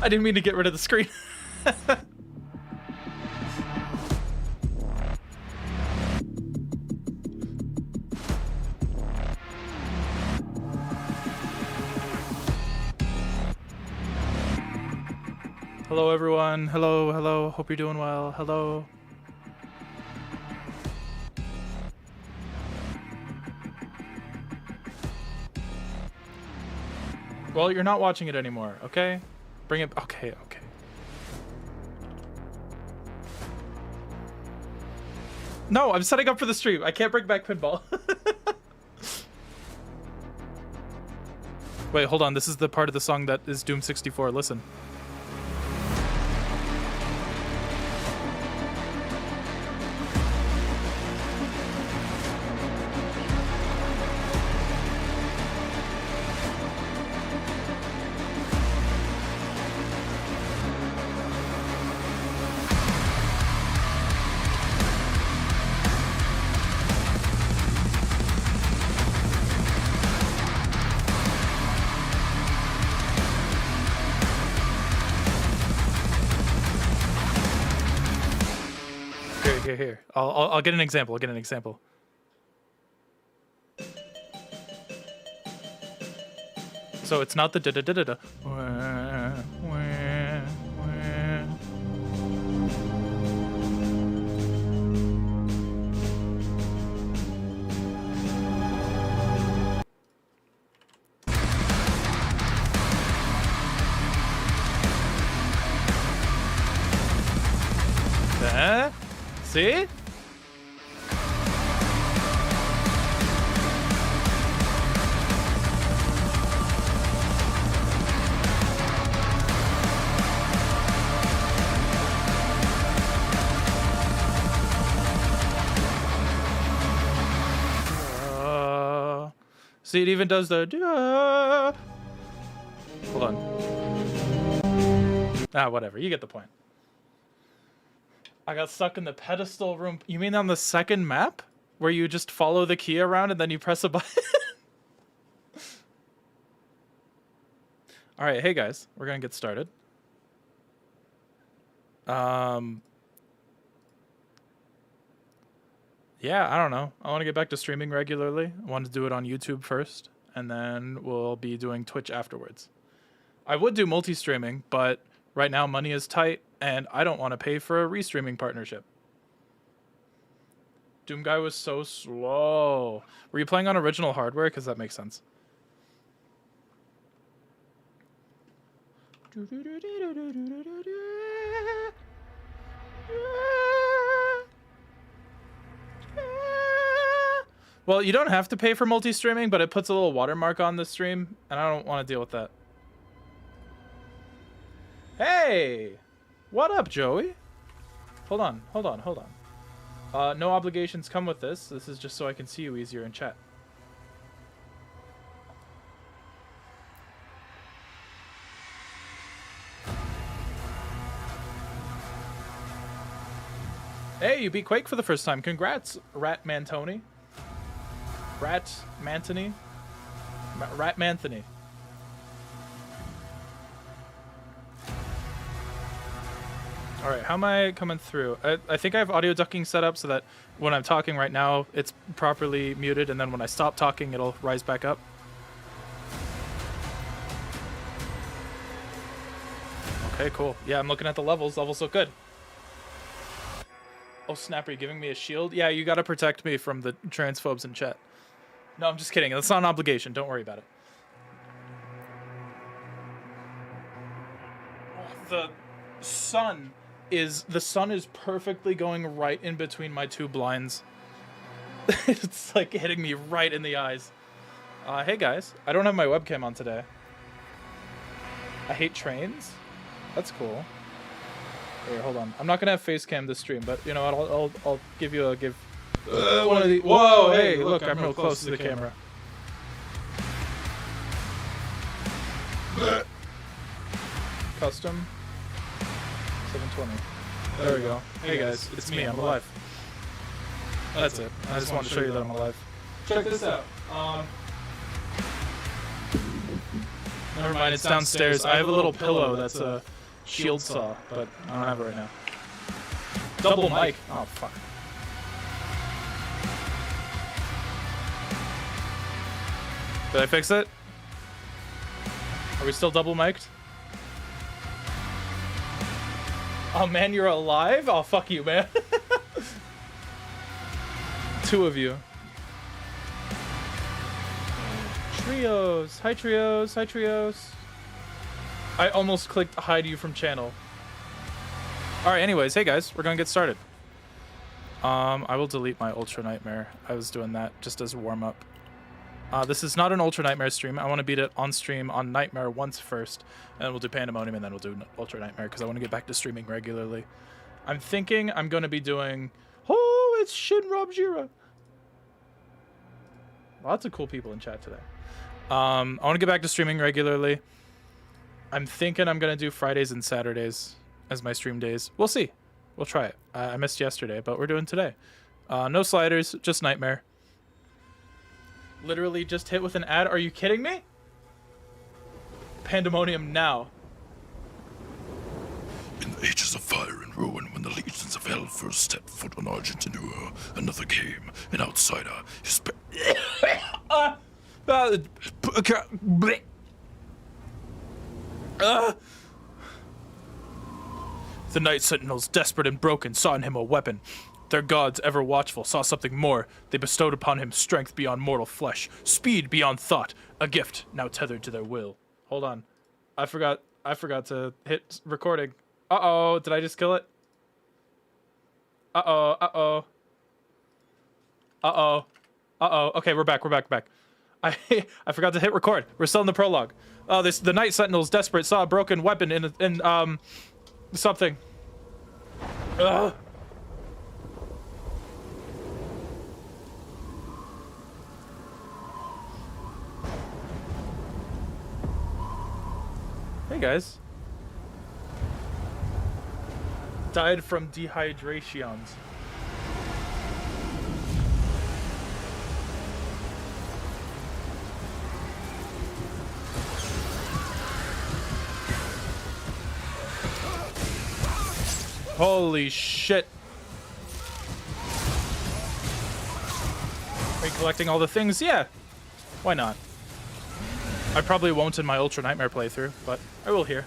I didn't mean to get rid of the screen. Hello, everyone. Hello, hello. Hope you're doing well. Hello. Well, you're not watching it anymore, okay? Bring it. Okay, okay. No, I'm setting up for the stream. I can't bring back pinball. Wait, hold on. This is the part of the song that is Doom 64. Listen. Here. I'll get an example. I'll get an example. So it's not the da da da da da. See? See, it even does the Hold on. Ah, whatever. You get the point. I got stuck in the pedestal room. You mean on the second map? Where you just follow the key around and then you press a button? Alright, hey guys. We're gonna get started. Yeah, I don't know. I want to get back to streaming regularly. I want to do it on YouTube first, and then we'll be doing Twitch afterwards. I would do multi-streaming, but right now money is tight, and I don't want to pay for a restreaming partnership. Doom Guy was so slow. Were you playing on original hardware? Because that makes sense. Well, you don't have to pay for multi-streaming, but it puts a little watermark on the stream, and I don't want to deal with that. Hey! What up, Joey? Hold on. No obligations come with this. This is just so I can see you easier in chat. Hey, you beat Quake for the first time. Congrats, Rat Mantoni. Rat Manthony. Alright, how am I coming through? I think I have audio ducking set up so that when I'm talking right now, it's properly muted, and then when I stop talking, it'll rise back up. Okay, cool. Yeah, I'm looking at the levels. Levels look good. Oh, snap, are you giving me a shield? Yeah, you gotta protect me from the transphobes in chat. No, I'm just kidding. That's not an obligation. Don't worry about it. Oh, the sun is perfectly going right in between my two blinds. It's like hitting me right in the eyes. Hey guys, I don't have my webcam on today. I hate trains? That's cool. Here, hold on. I'm not gonna have face cam this stream, but you know what? I'll give you a one of the. Whoa! Hey, look, I'm real close to the camera. Custom 720. There we go. Hey guys, it's me. I'm alive. That's it. I just wanted to show you that I'm alive. Check this out. Never mind, it's downstairs. I have a little pillow that's a shield saw, but I don't have it right now. Double mic. Oh, fuck. Did I fix it? Are we still double mic'd? Oh man, you're alive? Oh, fuck you, man. Two of you. Trios. Hi, Trios. Hi, Trios. I almost clicked hide you from channel. Alright, anyways, hey guys, we're gonna get started. I will delete my Ultra Nightmare. I was doing that just as a warm-up. This is not an Ultra Nightmare stream. I want to beat it on stream on Nightmare once first, and then we'll do Pandemonium, and then we'll do Ultra Nightmare, because I want to get back to streaming regularly. I'm thinking I'm going to be doing... Oh, it's Shinrob Jira! Lots of cool people in chat today. I want to get back to streaming regularly. I'm thinking I'm going to do Fridays and Saturdays as my stream days. We'll see. We'll try it. I missed yesterday, but we're doing today. No sliders, just Nightmare. Literally just hit with an ad. Are you kidding me? Pandemonium now. In the ages of fire and ruin, when the legions of hell first stepped foot on Argentinua, another came, an outsider. The Night Sentinels, desperate and broken, saw in him a weapon. Their gods, ever watchful, saw something more. They bestowed upon him strength beyond mortal flesh, speed beyond thought, a gift now tethered to their will. Hold on. I forgot to hit recording. Uh-oh, did I just kill it? Uh-oh, uh-oh. Uh-oh. Uh-oh. Okay, we're back. I forgot to hit record. We're still in the prologue. The Night Sentinels, desperate, saw a broken weapon in something. Ugh. Hey guys. Died from dehydrations. Holy shit. Are you collecting all the things? Yeah. Why not? I probably won't in my Ultra Nightmare playthrough, but I will here.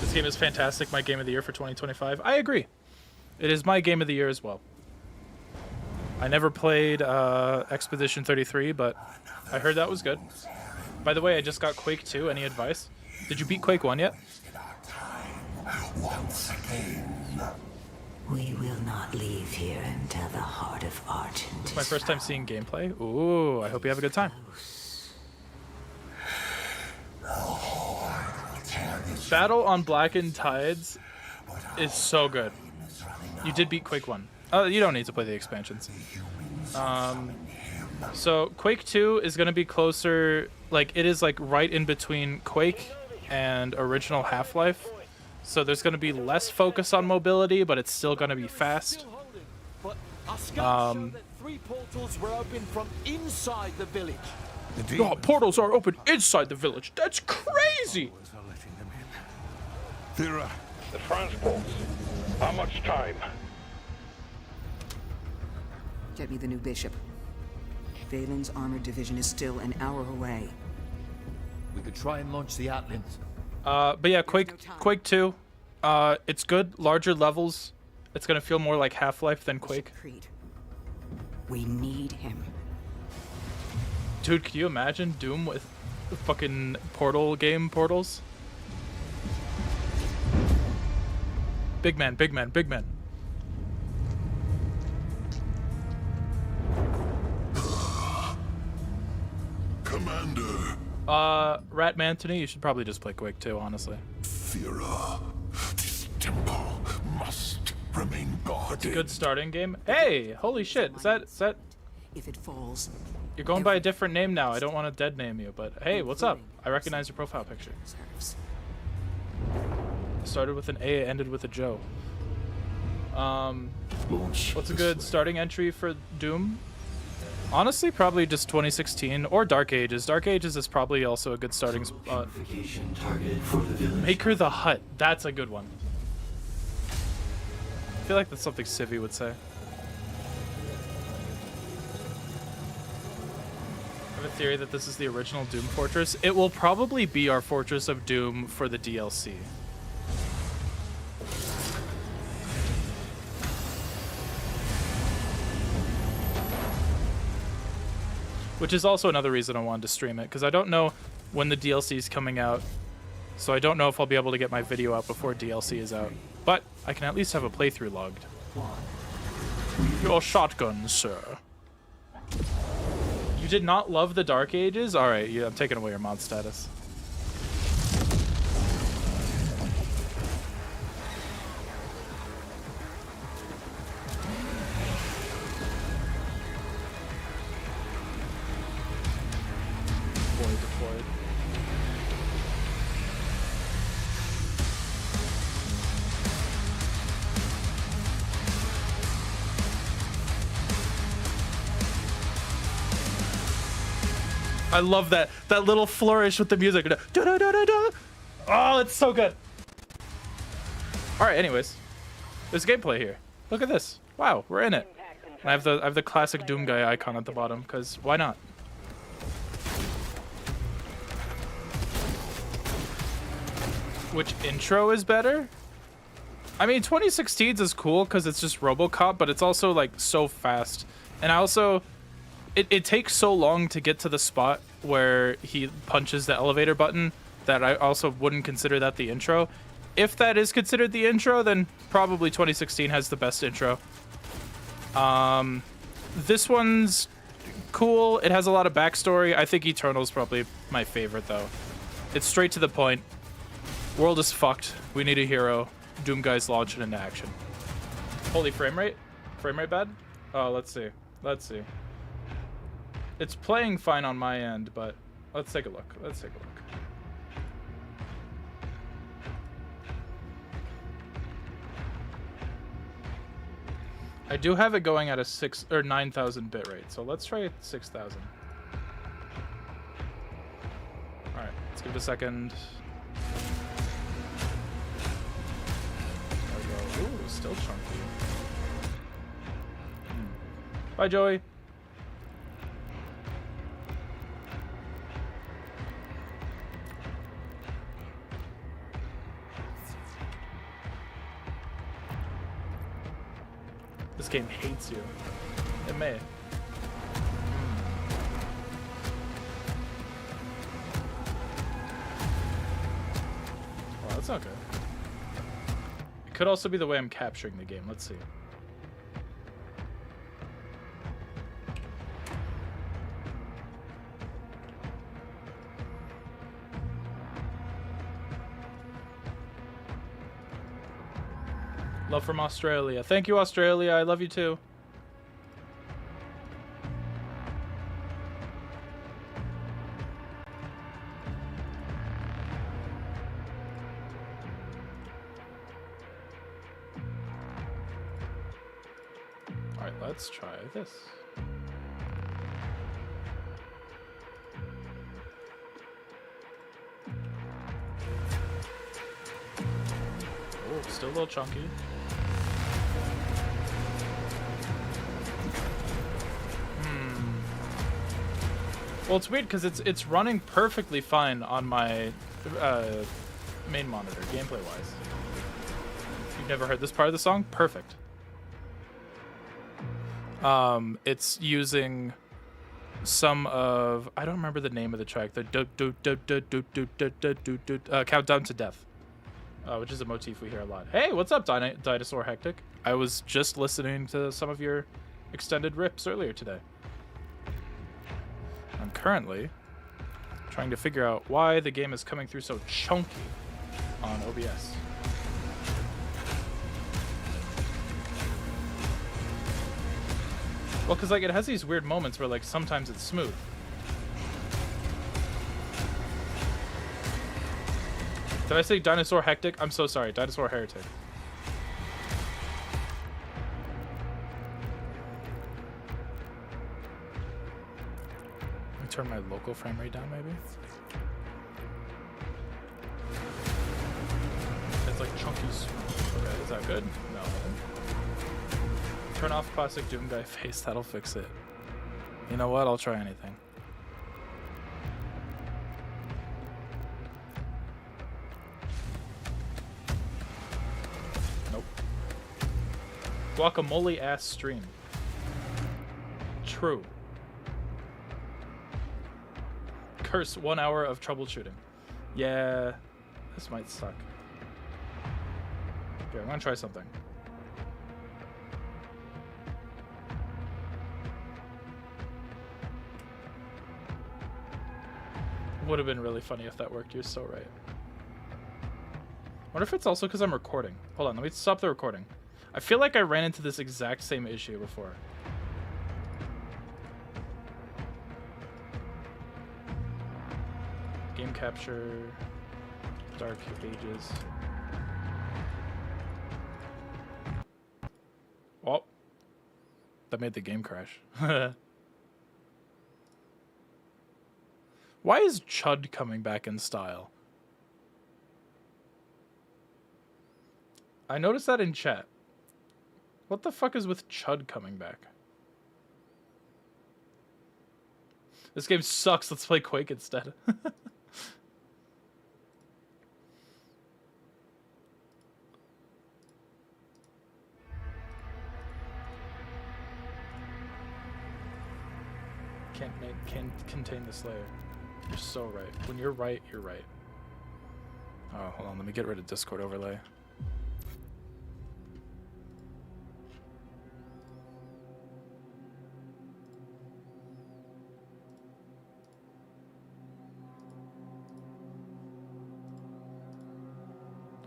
This game is fantastic. My game of the year for 2025. I agree. It is my game of the year as well. I never played Expedition 33, but I heard that was good. By the way, I just got Quake 2. Any advice? Did you beat Quake 1 yet? Once again. We will not leave here until the heart of Argent. It's my first time seeing gameplay. Ooh, I hope you have a good time. Battle on Blackened Tides is so good. You did beat Quake 1. You don't need to play the expansions. So Quake 2 is going to be closer, like it is like right in between Quake and original Half-Life. So there's going to be less focus on mobility, but it's still going to be fast. Three portals were open from inside the village. Oh, portals are open inside the village. That's crazy. The transports. How much time? Get me the new bishop. Valen's armored division is still an hour away. We could try and launch the Atlands. But yeah, Quake 2, it's good, larger levels. It's gonna feel more like Half-Life than Quake. We need him. Dude, can you imagine Doom with fucking portal game portals? Big man, big man, big man. Commander. Ratmantony, you should probably just play Quake 2, honestly. Fira, this temple must remain guarded. Good starting game. Hey, holy shit, is that? If it falls, You're going by a different name now. I don't want to dead name you, but hey, what's up? I recognize your profile picture. Started with an A, ended with a Joe. What's a good starting entry for Doom? Honestly, probably just 2016 or Dark Ages. Dark Ages is probably also a good starting spot. Maker the Hut. That's a good one. I feel like that's something Civi would say. I have a theory that this is the original Doom fortress. It will probably be our Fortress of Doom for the DLC. Which is also another reason I wanted to stream it, because I don't know when the DLC is coming out, so I don't know if I'll be able to get my video out before DLC is out. But I can at least have a playthrough logged. Your shotgun, sir. You did not love the Dark Ages? Alright, yeah, I'm taking away your mod status. Deployed. I love that little flourish with the music. Da, da, da, da, da. Oh, it's so good. All right, anyways, there's gameplay here. Look at this. Wow, we're in it. And I have the classic Doom guy icon at the bottom, because why not? Which intro is better? I mean, 2016's is cool because it's just RoboCop, but it's also like so fast. And I also, it takes so long to get to the spot where he punches the elevator button that I also wouldn't consider that the intro. If that is considered the intro, then probably 2016 has the best intro. This one's cool. It has a lot of backstory. I think Eternal's probably my favorite though. It's straight to the point. World is fucked. We need a hero. Doom guy's launching into action. Holy frame rate? Frame rate bad? Oh, let's see. Let's see. It's playing fine on my end, but let's take a look. Let's take a look. I do have it going at a 6 or 9,000 bit rate, so let's try 6,000. All right, let's give it a second. There we go. Ooh, still chunky. Bye, Joey. This game hates you. It may. Well, that's not good. It could also be the way I'm capturing the game. Let's see. Love from Australia. Thank you, Australia. I love you too. All right, let's try this. Oh, still a little chunky. Well, it's weird because it's running perfectly fine on my main monitor, gameplay-wise. You've never heard this part of the song? Perfect. It's using some of, I don't remember the name of the track. The Countdown to Death, which is a motif we hear a lot. Hey, what's up, Dinosaur Hectic? I was just listening to some of your extended rips earlier today. I'm currently trying to figure out why the game is coming through so chunky on OBS. Well, because like it has these weird moments where like sometimes it's smooth. Did I say Dinosaur Hectic? I'm so sorry, Dinosaur Heretic. turn my local frame rate down, maybe? It's like chunky. Okay, is that good? No. Turn off classic Doom guy face. That'll fix it. You know what? I'll try anything. Nope. Guacamole ass stream. True. Curse 1 hour of troubleshooting. Yeah, this might suck. Okay, I'm gonna try something. Would have been really funny if that worked. You're so right. Wonder if it's also because I'm recording. Hold on, let me stop the recording. I feel like I ran into this exact same issue before. Game capture, dark ages. Oh, that made the game crash. Why is Chud coming back in style? I noticed that in chat. What the fuck is with Chud coming back? This game sucks. Let's play Quake instead. Can't contain the Slayer. You're so right. When you're right, you're right. Oh, hold on. Let me get rid of Discord overlay.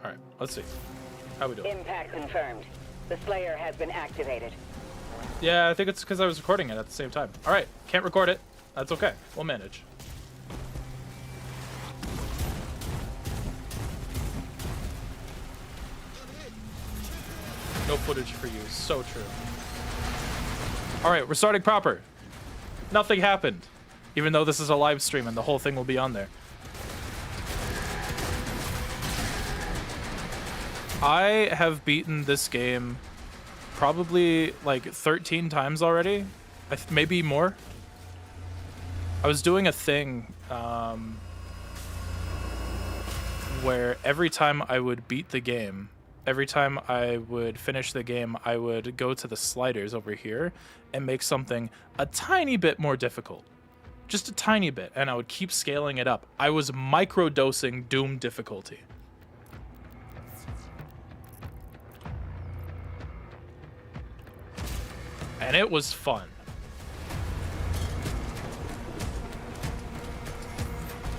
All right, let's see. How we doing? Impact confirmed. The Slayer has been activated. Yeah, I think it's because I was recording it at the same time. All right, can't record it. That's okay. We'll manage. No footage for you. So true. All right, we're starting proper. Nothing happened. Even though this is a live stream and the whole thing will be on there. I have beaten this game probably like 13 times already. Maybe more. I was doing a thing where every time I would beat the game, every time I would finish the game, I would go to the sliders over here and make something a tiny bit more difficult. Just a tiny bit. And I would keep scaling it up. I was microdosing Doom difficulty. And it was fun.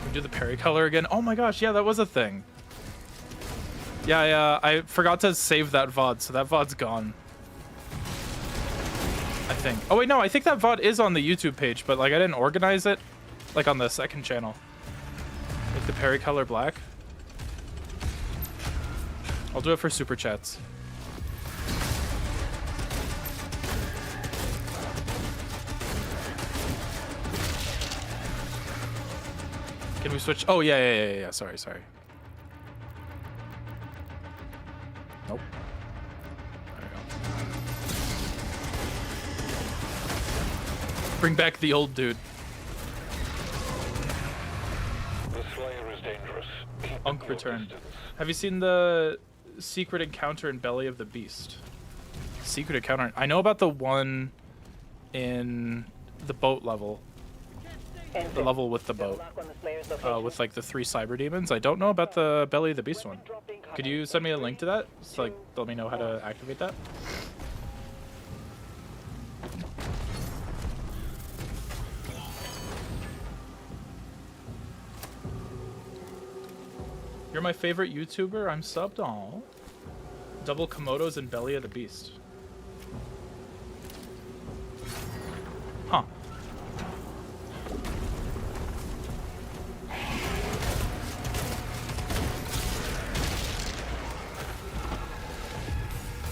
We do the parry color again. Oh my gosh, yeah, that was a thing. Yeah, I forgot to save that VOD, so that VOD's gone. I think. Oh wait, no, I think that VOD is on the YouTube page, but like I didn't organize it, like on the second channel. Like the parry color black. I'll do it for super chats. Can we switch? Oh, yeah. Sorry. Nope. There we go. Bring back the old dude. The Slayer is dangerous. Unk returned. Have you seen the secret encounter in Belly of the Beast? Secret encounter? I know about the one in the boat level. The level with the boat. With like the 3 cyber demons. I don't know about the Belly of the Beast one. Could you send me a link to that? Just like let me know how to activate that. You're my favorite YouTuber. I'm subbed all. Double Komodos and Belly of the Beast. Huh.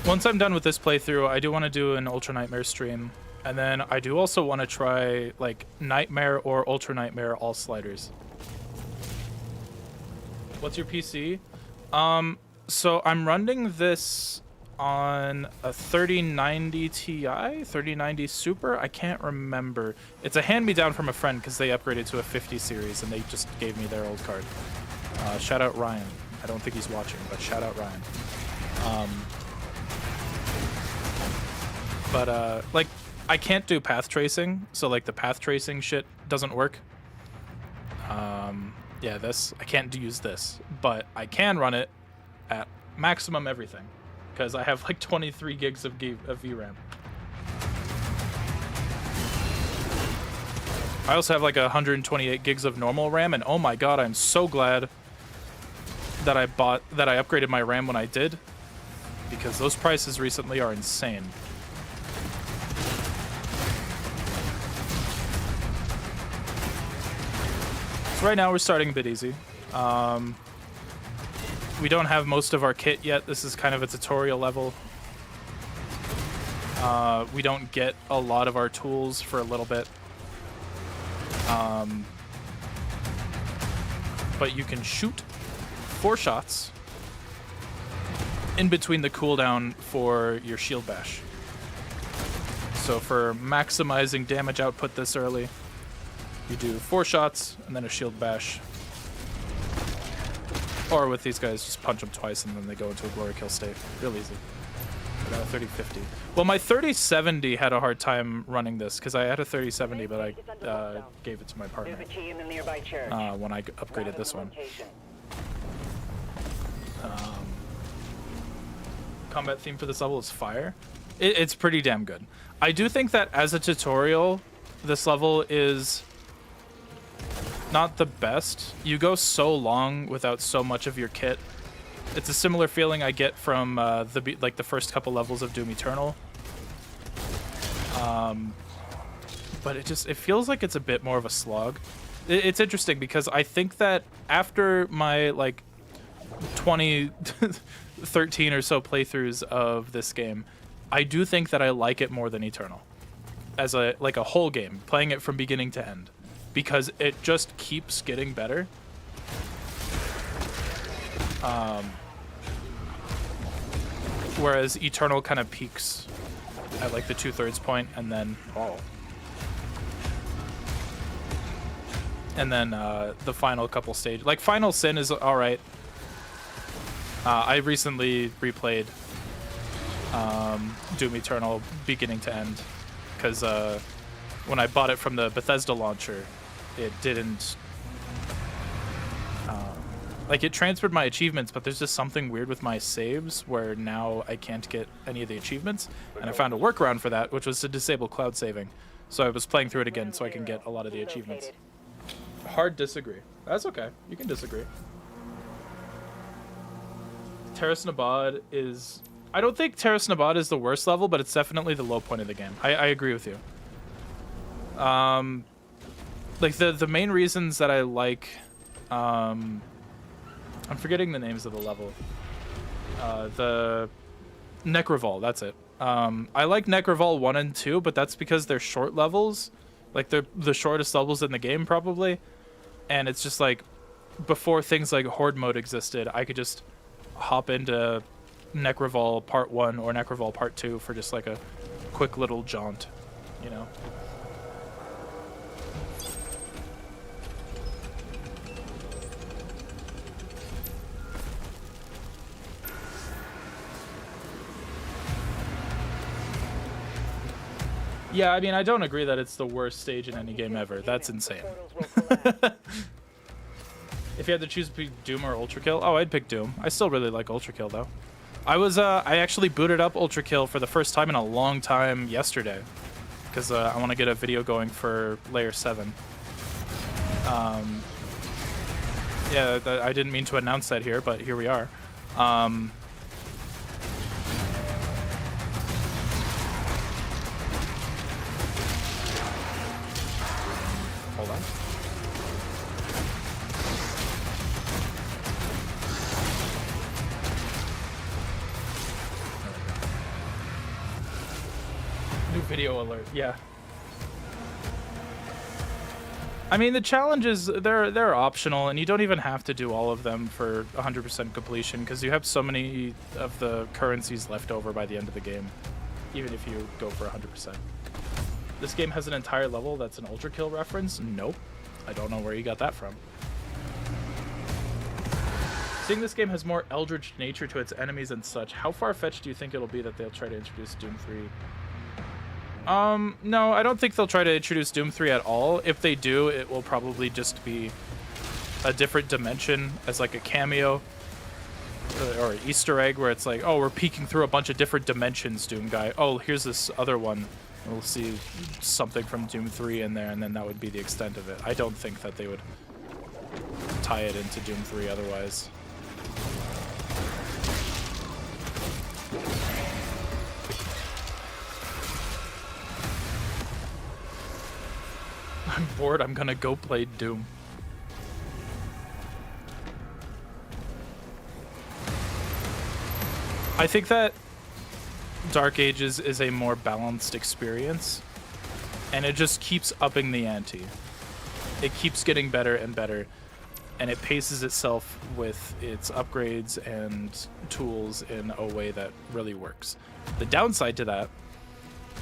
Once I'm done with this playthrough, I do want to do an Ultra Nightmare stream And then I do also want to try like Nightmare or Ultra Nightmare all sliders. What's your PC? So I'm running this on a 3090 Ti, 3090 Super. I can't remember. It's a hand-me-down from a friend because they upgraded to a 50 series and they just gave me their old card. Shout out Ryan. I don't think he's watching, but shout out Ryan. Like, I can't do path tracing, so like the path tracing shit doesn't work. Yeah, I can't use this, but I can run it at maximum everything because I have like 23 gigs of VRAM. I also have like 128 gigs of normal RAM, and oh my god, I'm so glad that I upgraded my RAM when I did, because those prices recently are insane. So right now we're starting a bit easy. We don't have most of our kit yet. This is kind of a tutorial level. We don't get a lot of our tools for a little bit. But you can shoot 4 shots in between the cooldown for your shield bash. So for maximizing damage output this early, you do 4 shots and then a shield bash. Or with these guys, just punch them twice and then they go into a glory kill state. Real easy. I got a 3050. Well, my 3070 had a hard time running this because I had a 3070, but I gave it to my partner when I upgraded this one. Combat theme for this level is fire. It's pretty damn good. I do think that as a tutorial, this level is not the best. You go so long without so much of your kit. It's a similar feeling I get from the first couple levels of Doom Eternal. But it feels like it's a bit more of a slog. It's interesting because I think that after my like 13 or so playthroughs of this game, I do think that I like it more than Eternal as a whole game, playing it from beginning to end, because it just keeps getting better. Whereas Eternal kind of peaks at like the 2/3 point, and then the final couple stages, like Final Sin, is all right. I recently replayed Doom Eternal beginning to end because when I bought it from the Bethesda launcher, it didn't it transferred my achievements, but there's just something weird with my saves where now I can't get any of the achievements, and I found a workaround for that, which was to disable cloud saving. So I was playing through it again so I can get a lot of the achievements. Hard disagree. That's okay. You can disagree. Terrace Nabad is... I don't think Terrace Nabad is the worst level, but it's definitely the low point of the game. I agree with you. Like the main reasons that I like... I'm forgetting the names of the level. The Necroval, that's it. I like Necroval 1 and 2, but that's because they're short levels. Like, they're the shortest levels in the game, probably. And it's just like, before things like Horde mode existed, I could just hop into Necroval Part 1 or Necroval Part 2 for just like a quick little jaunt, you know? Yeah, I mean, I don't agree that it's the worst stage in any game ever. That's insane. If you had to choose between Doom or Ultra Kill, oh, I'd pick Doom. I still really like Ultra Kill, though. I actually booted up Ultra Kill for the first time in a long time yesterday, because I want to get a video going for Layer 7. Yeah, I didn't mean to announce that here, but here we are. Hold on. New video alert, yeah. I mean, the challenges, they're optional, and you don't even have to do all of them for 100% completion, because you have so many of the currencies left over by the end of the game, even if you go for 100%. This game has an entire level that's an Ultra Kill reference? Nope. I don't know where you got that from. Seeing this game has more eldritch nature to its enemies and such, how far-fetched do you think it'll be that they'll try to introduce Doom 3? No, I don't think they'll try to introduce Doom 3 at all. If they do, it will probably just be a different dimension as like a cameo or an Easter egg where it's like, oh, we're peeking through a bunch of different dimensions, Doom guy. Oh, here's this other one. We'll see something from Doom 3 in there, and then that would be the extent of it. I don't think that they would tie it into Doom 3 otherwise. I'm bored, I'm gonna go play Doom. I think that Dark Ages is a more balanced experience, and it just keeps upping the ante. It keeps getting better and better, and it paces itself with its upgrades and tools in a way that really works. The downside to that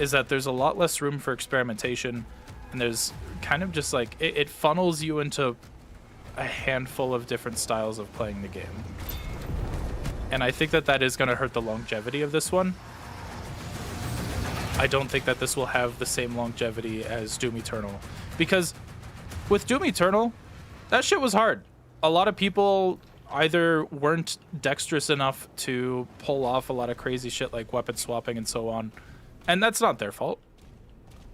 is that there's a lot less room for experimentation, and there's kind of just like, it funnels you into a handful of different styles of playing the game. And I think that that is going to hurt the longevity of this one. I don't think that this will have the same longevity as Doom Eternal. Because with Doom Eternal, that shit was hard. A lot of people either weren't dexterous enough to pull off a lot of crazy shit like weapon swapping and so on. And that's not their fault.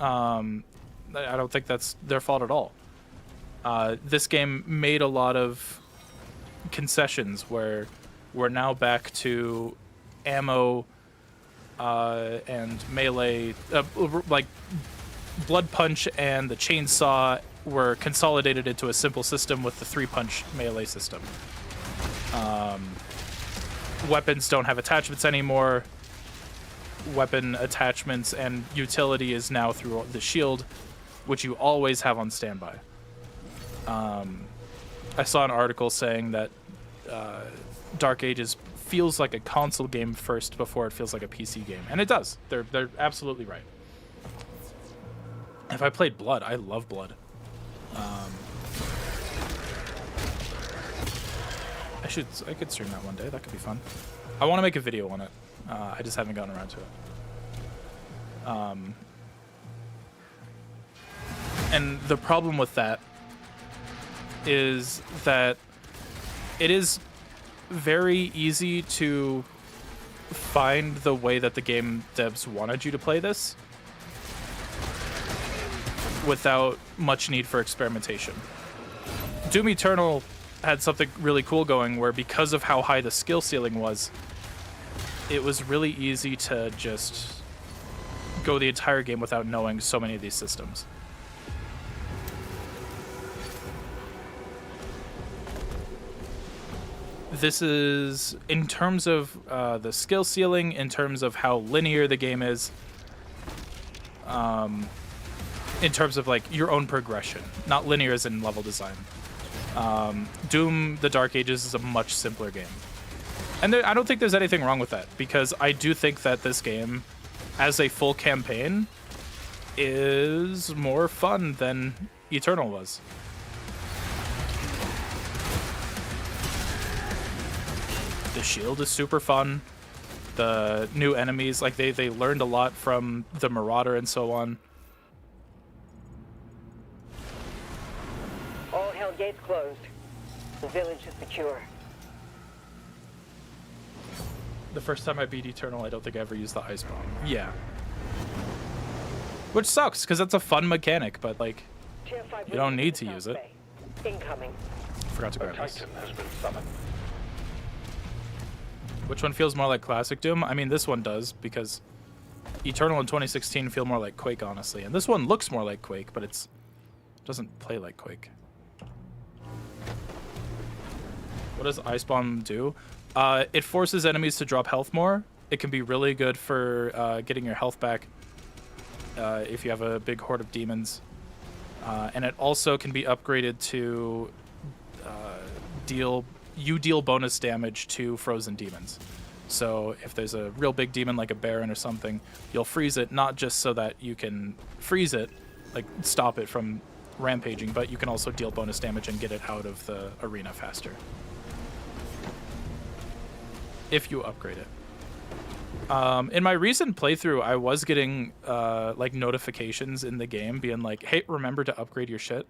I don't think that's their fault at all. This game made a lot of concessions where we're now back to ammo and melee, like Blood Punch and the Chainsaw were consolidated into a simple system with the 3-punch melee system. Weapons don't have attachments anymore. Weapon attachments and utility is now through the shield, which you always have on standby. I saw an article saying that Dark Ages feels like a console game first before it feels like a PC game, and it does. They're absolutely right. If I played Blood, I love Blood. I could stream that one day. That could be fun. I want to make a video on it. I just haven't gotten around to it. And the problem with that is that it is very easy to find the way that the game devs wanted you to play this without much need for experimentation. Doom Eternal had something really cool going where, because of how high the skill ceiling was, it was really easy to just go the entire game without knowing so many of these systems. This is, in terms of the skill ceiling, in terms of how linear the game is, in terms of like your own progression, not linear as in level design. Doom: The Dark Ages is a much simpler game. And I don't think there's anything wrong with that, because I do think that this game, as a full campaign, is more fun than Eternal was. The shield is super fun. The new enemies, like they learned a lot from the Marauder and so on. All hell gates closed. The village is secure. The first time I beat Eternal, I don't think I ever used the Ice Bomb. Yeah. Which sucks, because that's a fun mechanic, but like, you don't need to use it. Incoming. Forgot to grab this. Titan has been summoned. Which one feels more like classic Doom? I mean, this one does, because Eternal and 2016 feel more like Quake, honestly. And this one looks more like Quake, but it doesn't play like Quake. What does Ice Bomb do? It forces enemies to drop health more. It can be really good for getting your health back. if you have a big horde of demons. And it also can be upgraded to deal bonus damage to frozen demons. So if there's a real big demon like a Baron or something, you'll freeze it, not just so that you can freeze it, like stop it from rampaging, but you can also deal bonus damage and get it out of the arena faster if you upgrade it. In my recent playthrough, I was getting like notifications in the game being like, hey, remember to upgrade your shit,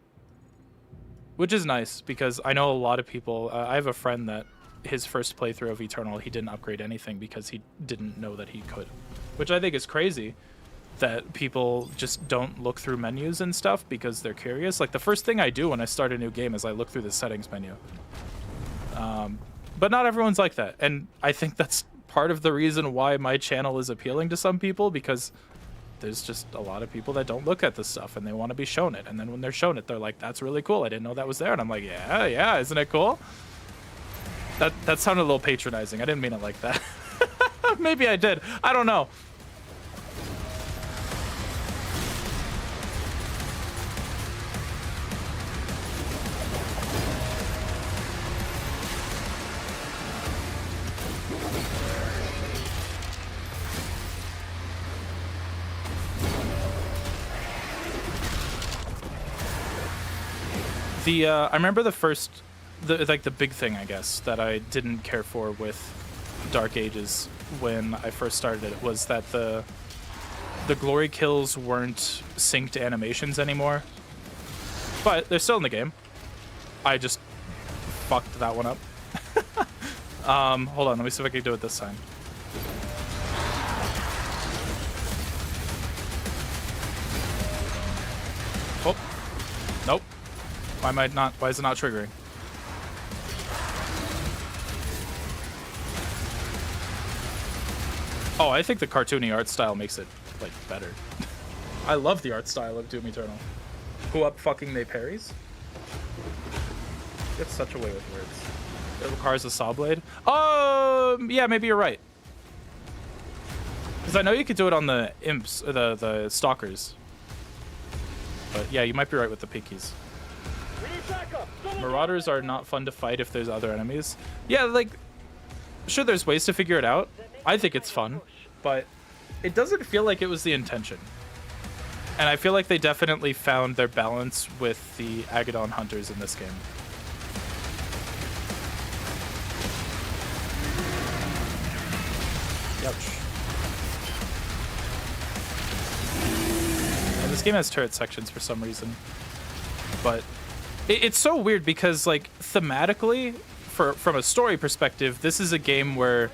which is nice because I know a lot of people. I have a friend that his first playthrough of Eternal, he didn't upgrade anything because he didn't know that he could, which I think is crazy that people just don't look through menus and stuff because they're curious. Like the first thing I do when I start a new game is I look through the settings menu. But not everyone's like that, and I think that's part of the reason why my channel is appealing to some people, because there's just a lot of people that don't look at this stuff and they want to be shown it, and then when they're shown it, they're like, that's really cool, I didn't know that was there. And I'm like, yeah, isn't it cool? That sounded a little patronizing. I didn't mean it like that. Maybe I did, I don't know. I remember the big thing, I guess, that I didn't care for with Dark Ages when I first started it was that the glory kills weren't synced animations anymore. But they're still in the game. I just fucked that one up. Hold on, let me see if I can do it this time. Oh, nope. Why is it not triggering? Oh, I think the cartoony art style makes it, like, better. I love the art style of Doom Eternal. Who up fucking they parries? It's such a way with words. It requires a saw blade? Yeah, maybe you're right. Because I know you could do it on the imps, or the stalkers. But yeah, you might be right with the pinkies. Marauders are not fun to fight if there's other enemies. Yeah, like, sure, there's ways to figure it out. I think it's fun, but it doesn't feel like it was the intention. And I feel like they definitely found their balance with the Agadon hunters in this game. Ouch. And this game has turret sections for some reason, but it's so weird because, like, thematically, from a story perspective, this is a game where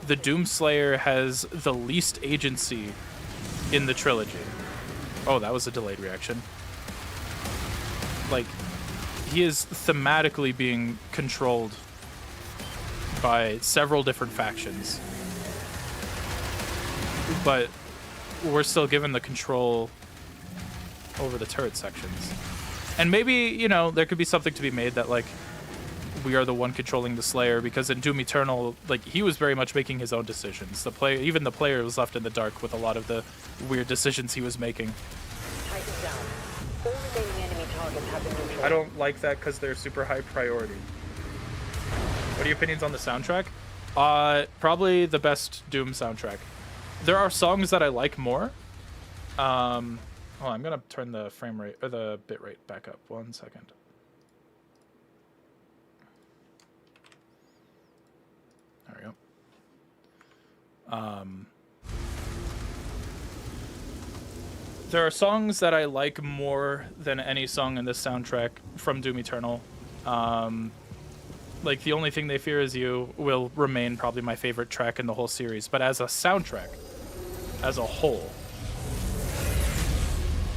the Doomslayer has the least agency in the trilogy. Oh, that was a delayed reaction. Like, he is thematically being controlled by several different factions. But we're still given the control over the turret sections. And maybe, you know, there could be something to be made that, like, we are the one controlling the Slayer, because in Doom Eternal, like, he was very much making his own decisions. Even the player was left in the dark with a lot of the weird decisions he was making. Tighten down. All remaining enemy targets have been neutralized. I don't like that because they're super high priority. What are your opinions on the soundtrack? Probably the best Doom soundtrack. There are songs that I like more. Oh, I'm gonna turn the frame rate or the bit rate back up. 1 second. There we go. There are songs that I like more than any song in this soundtrack from Doom Eternal. Like, The Only Thing They Fear Is You will remain probably my favorite track in the whole series, but as a soundtrack, as a whole,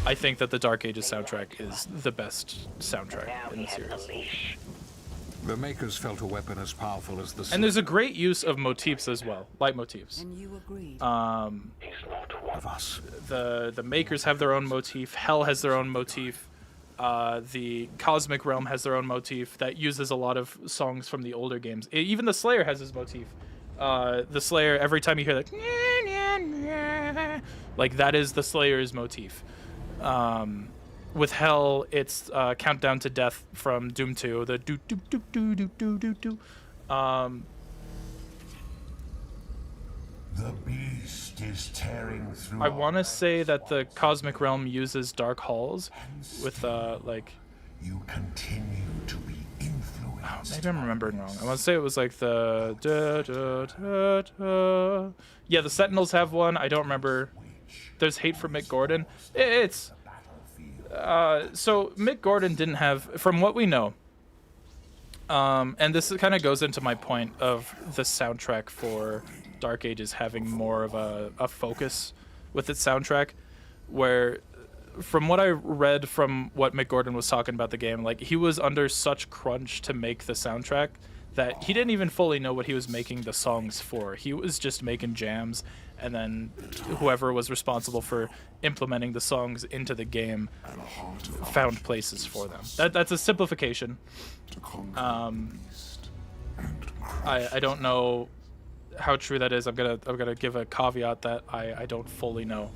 I think that the Dark Ages soundtrack is the best soundtrack in the series. The Makers felt a weapon as powerful as the... And there's a great use of motifs as well, light motifs. And you agreed. of us. The Makers have their own motif. Hell has their own motif. The Cosmic Realm has their own motif that uses a lot of songs from the older games. Even the Slayer has his motif. The Slayer, every time you hear that, Like, that is the Slayer's motif. With Hell, it's Countdown to Death from Doom 2. The do do do do do do do do. The beast is tearing through. I want to say that the Cosmic Realm uses Dark Halls with like. You continue to be influenced. Maybe I'm remembering wrong. I want to say it was like the yeah, the Sentinels have one. I don't remember. There's Hate for Mick Gordon. It's so Mick Gordon didn't have, from what we know. And this kind of goes into my point of the soundtrack for Dark Ages having more of a focus with its soundtrack, where from what I read from what Mick Gordon was talking about the game, like, he was under such crunch to make the soundtrack that he didn't even fully know what he was making the songs for. He was just making jams, and then whoever was responsible for implementing the songs into the game found places for them. That's a simplification. I don't know how true that is. I'm gonna give a caveat that I don't fully know.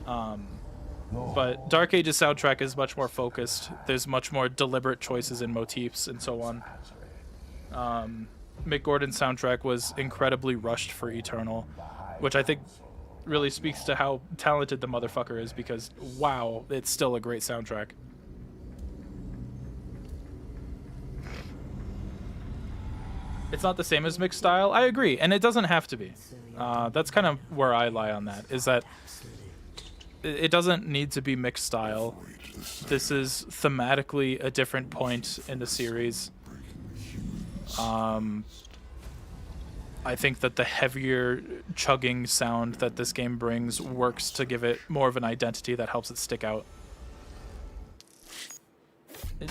But Dark Ages soundtrack is much more focused. There's much more deliberate choices in motifs and so on. Mick Gordon's soundtrack was incredibly rushed for Eternal, which I think really speaks to how talented the motherfucker is, because wow, it's still a great soundtrack. It's not the same as Mick's style, I agree, and it doesn't have to be. That's kind of where I lie on that, is that it doesn't need to be Mick's style. This is thematically a different point in the series. I think that the heavier chugging sound that this game brings works to give it more of an identity that helps it stick out.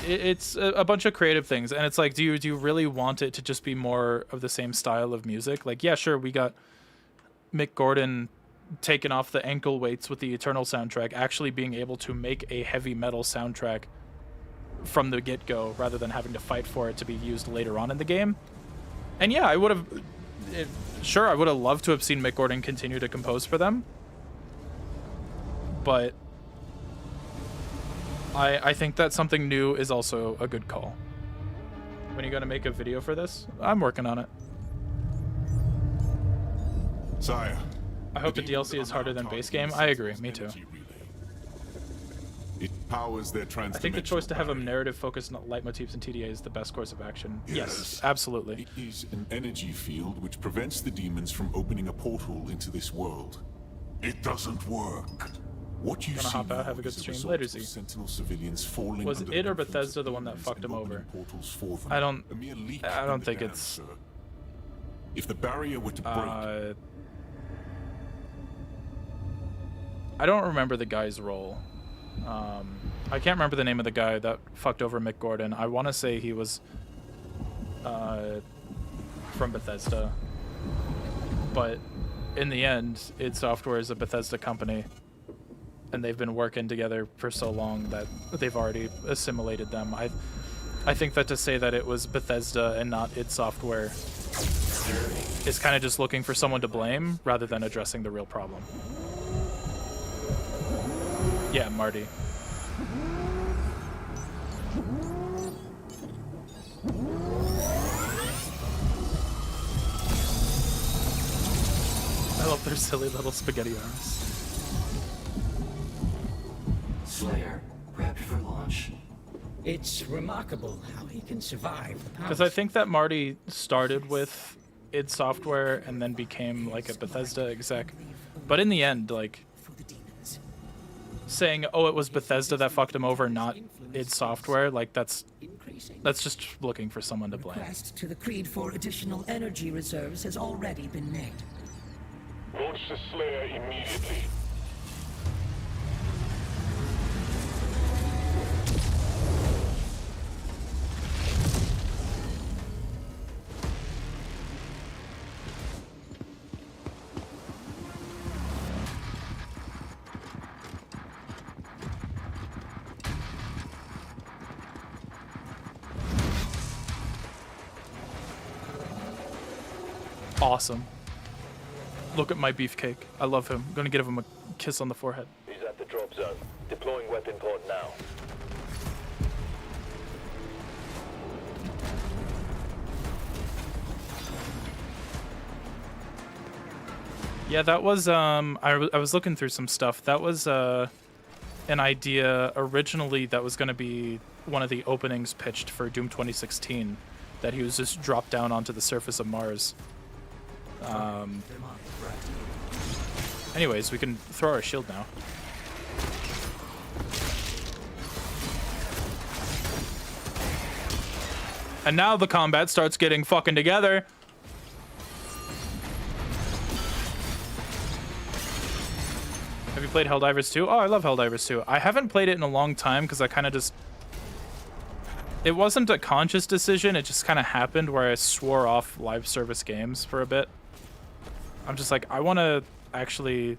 It's a bunch of creative things, and it's like, do you really want it to just be more of the same style of music? Like, yeah, sure, we got Mick Gordon taking off the ankle weights with the Eternal soundtrack, actually being able to make a heavy metal soundtrack from the get-go rather than having to fight for it to be used later on in the game. And yeah, I would have loved to have seen Mick Gordon continue to compose for them, but I think that something new is also a good call. When are you going to make a video for this? I'm working on it. Sire, I hope the DLC is harder than base game. I agree, me too. It powers their I think the choice to have a narrative focused on leitmotifs and TDA is the best course of action. Yes, absolutely. It is an energy field which prevents the demons from opening a portal into this world. It doesn't work. What you Gonna see hop out, now have a good is stream. result Later, of Z. Sentinel civilians falling Was under it the or influence Bethesda of the one that demons fucked and him over? opening portals for them. I don't A mere leak I in don't the think dam, it's sir. If the barrier were to break, I don't remember the guy's role. I can't remember the name of the guy that fucked over Mick Gordon. I want to say he was from Bethesda, but in the end, id Software is a Bethesda company, and they've been working together for so long that they've already assimilated them. I think that to say that it was Bethesda and not id Software is kind of just looking for someone to blame rather than addressing the real problem. Yeah, Marty. I love their silly little spaghetti arms. Slayer, prepped for launch. It's remarkable how he can survive the Because I think that Marty started with id Software and then became like a Bethesda exec. But in the end, like, saying, oh, it was Bethesda that fucked him over, not id Software, like, that's just looking for someone to blame. request to the Creed for additional energy reserves has already been made. Launch the Slayer immediately. Awesome. Look at my beefcake. I love him. I'm gonna give him a kiss on the forehead. He's at the drop zone. Deploying weapon pod now. Yeah, that was I was looking through some stuff. That was an idea originally that was going to be one of the openings pitched for Doom 2016, that he was just dropped down onto the surface of Mars. Anyways, we can throw our shield now. And now the combat starts getting fucking together. Have you played Helldivers 2? Oh, I love Helldivers 2. I haven't played it in a long time because I kind of just... It wasn't a conscious decision. It just kind of happened where I swore off live service games for a bit. I'm just like, I want to actually...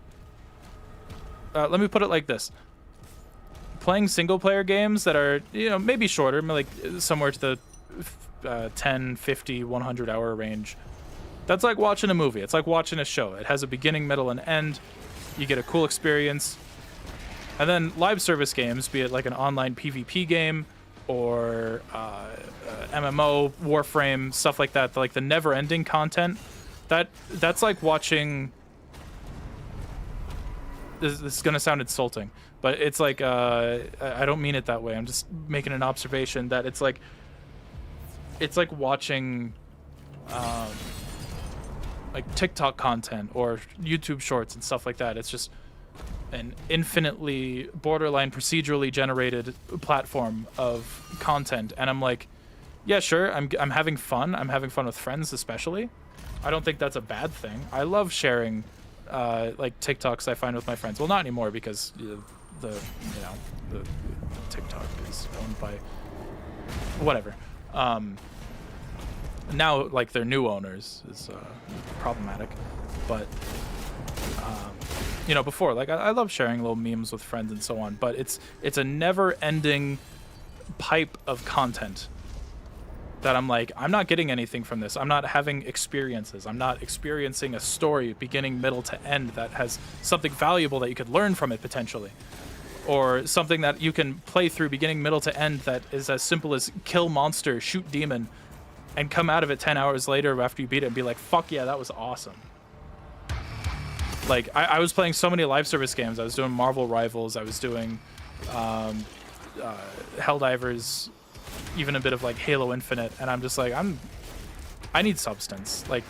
let me put it like this. Playing single-player games that are, you know, maybe shorter, like somewhere to the 10, 50, 100-hour range. That's like watching a movie. It's like watching a show. It has a beginning, middle, and end. You get a cool experience. And then live service games, be it like an online PvP game or MMO, Warframe, stuff like that, like the never-ending content, that's like watching... This is going to sound insulting, but it's like, I don't mean it that way. I'm just making an observation that it's like watching like TikTok content or YouTube shorts and stuff like that. It's just an infinitely borderline procedurally generated platform of content, and I'm like, yeah, sure, I'm having fun. I'm having fun with friends, especially. I don't think that's a bad thing. I love sharing like TikToks I find with my friends. Well, not anymore because the TikTok is owned by whatever. Now, like, their new owners is problematic, but you know, before, like, I love sharing little memes with friends and so on, but it's a never-ending pipe of content that I'm like, I'm not getting anything from this. I'm not having experiences. I'm not experiencing a story beginning, middle to end that has something valuable that you could learn from it potentially, or something that you can play through beginning, middle to end that is as simple as kill monster, shoot demon, and come out of it 10 hours later after you beat it and be like, fuck yeah, that was awesome. Like, I was playing so many live service games. I was doing Marvel Rivals. I was doing Helldivers, even a bit of like Halo Infinite, and I'm just like, I need substance. Like,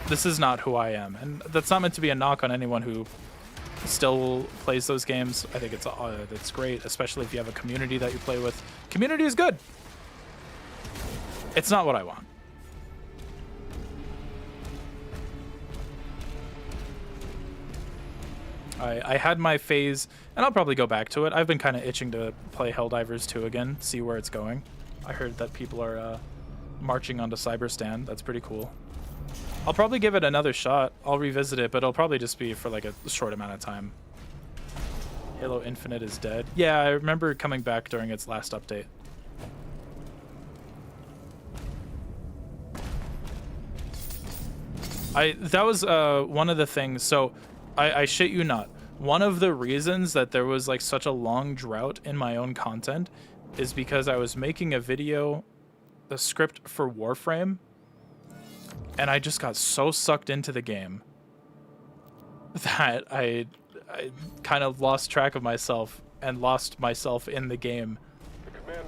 this is not who I am, and that's not meant to be a knock on anyone who still plays those games. I think it's great, especially if you have a community that you play with. Community is good. It's not what I want. I had my phase, and I'll probably go back to it. I've been kind of itching to play Helldivers 2 again, see where it's going. I heard that people are marching onto Cyberstan. That's pretty cool. I'll probably give it another shot. I'll revisit it, but it'll probably just be for like a short amount of time. Halo Infinite is dead. Yeah, I remember coming back during its last update. That was one of the things. So I shit you not. One of the reasons that there was like such a long drought in my own content is because I was making a video, the script for Warframe, and I just got so sucked into the game that I kind of lost track of myself and lost myself in the game,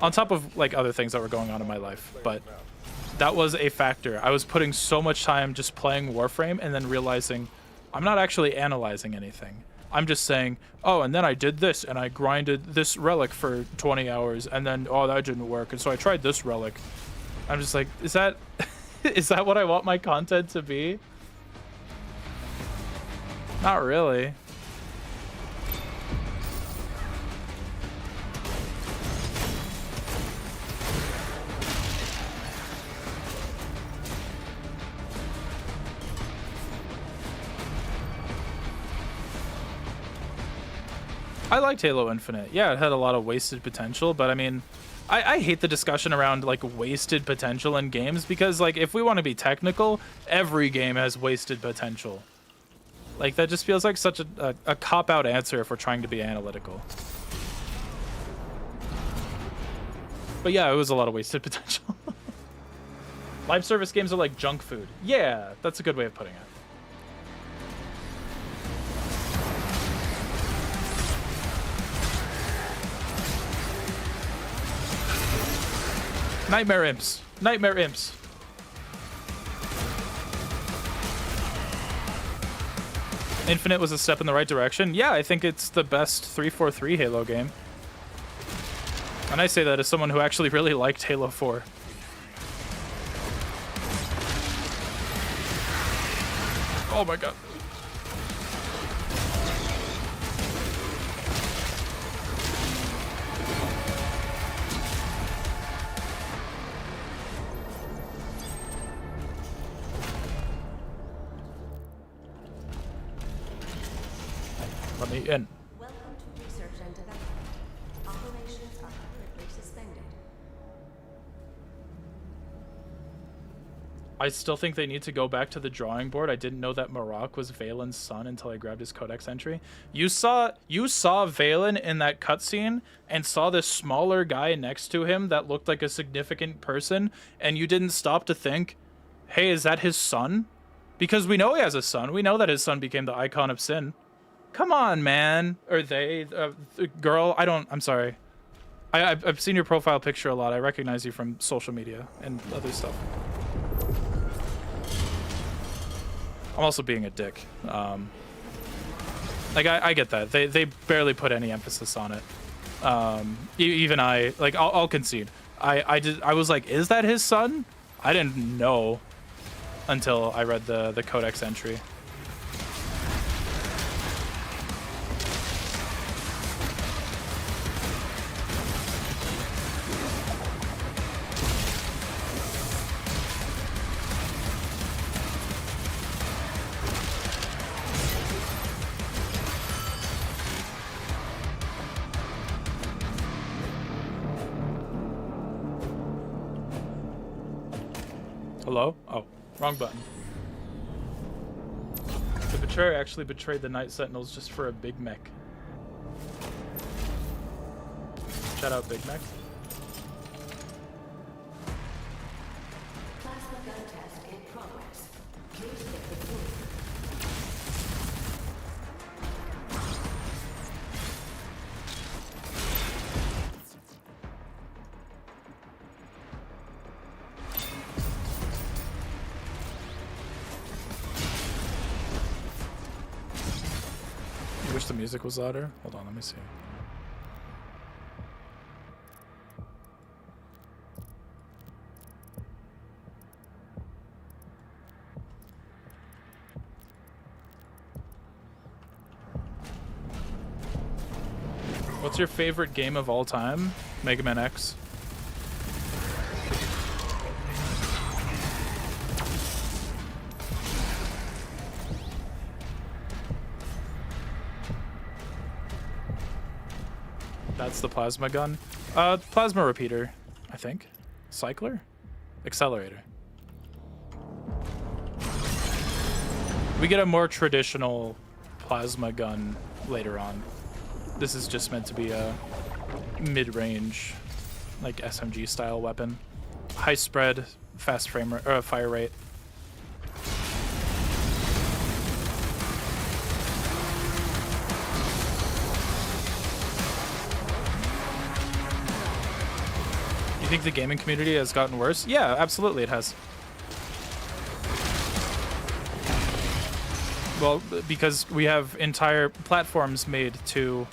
on top of like other things that were going on in my life. But that was a factor. I was putting so much time just playing Warframe and then realizing I'm not actually analyzing anything. I'm just saying, oh, and then I did this, and I grinded this relic for 20 hours, and then, oh, that didn't work, and so I tried this relic. I'm just like, is that is that what I want my content to be? Not really. I liked Halo Infinite. Yeah, it had a lot of wasted potential, but I mean, I hate the discussion around like wasted potential in games, because like if we want to be technical, every game has wasted potential. Like, that just feels like such a cop-out answer if we're trying to be analytical. But yeah, it was a lot of wasted potential. Live service games are like junk food. Yeah, that's a good way of putting it. Nightmare imps. Nightmare imps. Infinite was a step in the right direction. Yeah, I think it's the best 343 Halo game. And I say that as someone who actually really liked Halo 4. Oh my god. Let me in. Welcome to research and development. Operations are currently suspended. I still think they need to go back to the drawing board. I didn't know that Marok was Valen's son until I grabbed his codex entry. You saw Valen in that cutscene and saw this smaller guy next to him that looked like a significant person, and you didn't stop to think, hey, is that his son? Because we know he has a son. We know that his son became the icon of sin. Come on, man. Or they, girl, I'm sorry. I've seen your profile picture a lot. I recognize you from social media and other stuff. I'm also being a dick. Like, I get that. They barely put any emphasis on it. Even I, like, I'll concede. I was like, is that his son? I didn't know until I read the codex entry. Hello? Oh, wrong button. The betrayer actually betrayed the Night Sentinels just for a Big Mech. Shout out Big Mech. Plasma gun test in progress. Please get the proof. I wish the music was louder. Hold on, let me see. What's your favorite game of all time? Mega Man X. That's the plasma gun. Plasma repeater, I think. Cycler? Accelerator. We get a more traditional plasma gun later on. This is just meant to be a mid-range, like SMG style weapon. High spread, fast fire rate. You think the gaming community has gotten worse? Yeah, absolutely it has. Well, because we have entire platforms made to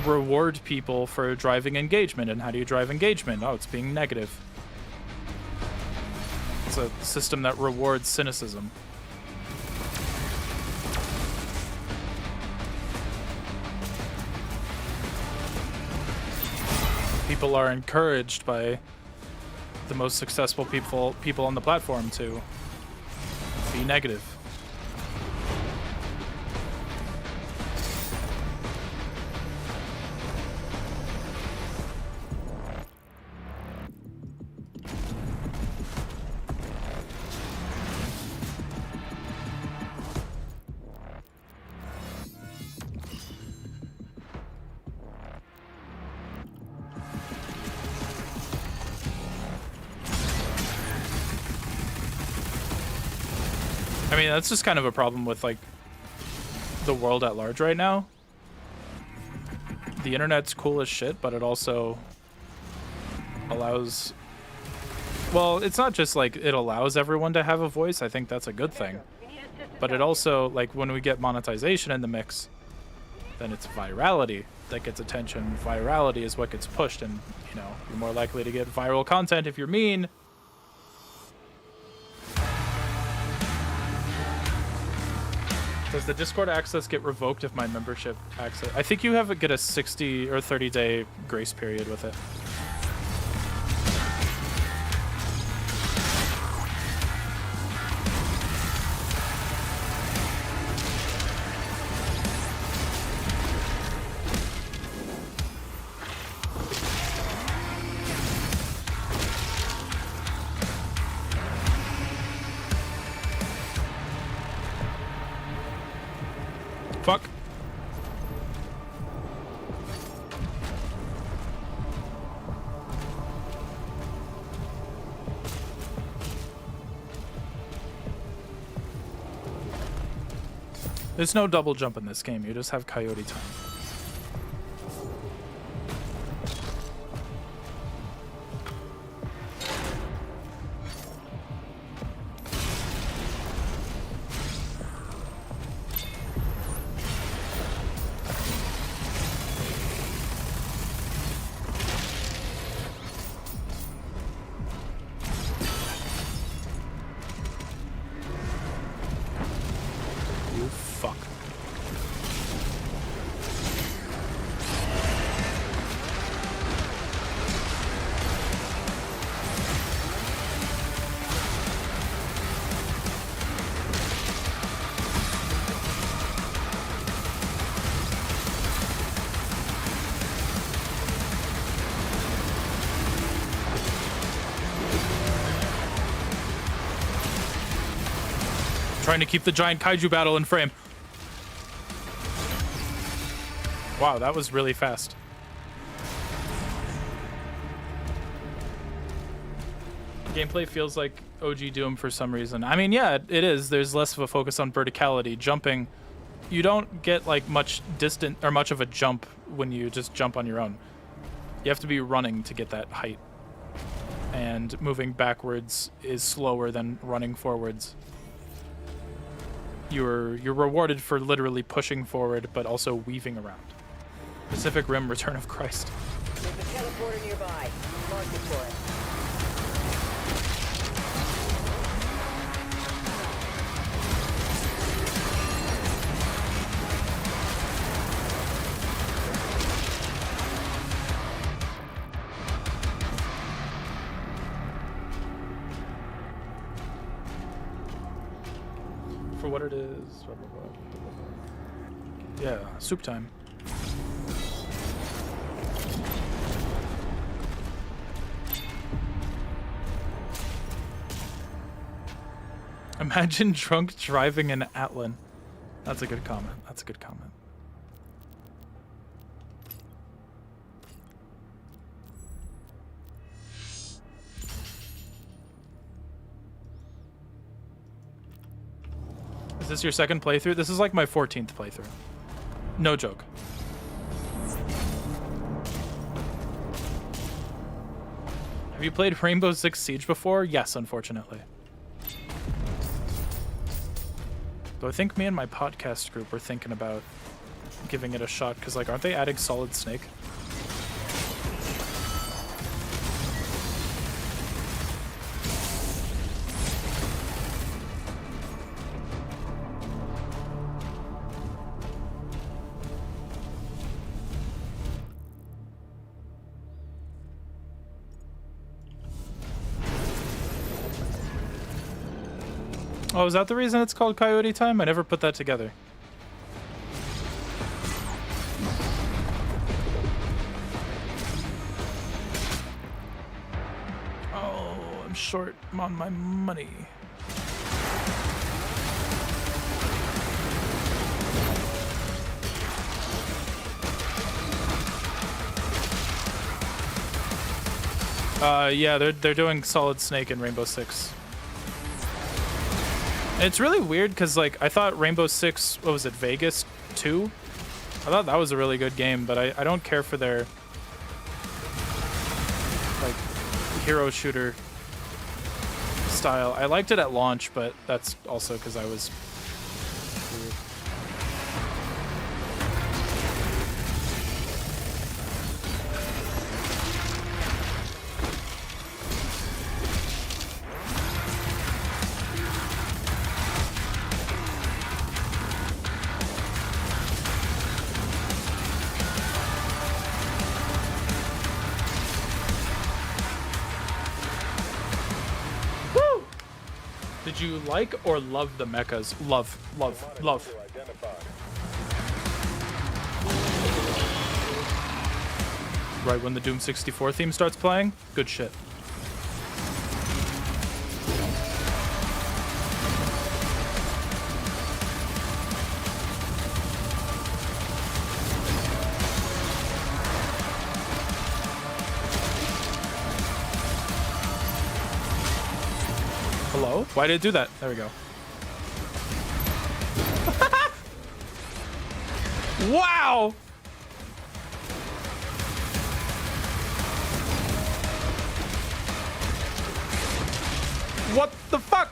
reward people for driving engagement. And how do you drive engagement? Oh, it's being negative. It's a system that rewards cynicism. People are encouraged by the most successful people on the platform to be negative. mean, that's just kind of a problem with like the world at large right now. The internet's cool as shit, but it also allows, well, it's not just like it allows everyone to have a voice. I think that's a good thing. But it also, like, when we get monetization in the mix, then it's virality that gets attention. Virality is what gets pushed, and, you know, you're more likely to get viral content if you're mean. Does the Discord access get revoked if my membership access? I think you get a 60 or 30-day grace period with it. Fuck. There's no double jump in this game. You just have coyote time. Trying to keep the giant kaiju battle in frame. Wow, that was really fast. Gameplay feels like OG Doom for some reason. I mean, yeah, it is. There's less of a focus on verticality. Jumping, you don't get like much distant or much of a jump when you just jump on your own. You have to be running to get that height. And moving backwards is slower than running forwards. You're rewarded for literally pushing forward, but also weaving around. Pacific Rim: Return of Christ. There's a teleporter nearby. Mark it for it. For what it is. Yeah, soup time. Imagine drunk driving an Atlan. That's a good comment. That's a good comment. Is this your second playthrough? This is like my 14th playthrough. No joke. Have you played Rainbow Six Siege before? Yes, unfortunately. Though I think me and my podcast group were thinking about giving it a shot, because, like, aren't they adding Solid Snake? Oh, is that the reason it's called Coyote Time? I never put that together. Oh, I'm short on my money. Yeah, they're doing Solid Snake in Rainbow Six. It's really weird because like I thought Rainbow Six, what was it, Vegas 2? I thought that was a really good game, but I don't care for their like hero shooter style. I liked it at launch, but that's also because I was weird. Did you like or love the mechas? Love, love, love. Right when the Doom 64 theme starts playing? Good shit. Hello? Why did it do that? There we go. Wow! What the fuck?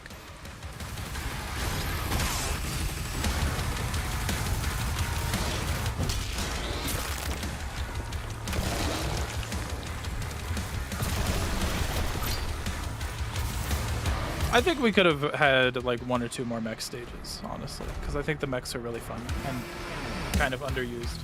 I think we could have had like 1 or 2 more mech stages, honestly, because I think the mechs are really fun and kind of underused.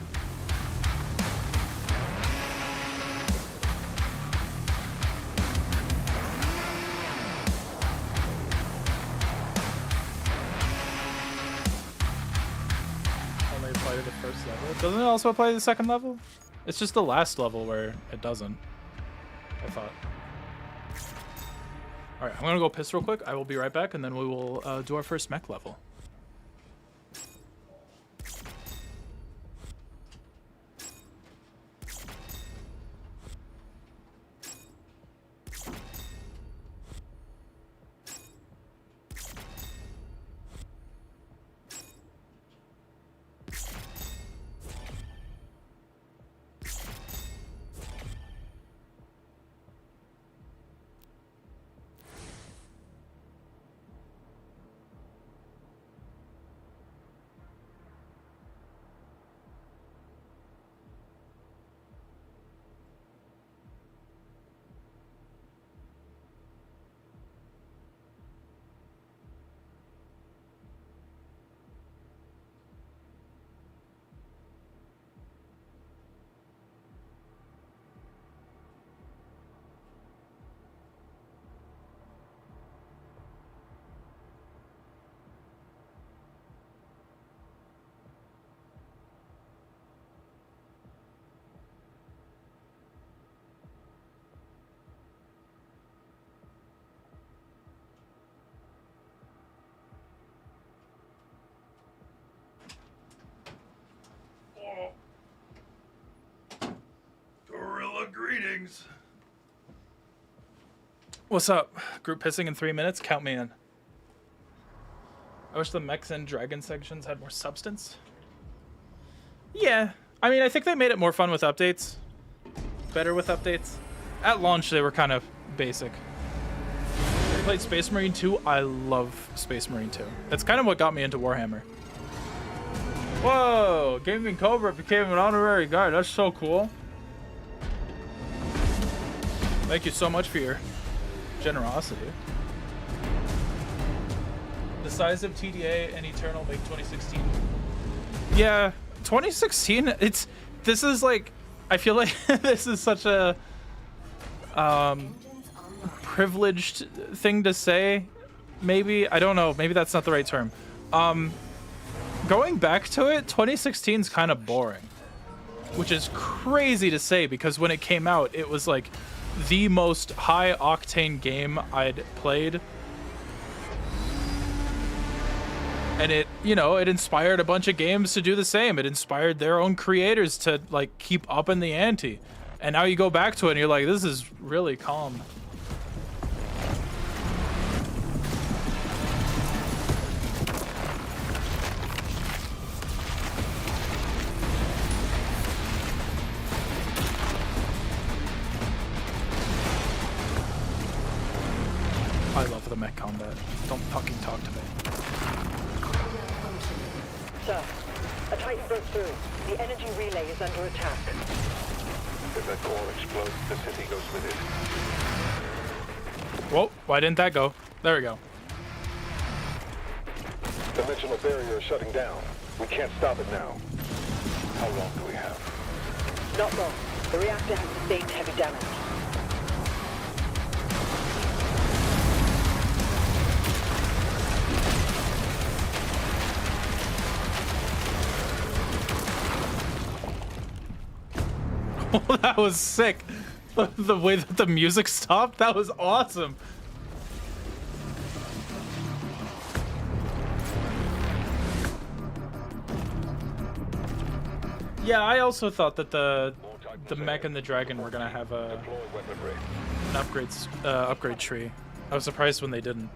Only apply to the first level. Doesn't it also apply to the second level? It's just the last level where it doesn't, I thought. All right, I'm gonna go piss real quick. I will be right back, and then we will do our first mech level. Greetings. What's up? Group pissing in 3 minutes? Count me in. I wish the mechs and dragon sections had more substance. Yeah. I mean, I think they made it more fun with updates. Better with updates. At launch, they were kind of basic. I played Space Marine 2. I love Space Marine 2. That's kind of what got me into Warhammer. Whoa! Gaming Cobra became an honorary guard. That's so cool. Thank you so much for your generosity. The size of TDA and Eternal make 2016. Yeah, 2016. This is like, I feel like this is such a privileged thing to say. Maybe, I don't know. Maybe that's not the right term. Going back to it, 2016 is kind of boring, which is crazy to say because when it came out, it was like the most high octane game I'd played, and it, you know, it inspired a bunch of games to do the same. It inspired their own creators to like keep up in the ante, and now you go back to it and you're like, this is really calm. the mech combat. Don't fucking talk to me. Sir, a Titan broke through. The energy relay is under attack. If that core explodes, the city goes with it. Whoa, why didn't that go? There we go. Dimensional barrier is shutting down. We can't stop it now. How long do we have? Not long. The reactor has sustained heavy damage. Oh, that was sick. The way that the music stopped, that was awesome. Yeah, I also thought that the mech and the dragon were gonna have an upgrade tree. I was surprised when they didn't.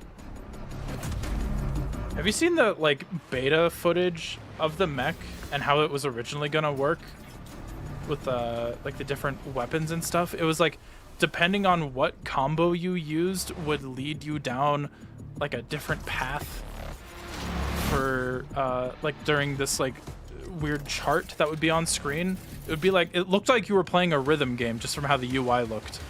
Have you seen the like beta footage of the mech and how it was originally gonna work with like the different weapons and stuff? It was like depending on what combo you used would lead you down like a different path for like during this like weird chart that would be on screen. It would be like, it looked like you were playing a rhythm game just from how the UI looked.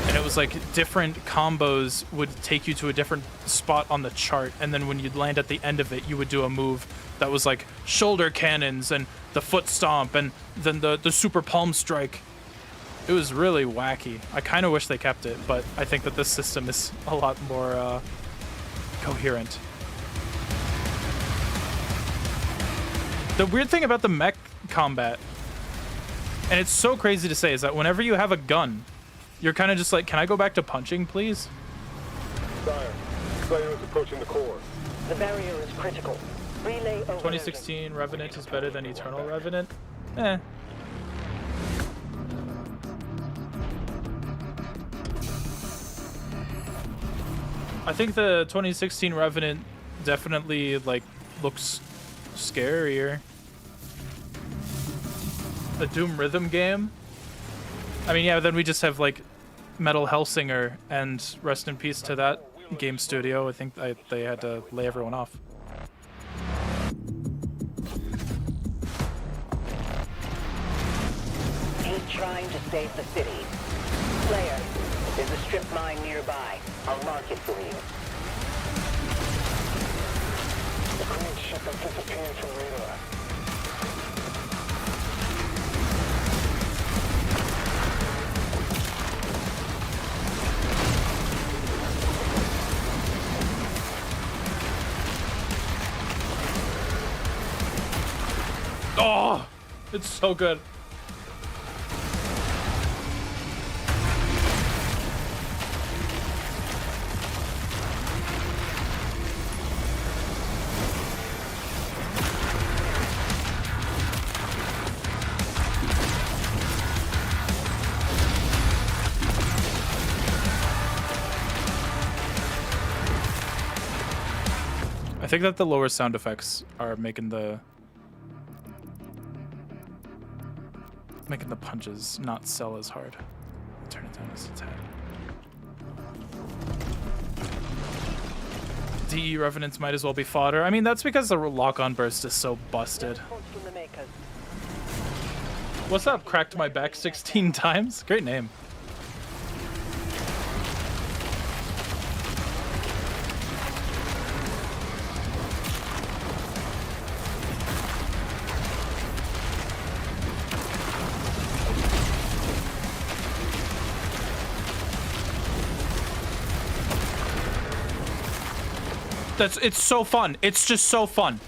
And it was like different combos would take you to a different spot on the chart, and then when you'd land at the end of it, you would do a move that was like shoulder cannons and the foot stomp and then the super palm strike. It was really wacky. I kind of wish they kept it, but I think that this system is a lot more coherent. The weird thing about the mech combat, and it's so crazy to say, is that whenever you have a gun, you're kind of just like, can I go back to punching, please? Sire, Slayer is approaching the core. The barrier is critical. Relay over. 2016 Revenant is better than Eternal Revenant? Eh. I think the 2016 Revenant definitely like looks scarier. A Doom rhythm game? I mean, yeah, then we just have like Metal Hellsinger, and rest in peace to that game studio. I think they had to lay everyone off. Keep trying to save the city. Slayer, there's a strip mine nearby. I'll mark it for you. The crane ship has disappeared from radar. Oh, it's so good. I think that the lower sound effects are making the punches not sell as hard. Turn it down just a tad. DE Revenants might as well be fodder. I mean, that's because the lock-on burst is so busted. What's up? Cracked my back 16 times? Great name. It's so fun. It's just so fun.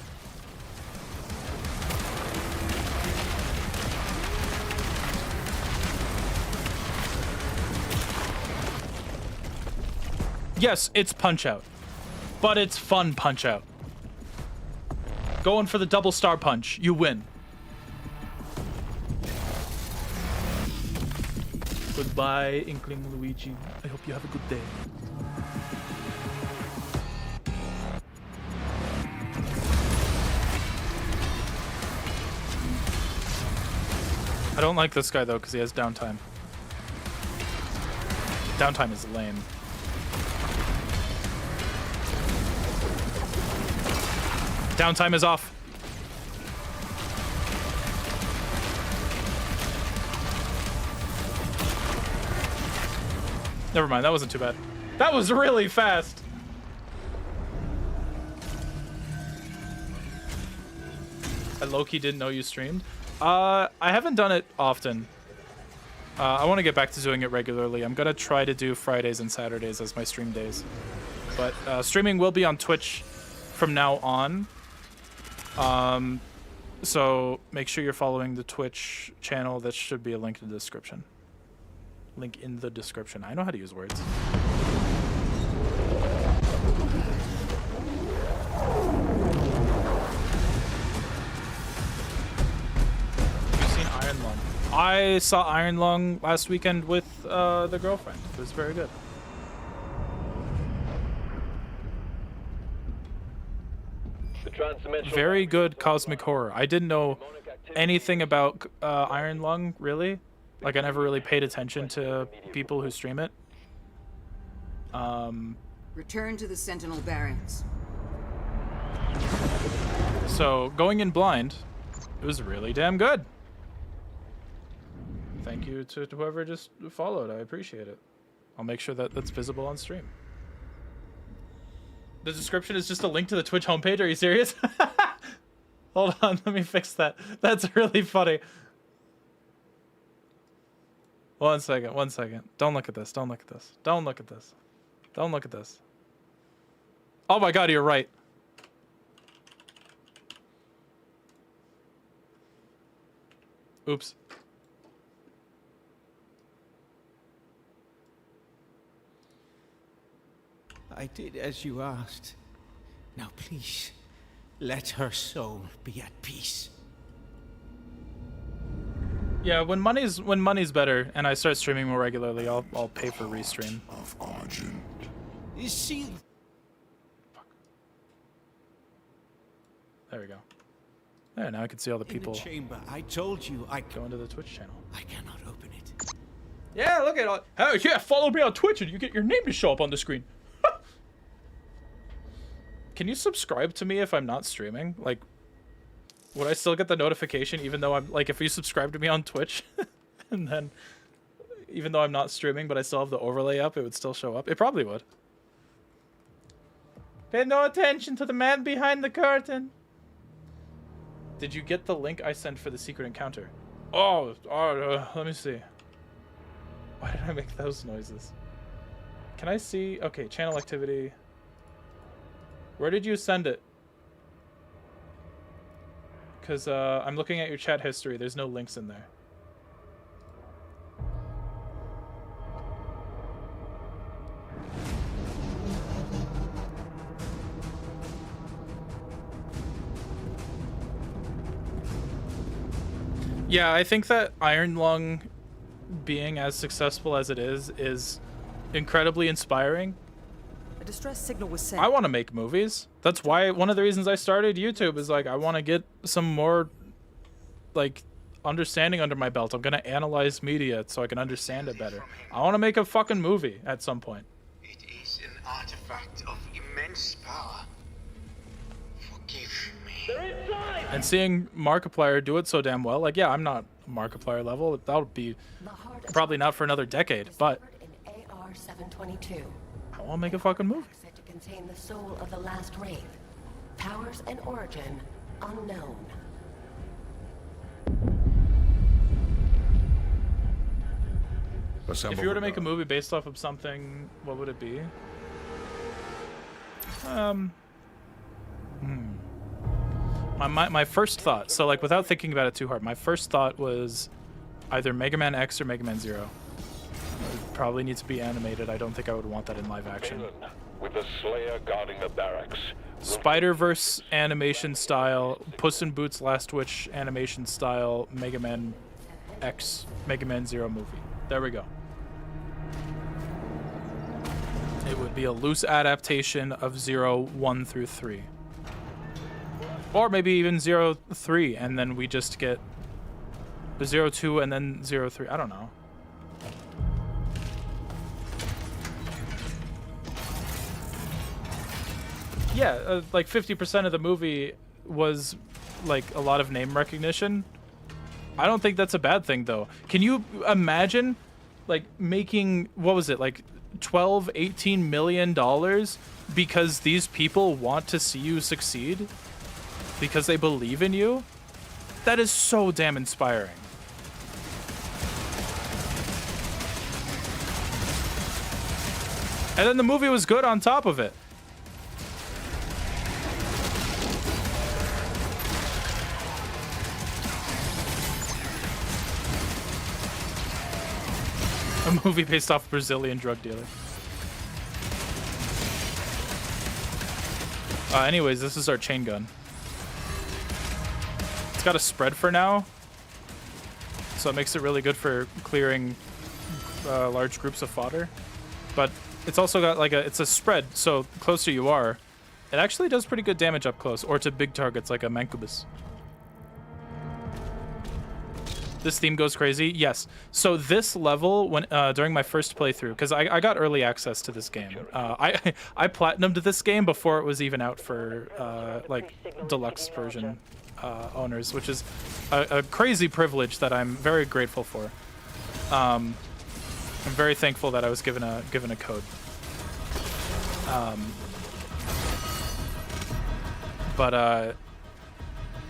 Yes, it's Punch-Out, but it's fun Punch-Out. Going for the double star punch, you win. Goodbye, Inkling Luigi. I hope you have a good day. I don't like this guy though because he has downtime. Downtime is lame. Downtime is off. Never mind, that wasn't too bad. That was really fast. I low-key didn't know you streamed. I haven't done it often. I want to get back to doing it regularly. I'm gonna try to do Fridays and Saturdays as my stream days. But streaming will be on Twitch from now on. So make sure you're following the Twitch channel. That should be a link in the description. Link in the description. I know how to use words. You've seen Iron Lung. I saw Iron Lung last weekend with the girlfriend. It was very good. Very good cosmic horror. I didn't know anything about Iron Lung, really. Like, I never really paid attention to people who stream it. Return to the Sentinel barracks. So, going in blind, it was really damn good. Thank you to whoever just followed. I appreciate it. I'll make sure that that's visible on stream. The description is just a link to the Twitch homepage. Are you serious? Hold on, let me fix that. That's really funny. One second, one second. Don't look at this, don't look at this. Don't look at this. Don't look at this. Oh my god, you're right. Oops. I did as you asked. Now please, let her soul be at peace. Yeah, when money's better and I start streaming more regularly, I'll pay for restream. Of Argent. Is she? Fuck. There we go. There, now I can see all the people. In the chamber, I told you I go into the Twitch channel. I cannot open it. Yeah, look at it. Oh yeah, follow me on Twitch and you get your name to show up on the screen. Can you subscribe to me if I'm not streaming? Like, would I still get the notification even though I'm, like, if you subscribe to me on Twitch and then even though I'm not streaming but I still have the overlay up, it would still show up? It probably would. Pay no attention to the man behind the curtain. Did you get the link I sent for the secret encounter? Oh, let me see. Why did I make those noises? Can I see? Okay, channel activity. Where did you send it? Because I'm looking at your chat history. There's no links in there. Yeah, I think that Iron Lung being as successful as it is incredibly inspiring. A distress signal was sent. I want to make movies. That's why one of the reasons I started YouTube is like I want to get some more like understanding under my belt. I'm going to analyze media so I can understand it better. I want to make a fucking movie at some point. It is an artifact of immense power. Forgive me. They're inside! And seeing Markiplier do it so damn well, like, yeah, I'm not Markiplier level. That would be probably not for another decade, but AR-722. I want to make a fucking movie. Said to contain the soul of the last wraith. Powers and origin unknown. If you were to make a movie based off of something, what would it be? My first thought, so like without thinking about it too hard, my first thought was either Mega Man X or Mega Man Zero. It probably needs to be animated. I don't think I would want that in live action. With the Slayer guarding the barracks. Spider-Verse animation style, Puss in Boots Last Witch animation style, Mega Man X, Mega Man Zero movie. There we go. It would be a loose adaptation of 0, 1 through 3. Or maybe even 0, 3, and then we just get the 0, 2 and then 0, 3. I don't know. Yeah, like 50% of the movie was like a lot of name recognition. I don't think that's a bad thing though. Can you imagine like making, what was it, like 12, 18 million dollars because these people want to see you succeed? Because they believe in you? That is so damn inspiring. And then the movie was good on top of it. A movie based off a Brazilian drug dealer. Anyways, this is our chain gun. It's got a spread for now, so it makes it really good for clearing large groups of fodder. But it's also got like it's a spread, so the closer you are, it actually does pretty good damage up close, or to big targets like a Mancubus. This theme goes crazy. Yes. So this level, when during my first playthrough, because I got early access to this game. I platinumed this game before it was even out for like deluxe version owners, which is a crazy privilege that I'm very grateful for. I'm very thankful that I was given a code. But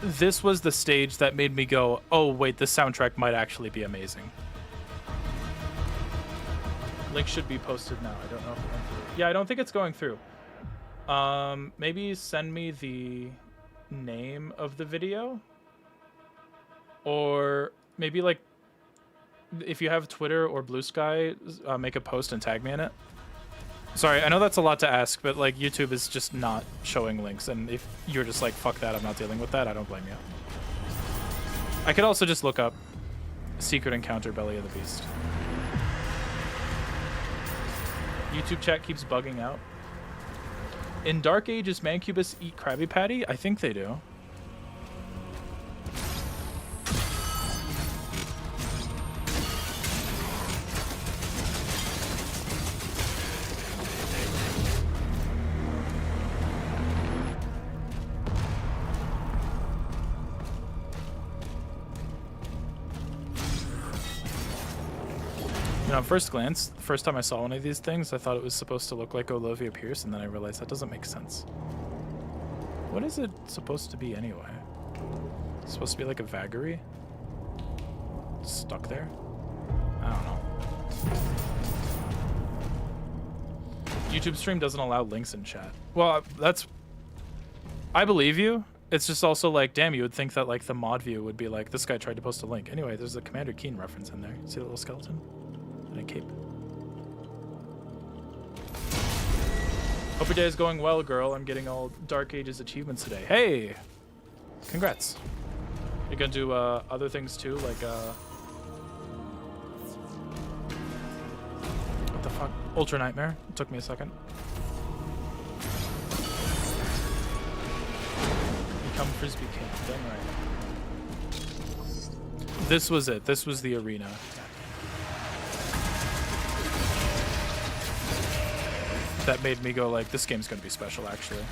this was the stage that made me go, oh wait, the soundtrack might actually be amazing. Link should be posted now. I don't know if it went through. Yeah, I don't think it's going through. Maybe send me the name of the video, or maybe like if you have Twitter or Blue Sky, make a post and tag me in it. Sorry, I know that's a lot to ask, but like YouTube is just not showing links, and if you're just like, fuck that, I'm not dealing with that, I don't blame you. I could also just look up Secret Encounter Belly of the Beast. YouTube chat keeps bugging out. In Dark Ages, Mancubus eat Krabby Patty? I think they do. You know, at first glance, the first time I saw one of these things, I thought it was supposed to look like Olivia Pierce, and then I realized that doesn't make sense. What is it supposed to be anyway? It's supposed to be like a vagary? Stuck there? I don't know. YouTube stream doesn't allow links in chat. Well, that's... I believe you. It's just also like, damn, you would think that like the mod view would be like, this guy tried to post a link. Anyway, there's a Commander Keen reference in there. See the little skeleton? And a cape. Hope your day is going well, girl. I'm getting all Dark Ages achievements today. Hey! Congrats. You're gonna do other things too, like what the fuck? Ultra Nightmare. It took me a second. Become Frisbee King. Dang right. This was it. This was the arena. That made me go like, this game's gonna be special, actually.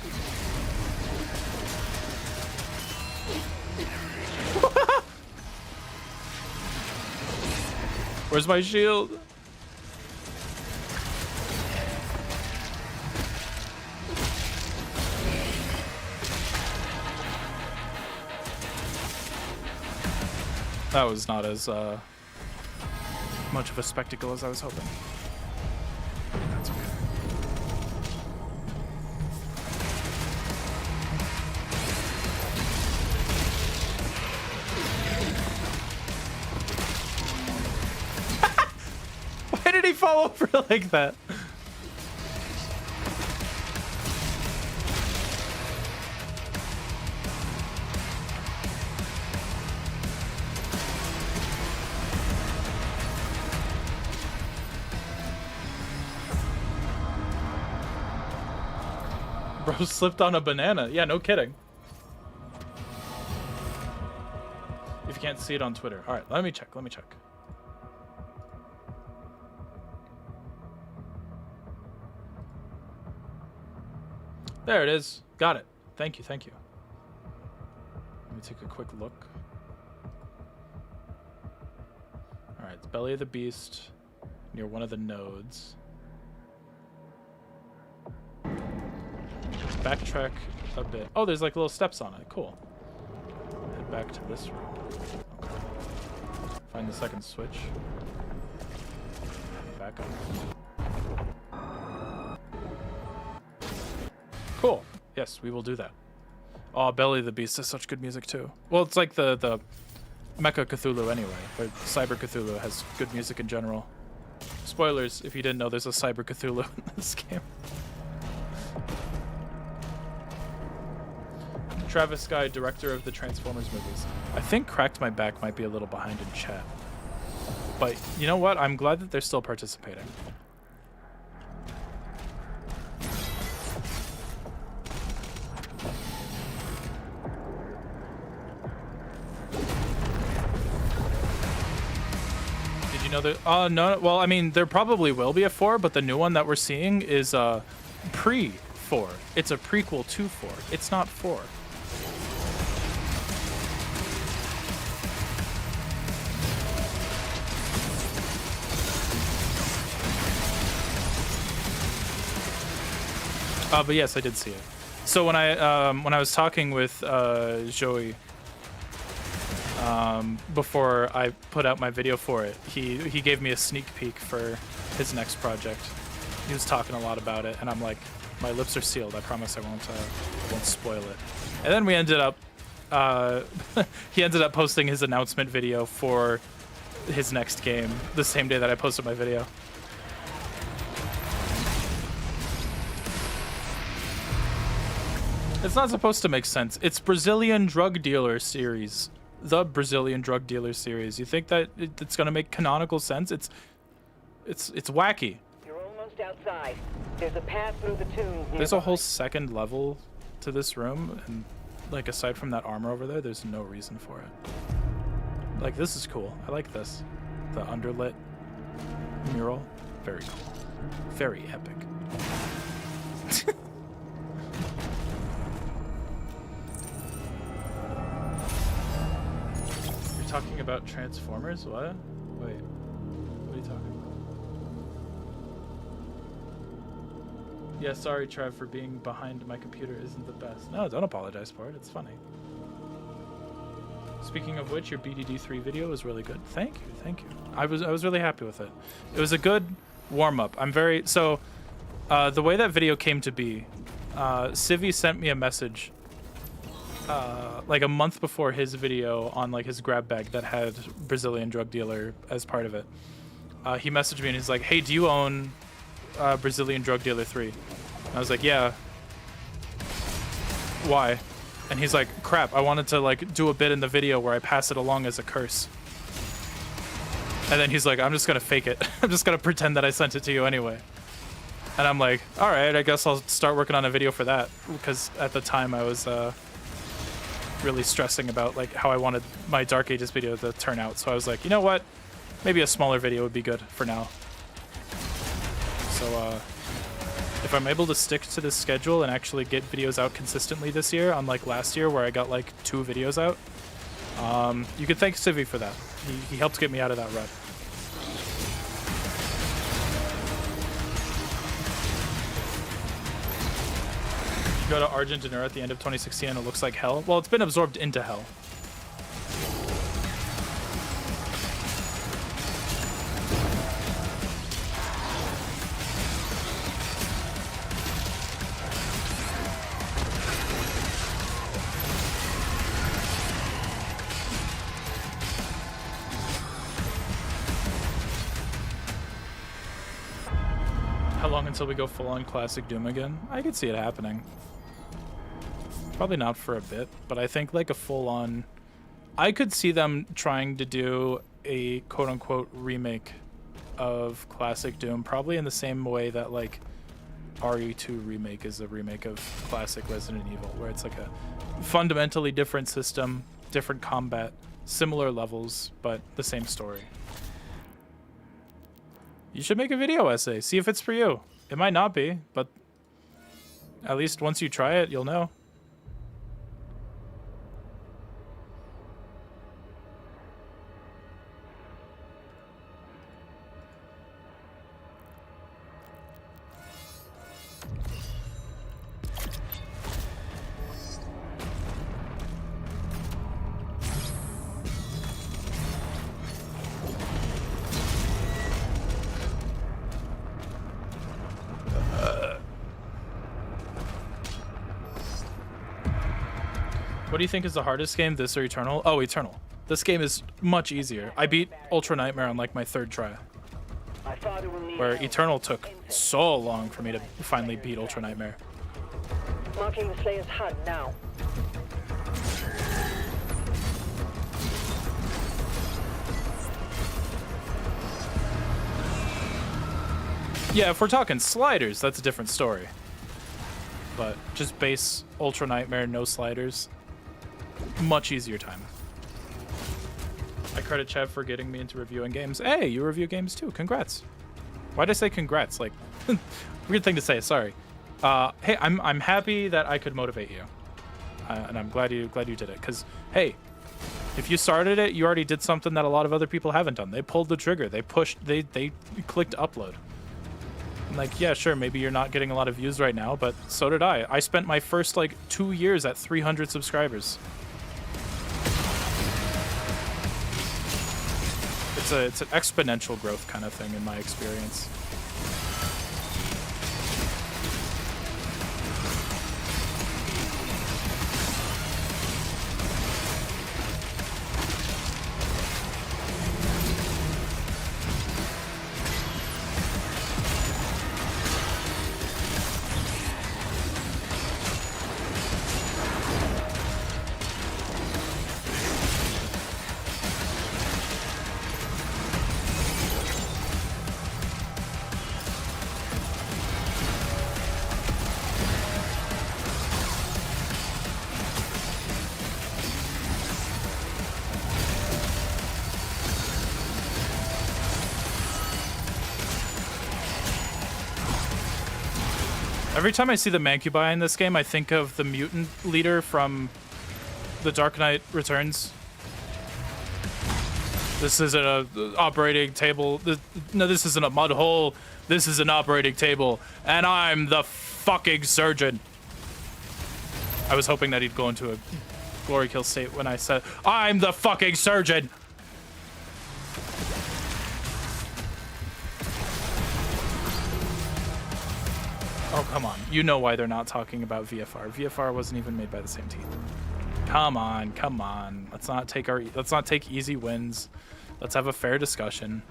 Where's my shield? That was not as much of a spectacle as I was hoping. That's okay. Why did he fall over like that? Bro slipped on a banana. Yeah, no kidding. If you can't see it on Twitter. All right, let me check. Let me check. There it is. Got it. Thank you. Thank you. me take a quick look. Alright, it's Belly of the Beast near one of the nodes. Backtrack a bit. Oh, there's like little steps on it. Cool. Head back to this room. Okay. Find the second switch. Back up. Cool. Yes, we will do that. Oh, Belly of the Beast is such good music too. Well, it's like the Mecha Cthulhu anyway, but Cyber Cthulhu has good music in general. Spoilers, if you didn't know, there's a Cyber Cthulhu in this game. Travis Guy, director of the Transformers movies. I think Cracked My Back might be a little behind in chat. But you know what? I'm glad that they're still participating. Did you know that? No. Well, I mean, there probably will be a 4, but the new one that we're seeing is pre-4. It's a prequel to 4. It's not 4. But yes, I did see it. So when I was talking with Joey before I put out my video for it, he gave me a sneak peek for his next project. He was talking a lot about it, and I'm like, my lips are sealed. I promise I won't spoil it. And then we ended up he ended up posting his announcement video for his next game the same day that I posted my video. It's not supposed to make sense. It's Brazilian Drug Dealer series. The Brazilian Drug Dealer series. You think that it's gonna make canonical sense? It's wacky. You're almost outside. There's a path through the tombs. There's a whole second level to this room, and like aside from that armor over there, there's no reason for it. Like, this is cool. I like this. The underlit mural. Very cool. Very epic. Talking about Transformers? What? Wait. What are you talking about? Yeah, sorry, Trav, for being behind my computer isn't the best. No, don't apologize for it. It's funny. Speaking of which, your BDD3 video was really good. Thank you, thank you. I was really happy with it. It was a good warm-up. I'm very... So, the way that video came to be, Civi sent me a message like a month before his video on like his grab bag that had Brazilian Drug Dealer as part of it. He messaged me and he's like, hey, do you own Brazilian Drug Dealer 3? And I was like, yeah. Why? And he's like, crap, I wanted to like do a bit in the video where I pass it along as a curse. And then he's like, I'm just gonna fake it. I'm just gonna pretend that I sent it to you anyway. And I'm like, all right, I guess I'll start working on a video for that. Because at the time I was really stressing about like how I wanted my Dark Ages video to turn out. So I was like, you know what? Maybe a smaller video would be good for now. So if I'm able to stick to this schedule and actually get videos out consistently this year, unlike last year where I got like 2 videos out, you can thank Civi for that. He helped get me out of that rut. Go to Argentina at the end of 2016 and it looks like hell. Well, it's been absorbed into hell. How long until we go full on classic Doom again? I could see it happening. Probably not for a bit, but I think like a full-on... I could see them trying to do a quote-unquote remake of classic Doom, probably in the same way that like RE2 remake is a remake of classic Resident Evil, where it's like a fundamentally different system, different combat, similar levels, but the same story. You should make a video essay, see if it's for you. It might not be, but at least once you try it, you'll know. What do you think is the hardest game, this or Eternal? Oh, Eternal. This game is much easier. I beat Ultra Nightmare on like my 3rd try. Where Eternal took so long for me to finally beat Ultra Nightmare. Marking the Slayer's HUD now. Yeah, if we're talking sliders, that's a different story. But just base Ultra Nightmare, no sliders. Much easier time. I credit Trav for getting me into reviewing games. Hey, you review games too. Congrats. Why'd I say congrats? Like, weird thing to say. Sorry. Hey, I'm happy that I could motivate you, and I'm glad you did it. Cause hey, if you started it, you already did something that a lot of other people haven't done. They pulled the trigger. They pushed. They clicked upload. I'm like, yeah, sure. Maybe you're not getting a lot of views right now, but so did I. I spent my first like 2 years at 300 subscribers. It's an exponential growth kind of thing in my experience. Every time I see the Mancubi in this game, I think of the mutant leader from The Dark Knight Returns. This isn't a operating table. No, this isn't a mud hole. This is an operating table, and I'm the fucking surgeon. I was hoping that he'd go into a glory kill state when I said, I'm the fucking surgeon. Oh, come on. You know why they're not talking about VFR. VFR wasn't even made by the same team. Come on, come on. Let's not take easy wins. Let's have a fair discussion.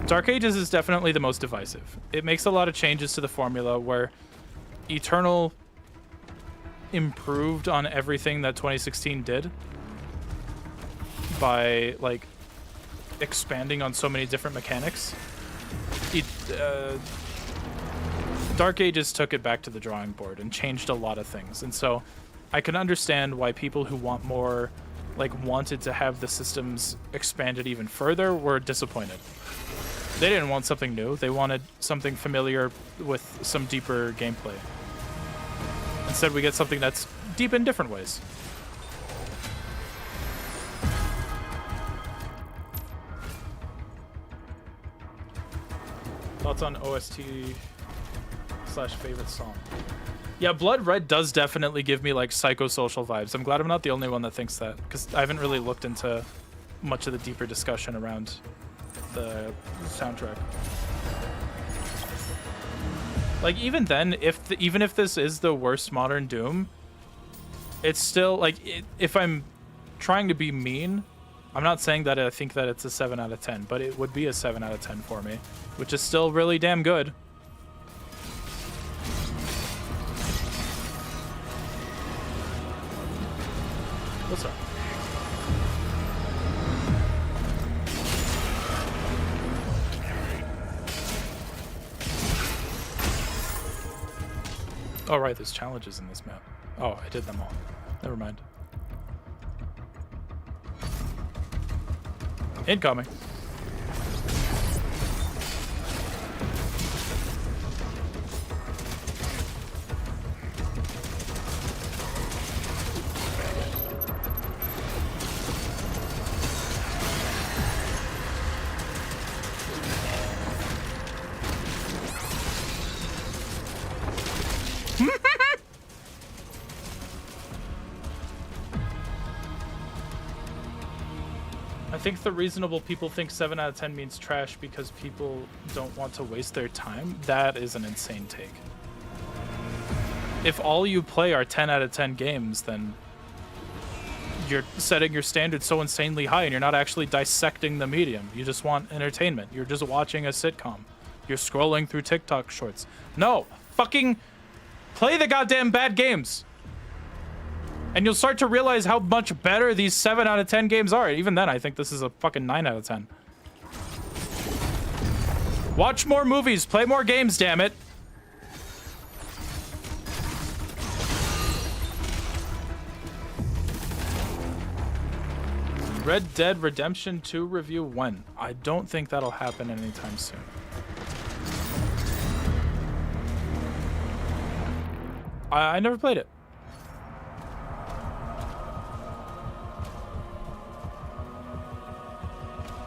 Dark Ages is definitely the most divisive. It makes a lot of changes to the formula where Eternal improved on everything that 2016 did by like expanding on so many different mechanics. Dark Ages took it back to the drawing board and changed a lot of things, and so I can understand why people who want more, like wanted to have the systems expanded even further, were disappointed. They didn't want something new, they wanted something familiar with some deeper gameplay. Instead we get something that's deep in different ways. Thoughts on OST/favorite song? Yeah, Blood Red does definitely give me like psychosocial vibes. I'm glad I'm not the only one that thinks that, because I haven't really looked into much of the deeper discussion around the soundtrack. Like even then, even if this is the worst modern Doom, it's still like if I'm trying to be mean, I'm not saying that I think that it's a 7 out of 10, but it would be a 7 out of 10 for me, which is still really damn good. What's up? Oh right, there's challenges in this map. Oh, I did them all. Never mind. Incoming. I think the reasonable people think 7 out of 10 means trash because people don't want to waste their time. That is an insane take. if all you play are 10 out of 10 games, then you're setting your standards so insanely high and you're not actually dissecting the medium. You just want entertainment. You're just watching a sitcom. You're scrolling through TikTok shorts. No, fucking play the goddamn bad games. And you'll start to realize how much better these 7 out of 10 games are. Even then, I think this is a fucking 9 out of 10. Watch more movies, play more games, damn it. Red Dead Redemption 2 review when? I don't think that'll happen anytime soon. I never played it.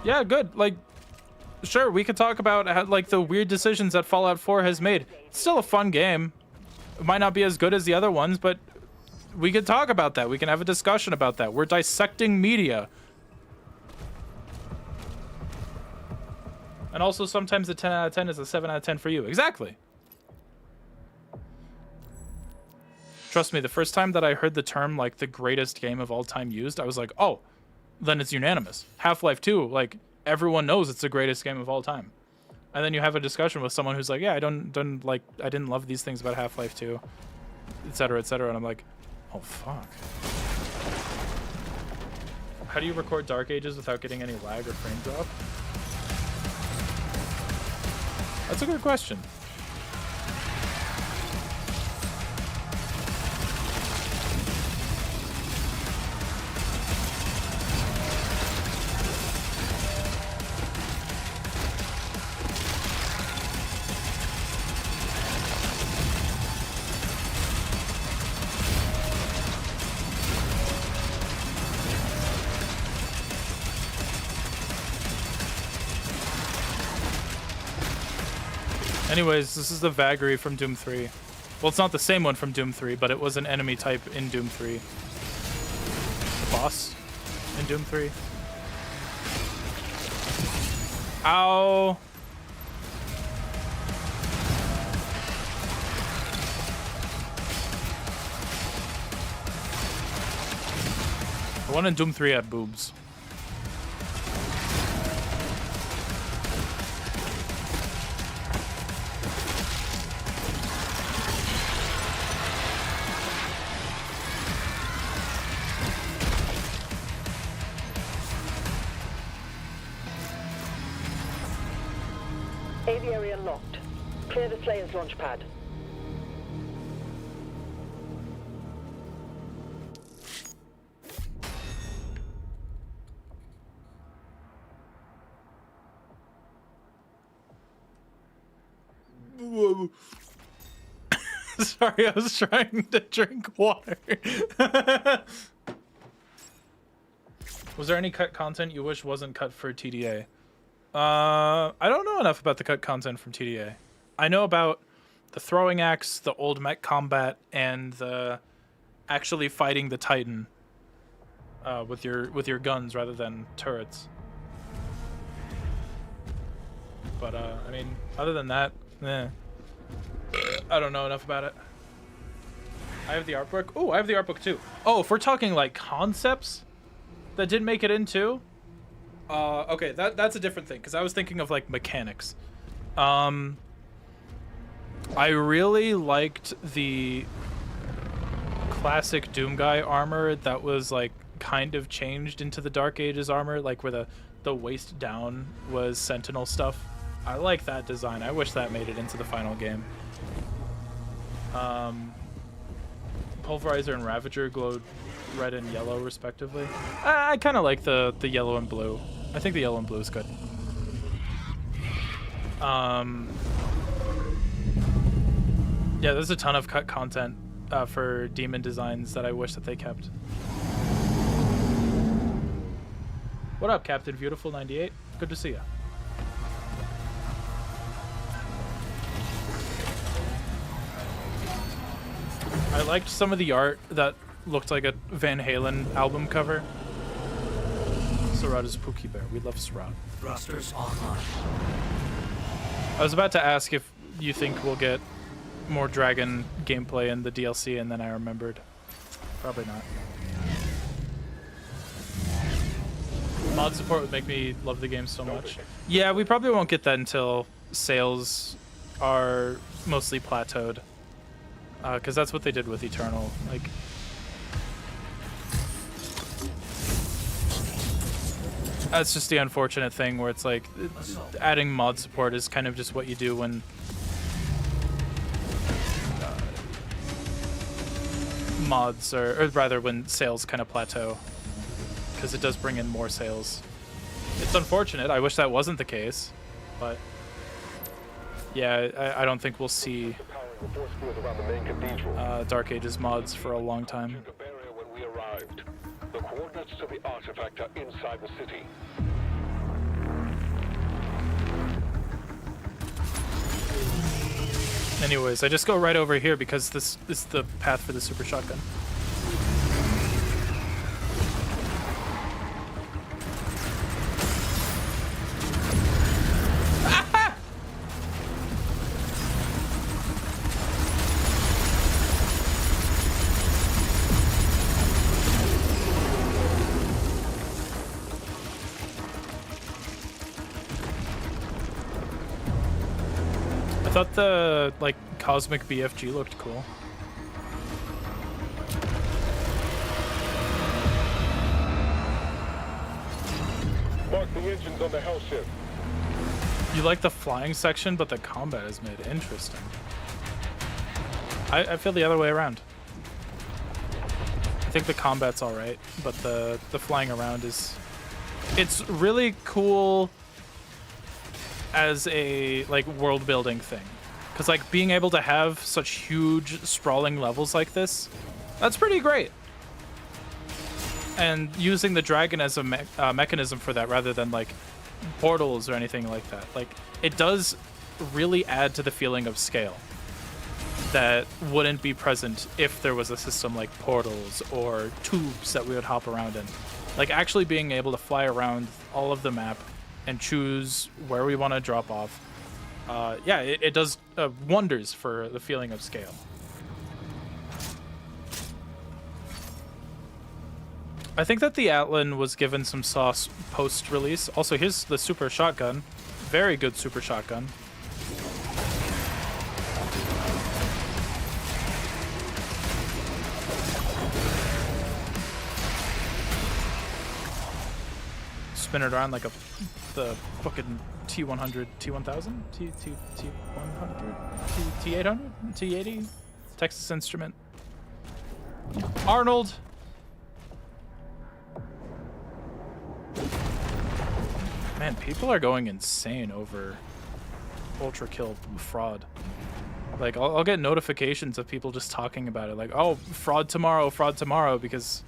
Yeah, good. Like, sure, we could talk about how, like, the weird decisions that Fallout 4 has made. It's still a fun game. It might not be as good as the other ones, but we could talk about that. We can have a discussion about that. We're dissecting media. And also, sometimes a 10 out of 10 is a 7 out of 10 for you. Exactly. Trust me, the first time that I heard the term, like, the greatest game of all time used, I was like, oh, then it's unanimous. Half-Life 2, like, everyone knows it's the greatest game of all time. And then you have a discussion with someone who's like, yeah, I didn't love these things about Half-Life 2, etc., etc. And I'm like, oh, fuck. How do you record Dark Ages without getting any lag or frame drop? That's a good question. Anyways, this is the vagary from Doom 3. Well, it's not the same one from Doom 3, but it was an enemy type in Doom 3. The boss in Doom 3. Ow. The one in Doom 3 had boobs. Aviary unlocked. Clear the Slayer's launch pad. Sorry, I was trying to drink water. Was there any cut content you wish wasn't cut for TDA? I don't know enough about the cut content from TDA. I know about the throwing axe, the old mech combat, and the actually fighting the Titan with your guns rather than turrets. But I mean, other than that, I don't know enough about it. I have the art book. Oh, I have the art book too. Oh, if we're talking like concepts that didn't make it into. Okay, that's a different thing, because I was thinking of like mechanics. I really liked the classic Doom Guy armor that was like kind of changed into the Dark Ages armor, like where the waist down was Sentinel stuff. I like that design. I wish that made it into the final game. Pulverizer and Ravager glowed red and yellow respectively. I kind of like the yellow and blue. I think the yellow and blue is good. Yeah, there's a ton of cut content for demon designs that I wish that they kept. What up, Captain Beautiful 98? Good to see you. I liked some of the art that looked like a Van Halen album cover. Surratt is Pookie Bear. We love Surratt. Thrusters online. I was about to ask if you think we'll get more dragon gameplay in the DLC, and then I remembered. Probably not. Mod support would make me love the game so much. Yeah, we probably won't get that until sales are mostly plateaued. Because that's what they did with Eternal. Like, that's just the unfortunate thing where it's like adding mod support is kind of just what you do when mods or rather when sales kind of plateau, because it does bring in more sales. It's unfortunate. I wish that wasn't the case, but yeah, I don't think we'll see Dark Ages mods for a long time. The coordinates to the artifact are inside the city. Anyways, I just go right over here because this is the path for the super shotgun. I thought the like cosmic BFG looked cool. Mark the engines on the hell ship. You like the flying section, but the combat is made interesting. I feel the other way around. I think the combat's alright, but the flying around is... It's really cool as a like world building thing, because like being able to have such huge sprawling levels like this, that's pretty great. And using the dragon as a mechanism for that rather than like portals or anything like that, like it does really add to the feeling of scale that wouldn't be present if there was a system like portals or tubes that we would hop around in. Like actually being able to fly around all of the map and choose where we want to drop off. Yeah, it does wonders for the feeling of scale. I think that the Atlan was given some sauce post-release. Also, here's the super shotgun. Very good super shotgun. Spin it around like the fucking T100, T1000, T100, T800, T80, Texas Instrument. Arnold. Man, people are going insane over Ultra Kill fraud. Like, I'll get notifications of people just talking about it. Like, oh, fraud tomorrow, because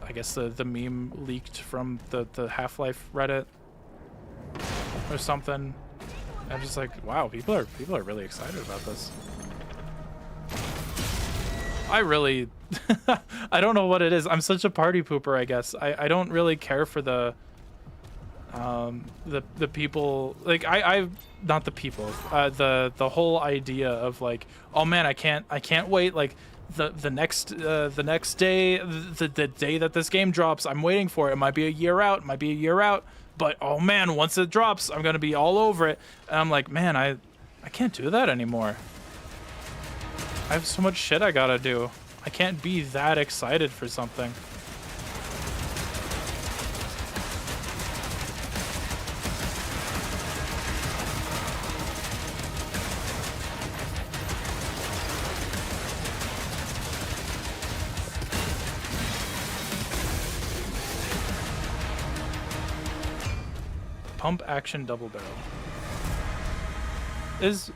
I guess the meme leaked from the Half-Life Reddit or something. I'm just like, wow, people are really excited about this. I really, I don't know what it is. I'm such a party pooper, I guess. I don't really care for the people, like I not the people, the whole idea of like, oh man, I can't wait, like the next day, the day that this game drops, I'm waiting for it. It might be a year out, but oh man, once it drops, I'm gonna be all over it. And I'm like, man, I can't do that anymore. I have so much shit I gotta do. I can't be that excited for something. Pump action double barrel. Is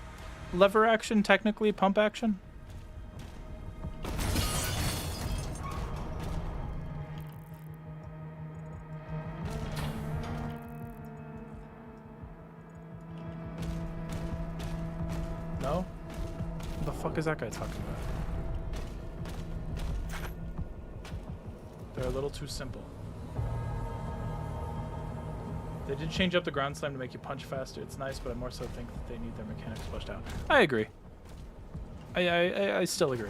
lever action technically pump action? No? What the fuck is that guy talking about? They're a little too simple. They did change up the ground slam to make you punch faster. It's nice, but I more so think that they need their mechanics fleshed out. I agree. I still agree.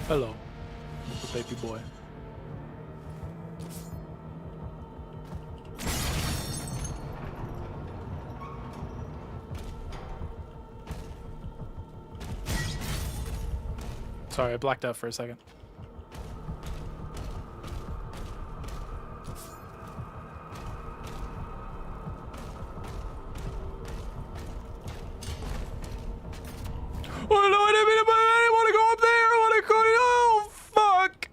Hello, little baby boy. Sorry, I blacked out for a second. Oh no, I didn't want to go up there. I want to go. Oh, fuck.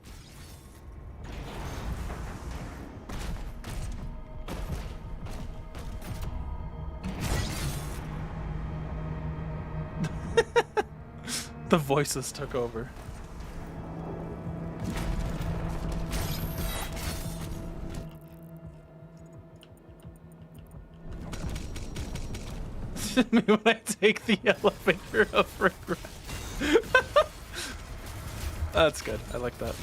The voices took over. Me when I take the elevator of regret. That's good. I like that.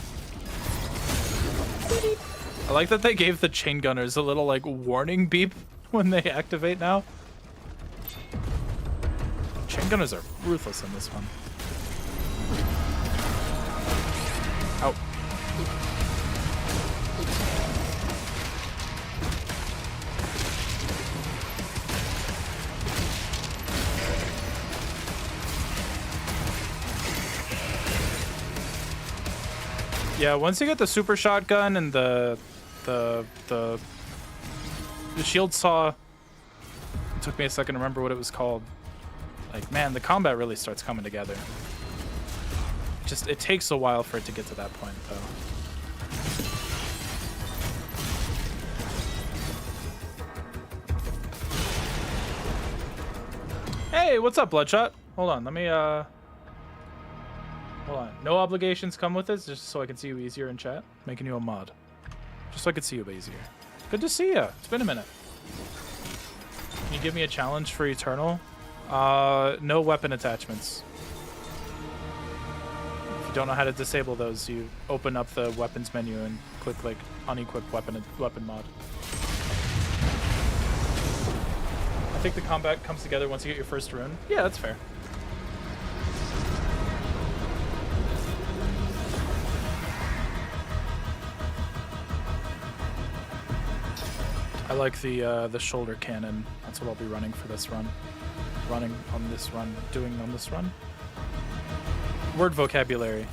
I like that they gave the chain gunners a little like warning beep when they activate now. Chain gunners are ruthless in this one. Ow. Yeah, once you get the super shotgun and the shield saw, it took me a second to remember what it was called. Like, man, the combat really starts coming together. Just, it takes a while for it to get to that point, though. Hey, what's up, Bloodshot? Hold on, let me, hold on. No obligations come with this, just so I can see you easier in chat. Making you a mod. Just so I can see you easier. Good to see ya. It's been a minute. Can you give me a challenge for Eternal? No weapon attachments. If you don't know how to disable those, you open up the weapons menu and click like unequip weapon mod. I think the combat comes together once you get your first rune. Yeah, that's fair. I like the shoulder cannon. That's what I'll be running for this run. Running on this run. Doing on this run. Word vocabulary.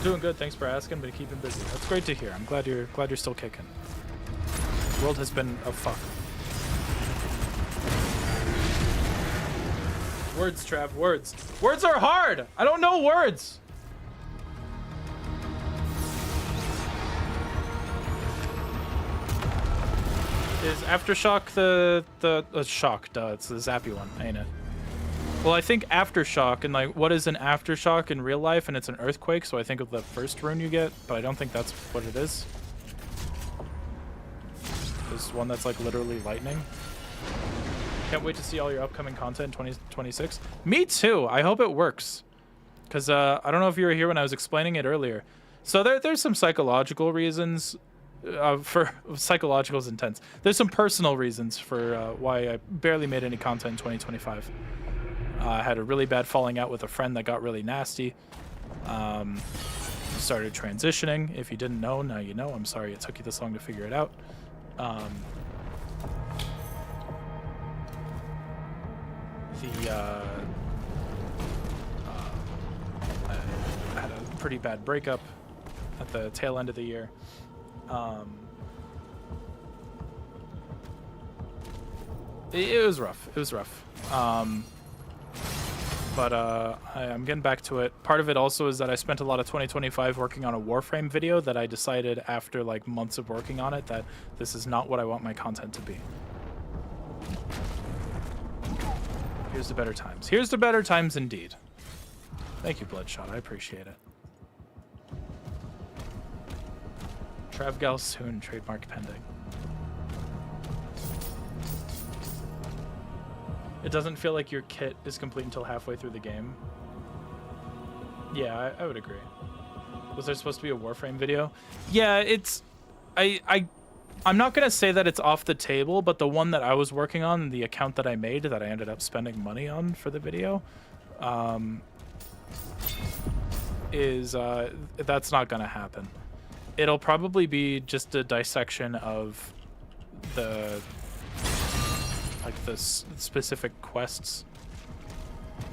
Doing good, thanks for asking, but keeping busy. That's great to hear. I'm glad you're still kicking. The world has been a fuck. Words, Trav, words. Words are hard! I don't know words! Is Aftershock the shock? Duh, it's the zappy one, ain't it? Well, I think Aftershock, and like, what is an Aftershock in real life? And it's an earthquake, so I think of the first rune you get, but I don't think that's what it is. There's one that's like literally lightning. Can't wait to see all your upcoming content in 2026. Me too. I hope it works. Because I don't know if you were here when I was explaining it earlier. So there's some psychological reasons. For psychological is intense. There's some personal reasons for why I barely made any content in 2025. I had a really bad falling out with a friend that got really nasty. Started transitioning. If you didn't know, now you know. I'm sorry it took you this long to figure it out. I had a pretty bad breakup at the tail end of the year. It was rough. It was rough. But I'm getting back to it. Part of it also is that I spent a lot of 2025 working on a Warframe video that I decided after like months of working on it that this is not what I want my content to be. Here's the better times. Here's the better times indeed. Thank you, Bloodshot. I appreciate it. Trav Gal soon, trademark pending. It doesn't feel like your kit is complete until halfway through the game. Yeah, I would agree. Was there supposed to be a Warframe video? Yeah, it's... I'm not going to say that it's off the table, but the one that I was working on, the account that I made that I ended up spending money on for the video, that's not going to happen. It'll probably be just a dissection of the specific quests,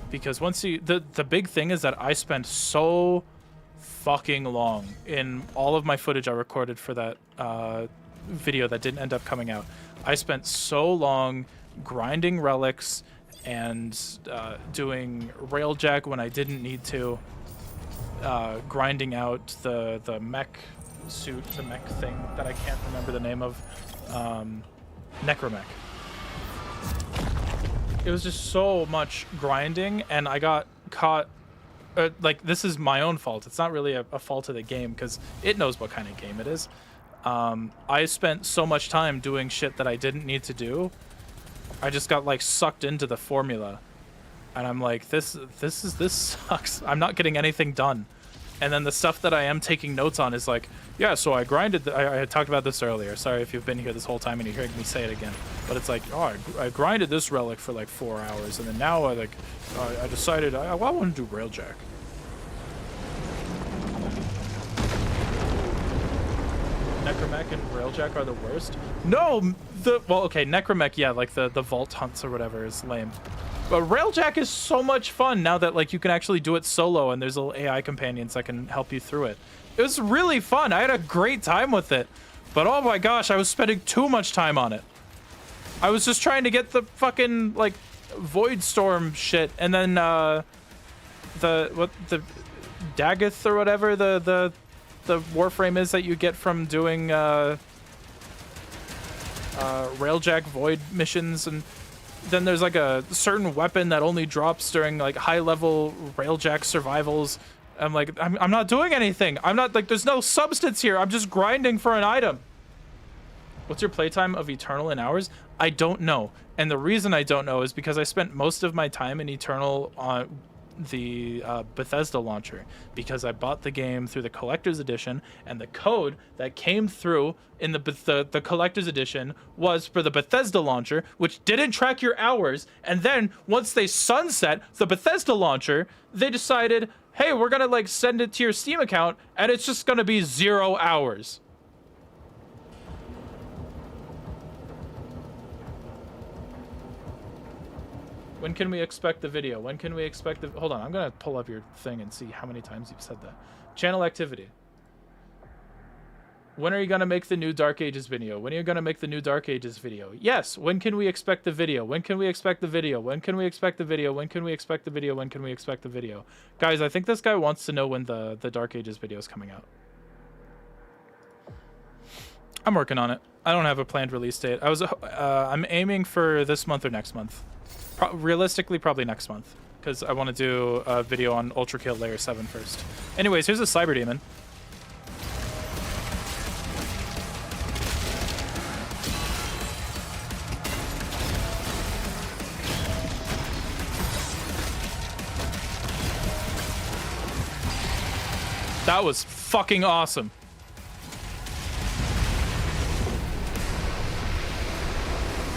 because once you the big thing is that I spent so fucking long in all of my footage I recorded for that video that didn't end up coming out. I spent so long grinding relics and doing railjack when I didn't need to, grinding out the mech suit, the mech thing that I can't remember the name of, Necromech. It was just so much grinding, and I got caught. Like, this is my own fault. It's not really a fault of the game, because it knows what kind of game it is. I spent so much time doing shit that I didn't need to do. I just got like sucked into the formula, and I'm like, this sucks. I'm not getting anything done. And then the stuff that I am taking notes on is like, yeah, so I grinded. I had talked about this earlier. Sorry if you've been here this whole time and you're hearing me say it again. But it's like, oh, I grinded this relic for like 4 hours, and then now I decided I want to do railjack. Necromech and railjack are the worst. No, well, okay, Necromech, yeah, like the vault hunts or whatever is lame. But railjack is so much fun now that like you can actually do it solo, and there's little AI companions that can help you through it. It was really fun. I had a great time with it. But oh my gosh, I was spending too much time on it. I was just trying to get the fucking like Void Storm shit, and then the Daggeth or whatever the Warframe is that you get from doing railjack Void missions, and then there's like a certain weapon that only drops during like high level railjack survivals. I'm like, I'm not doing anything. I'm not like, there's no substance here. I'm just grinding for an item. What's your playtime of Eternal in hours? I don't know. And the reason I don't know is because I spent most of my time in Eternal on the Bethesda launcher, because I bought the game through the collector's edition, and the code that came through in the collector's edition was for the Bethesda launcher, which didn't track your hours. And then once they sunset the Bethesda launcher, they decided, hey, we're gonna like send it to your Steam account, and it's just gonna be 0 hours. When can we expect the video? When can we expect the... Hold on, I'm going to pull up your thing and see how many times you've said that. Channel activity. When are you going to make the new Dark Ages video? When are you going to make the new Dark Ages video? Yes, when can we expect the video? When can we expect the video? When can we expect the video? When can we expect the video? When can we expect the video? Guys, I think this guy wants to know when the Dark Ages video is coming out. I'm working on it. I don't have a planned release date. I'm aiming for this month or next month. Realistically, probably next month, because I want to do a video on Ultra Kill Layer 7 first. Anyways, here's a Cyber Demon. That was fucking awesome.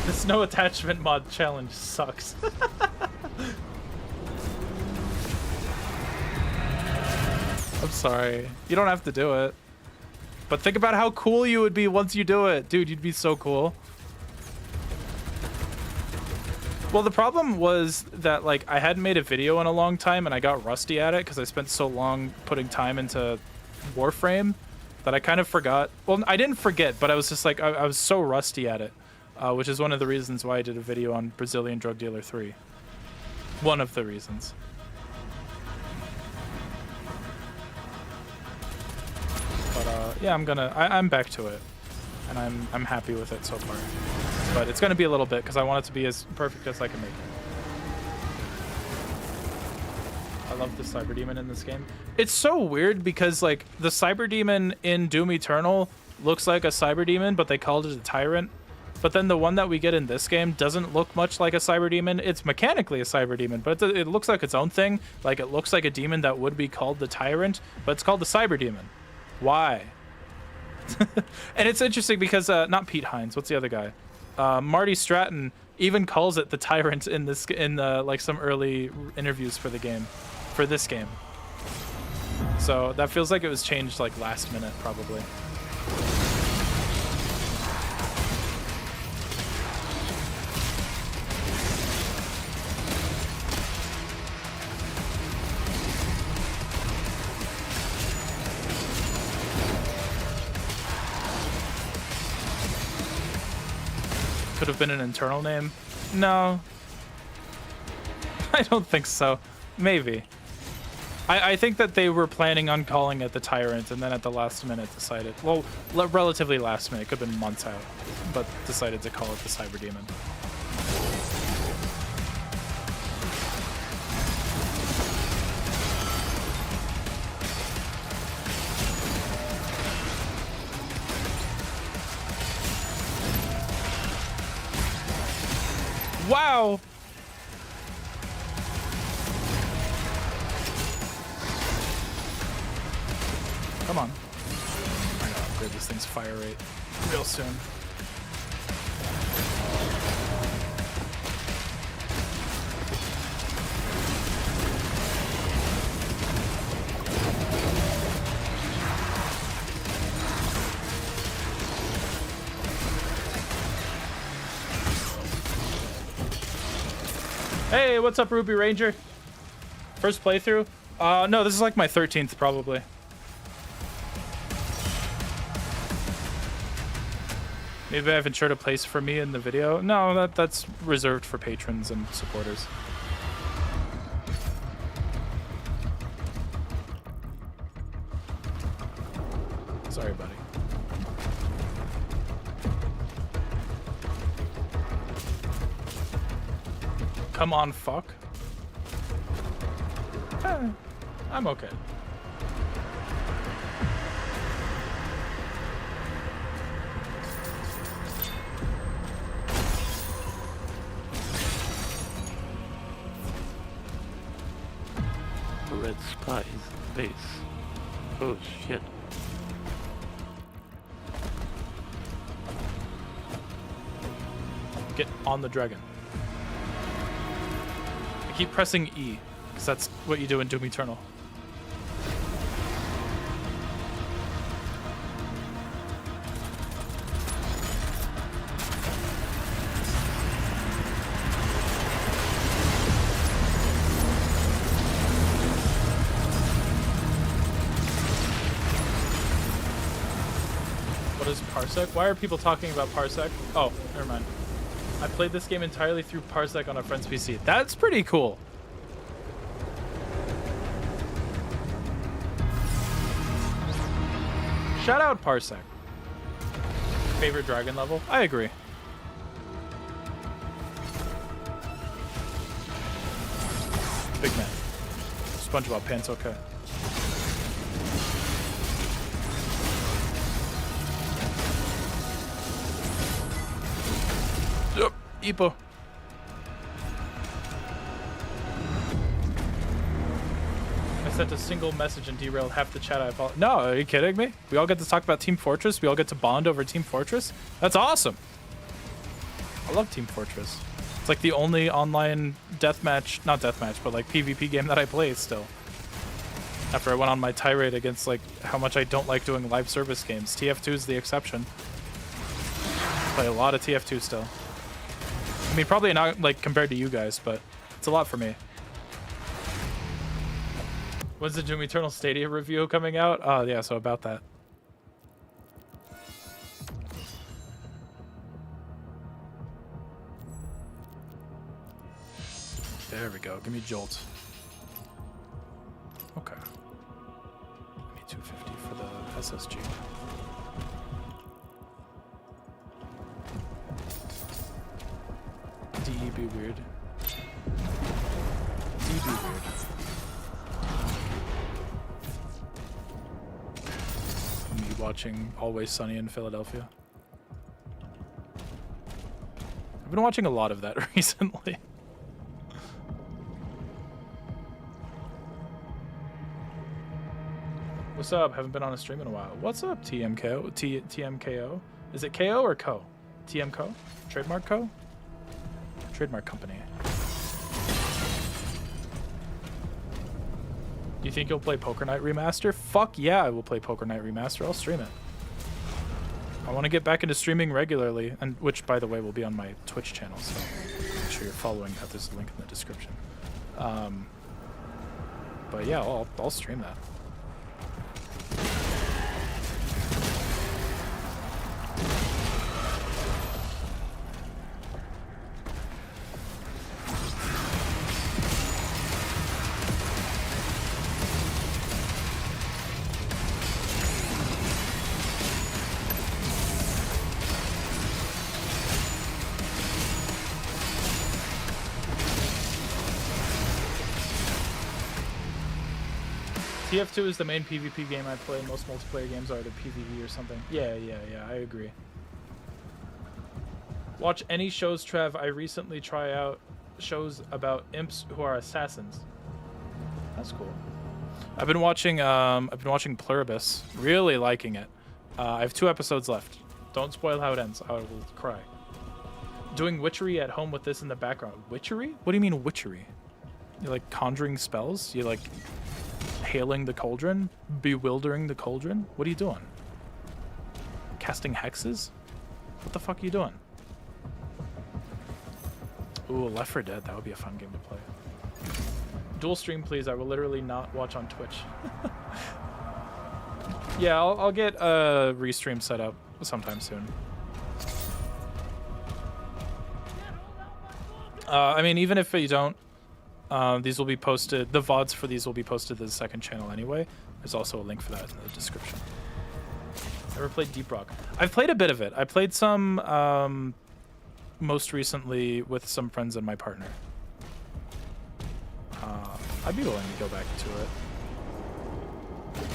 This no attachment mod challenge sucks. I'm sorry. You don't have to do it. But think about how cool you would be once you do it. Dude, you'd be so cool. Well, the problem was that like I hadn't made a video in a long time, and I got rusty at it because I spent so long putting time into Warframe that I kind of forgot. Well, I didn't forget, but I was just like, I was so rusty at it. Which is one of the reasons why I did a video on Brazilian Drug Dealer 3. One of the reasons. But yeah, I'm back to it, and I'm happy with it so far. But it's gonna be a little bit because I want it to be as perfect as I can make it. I love the Cyber Demon in this game. It's so weird because like the Cyber Demon in Doom Eternal looks like a cyber demon, but they called it a tyrant. But then the one that we get in this game doesn't look much like a cyber demon. It's mechanically a cyber demon, but it looks like its own thing. Like, it looks like a demon that would be called the tyrant, but it's called the cyber demon. Why? And it's interesting because not Pete Hines, what's the other guy? Marty Stratton even calls it the tyrant in like some early interviews for the game, for this game. So that feels like it was changed like last minute probably. Could have been an internal name. No. I don't think so. Maybe. I think that they were planning on calling it the Tyrant and then at the last minute decided, well, relatively last minute, could have been months out, but decided to call it the Cyber Demon. Wow! Come on. I gotta upgrade this thing's fire rate real soon. Hey, what's up, Ruby Ranger? First playthrough? No, this is like my 13th probably. Maybe I haven't shared a place for me in the video. No, that's reserved for patrons and supporters. Sorry, buddy. Come on, fuck. I'm okay. Red skies, base. Oh shit. Get on the dragon. I keep pressing E, because that's what you do in Doom Eternal. What is Parsec? Why are people talking about Parsec? Oh, never mind. I played this game entirely through Parsec on a friend's PC. That's pretty cool. Shout out Parsec. Favorite dragon level? I agree. Big man. SpongeBob pants okay. Yep, Epo. I sent a single message and derailed half the chat. I apologize. No, are you kidding me? We all get to talk about Team Fortress. We all get to bond over Team Fortress. That's awesome. I love Team Fortress. It's like the only online deathmatch, not deathmatch, but like PvP game that I play still. After I went on my tirade against like how much I don't like doing live service games. TF2 is the exception. Play a lot of TF2 still. I mean, probably not like compared to you guys, but it's a lot for me. When's the Doom Eternal Stadia review coming out? Oh, yeah, so about that. There we go. Give me Jolt. Okay. Give me 250 for the SSG. DE be weird. DE be weird. watching Always Sunny in Philadelphia. I've been watching a lot of that recently. What's up? Haven't been on a stream in a while. What's up, TMKO? TMKO? Is it KO or Co? TMCO? Trademark Co? Trademark company. Do you think you'll play Poker Night Remaster? Fuck yeah, I will play Poker Night Remaster. I'll stream it. I want to get back into streaming regularly, and which, by the way, will be on my Twitch channel, so make sure you're following that. There's a link in the description. But yeah, I'll stream that. TF2 is the main PvP game I play. Most multiplayer games are either PvE or something. Yeah, I agree. Watch any shows, Trav. I recently try out shows about imps who are assassins. That's cool. I've been watching Pluribus. Really liking it. I have 2 episodes left. Don't spoil how it ends. I will cry. Doing witchery at home with this in the background. Witchery? What do you mean witchery? You're like conjuring spells? You like hailing the cauldron? Bewildering the cauldron? What are you doing? Casting hexes? What the fuck are you doing? Ooh, Left 4 Dead. That would be a fun game to play. Dual stream, please. I will literally not watch on Twitch. Yeah, I'll get a restream set up sometime soon. I mean, even if you don't, these will be posted. The VODs for these will be posted to the second channel anyway. There's also a link for that in the description. Ever played Deep Rock? I've played a bit of it. I played some most recently with some friends and my partner. I'd be willing to go back to it.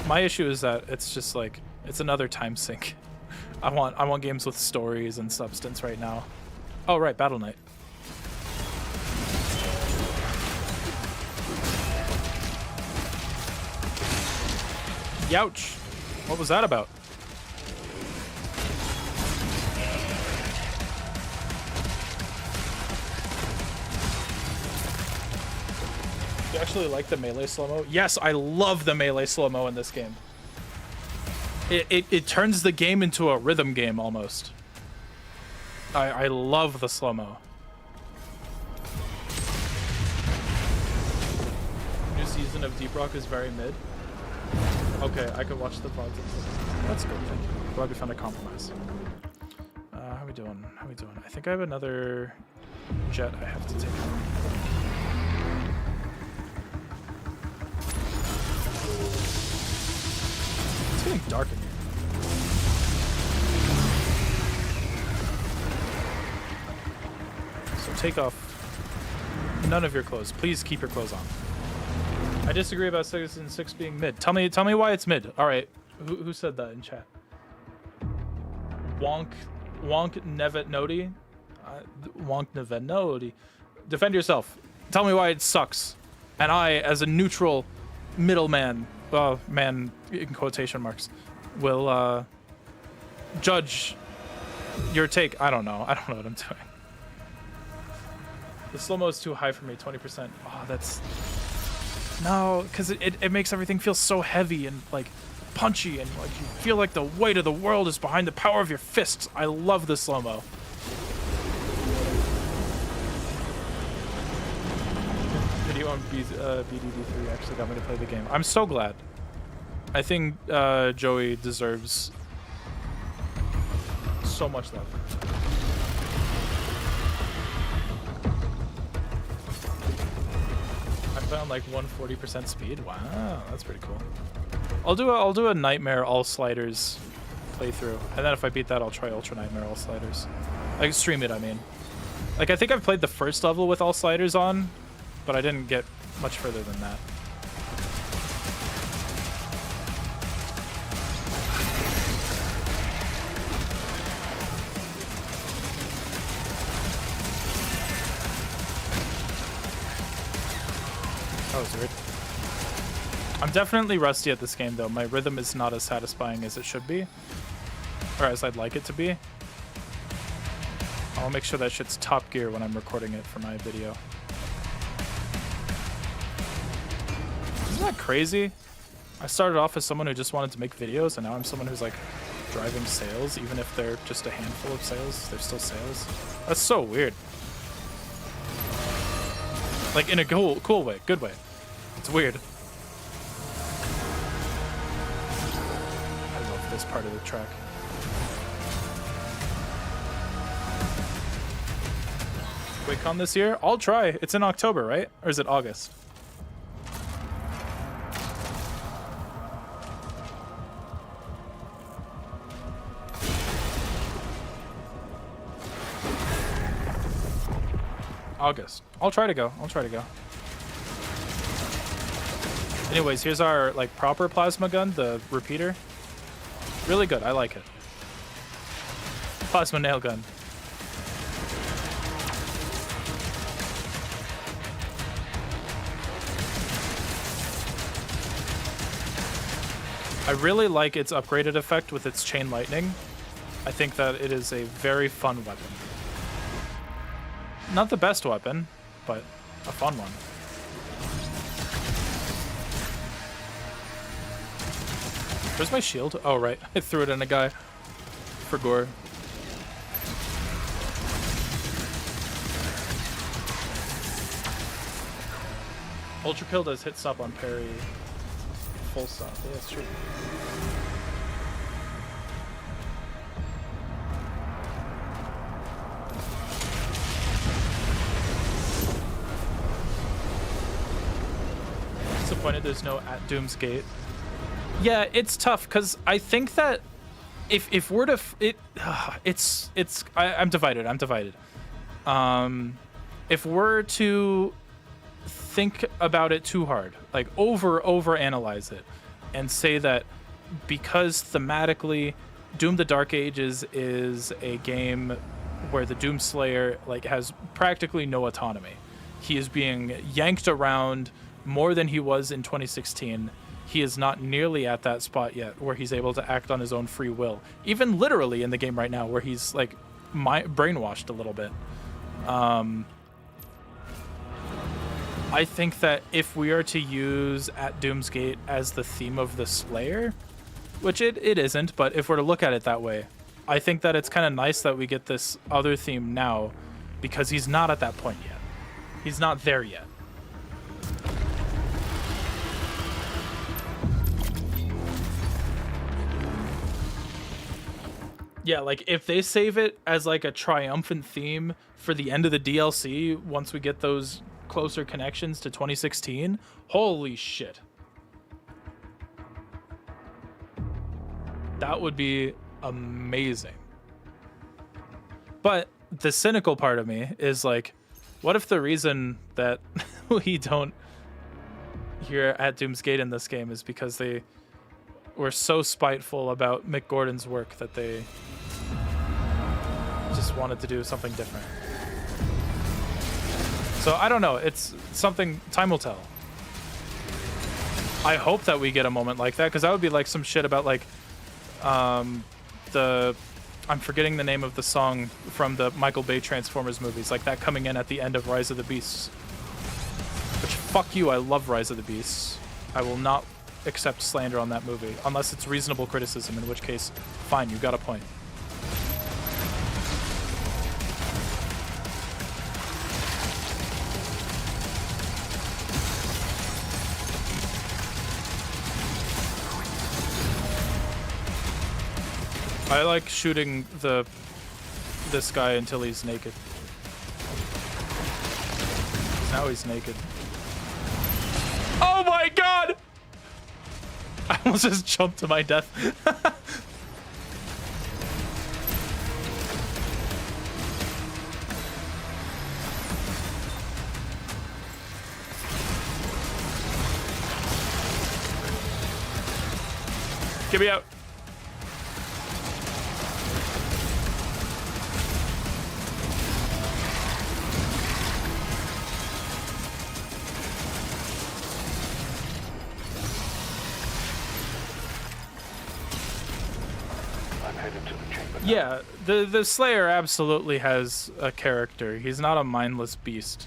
My issue is that it's just like it's another time sink. I want games with stories and substance right now. Oh right, Battle Knight. Youch! What was that about? You actually like the melee slow-mo? Yes, I love the melee slow-mo in this game. It turns the game into a rhythm game almost. I love the slow-mo. New season of Deep Rock is very mid. Okay, I could watch the VODs. That's good, thank you. Glad we found a compromise. How we doing? How we doing? I think I have another jet I have to take out. It's getting dark in here. So take off none of your clothes. Please keep your clothes on. I disagree about Season 6 being mid. Tell me why it's mid. All right, who said that in chat? Wonk Nevetnodi? Wonk Nevetnodi. Defend yourself. Tell me why it sucks. And I, as a neutral middleman, man in quotation marks, will judge your take. I don't know what I'm doing. The slow-mo is too high for me, 20%. Oh, that's... No, because it makes everything feel so heavy and like punchy, and like you feel like the weight of the world is behind the power of your fists. I love the slow-mo. Video on BDD3 actually got me to play the game. I'm so glad. I think Joey deserves so much love. On like 140% speed. Wow, that's pretty cool. I'll do a Nightmare all sliders playthrough, and then if I beat that, I'll try Ultra Nightmare all sliders. Like stream it, I mean. Like I think I've played the first level with all sliders on, but I didn't get much further than that. That was weird. I'm definitely rusty at this game, though. My rhythm is not as satisfying as it should be. Or as I'd like it to be. I'll make sure that shit's top gear when I'm recording it for my video. Isn't that crazy? I started off as someone who just wanted to make videos, and now I'm someone who's like driving sales. Even if they're just a handful of sales, they're still sales. That's so weird. Like in a cool way, good way. It's weird. I love this part of the track. QuakeCon this year? I'll try. It's in October, right? Or is it August? August. I'll try to go. Anyways, here's our like proper plasma gun, the repeater. Really good. I like it. Plasma nail gun. I really like its upgraded effect with its chain lightning. I think that it is a very fun weapon. Not the best weapon, but a fun one. Where's my shield? Oh, right. I threw it in a guy for gore. Ultra kill does hit stop on parry. Full stop. Yeah, that's true. Disappointed there's no at Doom's Gate. Yeah, it's tough because I think that if we're to I'm divided. If we're to think about it too hard, like over analyze it, and say that because thematically Doom the Dark Ages is a game where the Doomslayer like has practically no autonomy. He is being yanked around more than he was in 2016. He is not nearly at that spot yet where he's able to act on his own free will. Even literally in the game right now where he's like brainwashed a little bit. I think that if we are to use At Doom's Gate as the theme of the Slayer, which it isn't, but if we're to look at it that way, I think that it's kind of nice that we get this other theme now because he's not at that point yet. He's not there yet. Yeah, like if they save it as like a triumphant theme for the end of the DLC, once we get those closer connections to 2016, holy shit. That would be amazing. But the cynical part of me is like, what if the reason that we don't hear At Doom's Gate in this game is because they were so spiteful about Mick Gordon's work that they just wanted to do something different. So I don't know, it's something, time will tell. I hope that we get a moment like that, because that would be like some shit about like I'm forgetting the name of the song from the Michael Bay Transformers movies, like that coming in at the end of Rise of the Beasts. Which, fuck you, I love Rise of the Beasts. I will not accept slander on that movie, unless it's reasonable criticism, in which case, fine, you got a point. I like shooting this guy until he's naked. Now he's naked. Oh my god! I almost just jumped to my death. Get me out. Yeah, the Slayer absolutely has a character. He's not a mindless beast.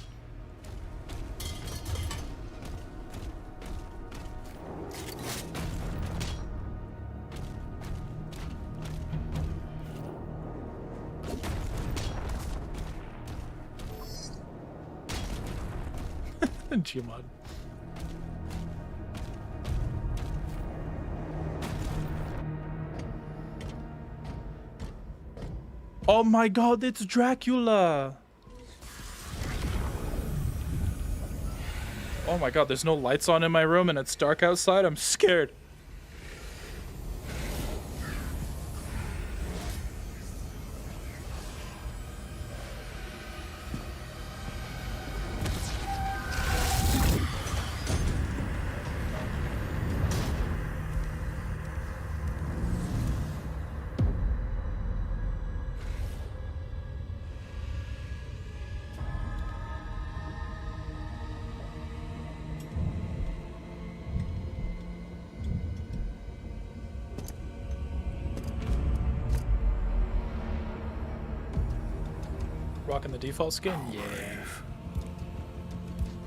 Gmod. Oh my god, it's Dracula! Oh my god, there's no lights on in my room and it's dark outside. I'm scared. Rocking the default skin? Yeah.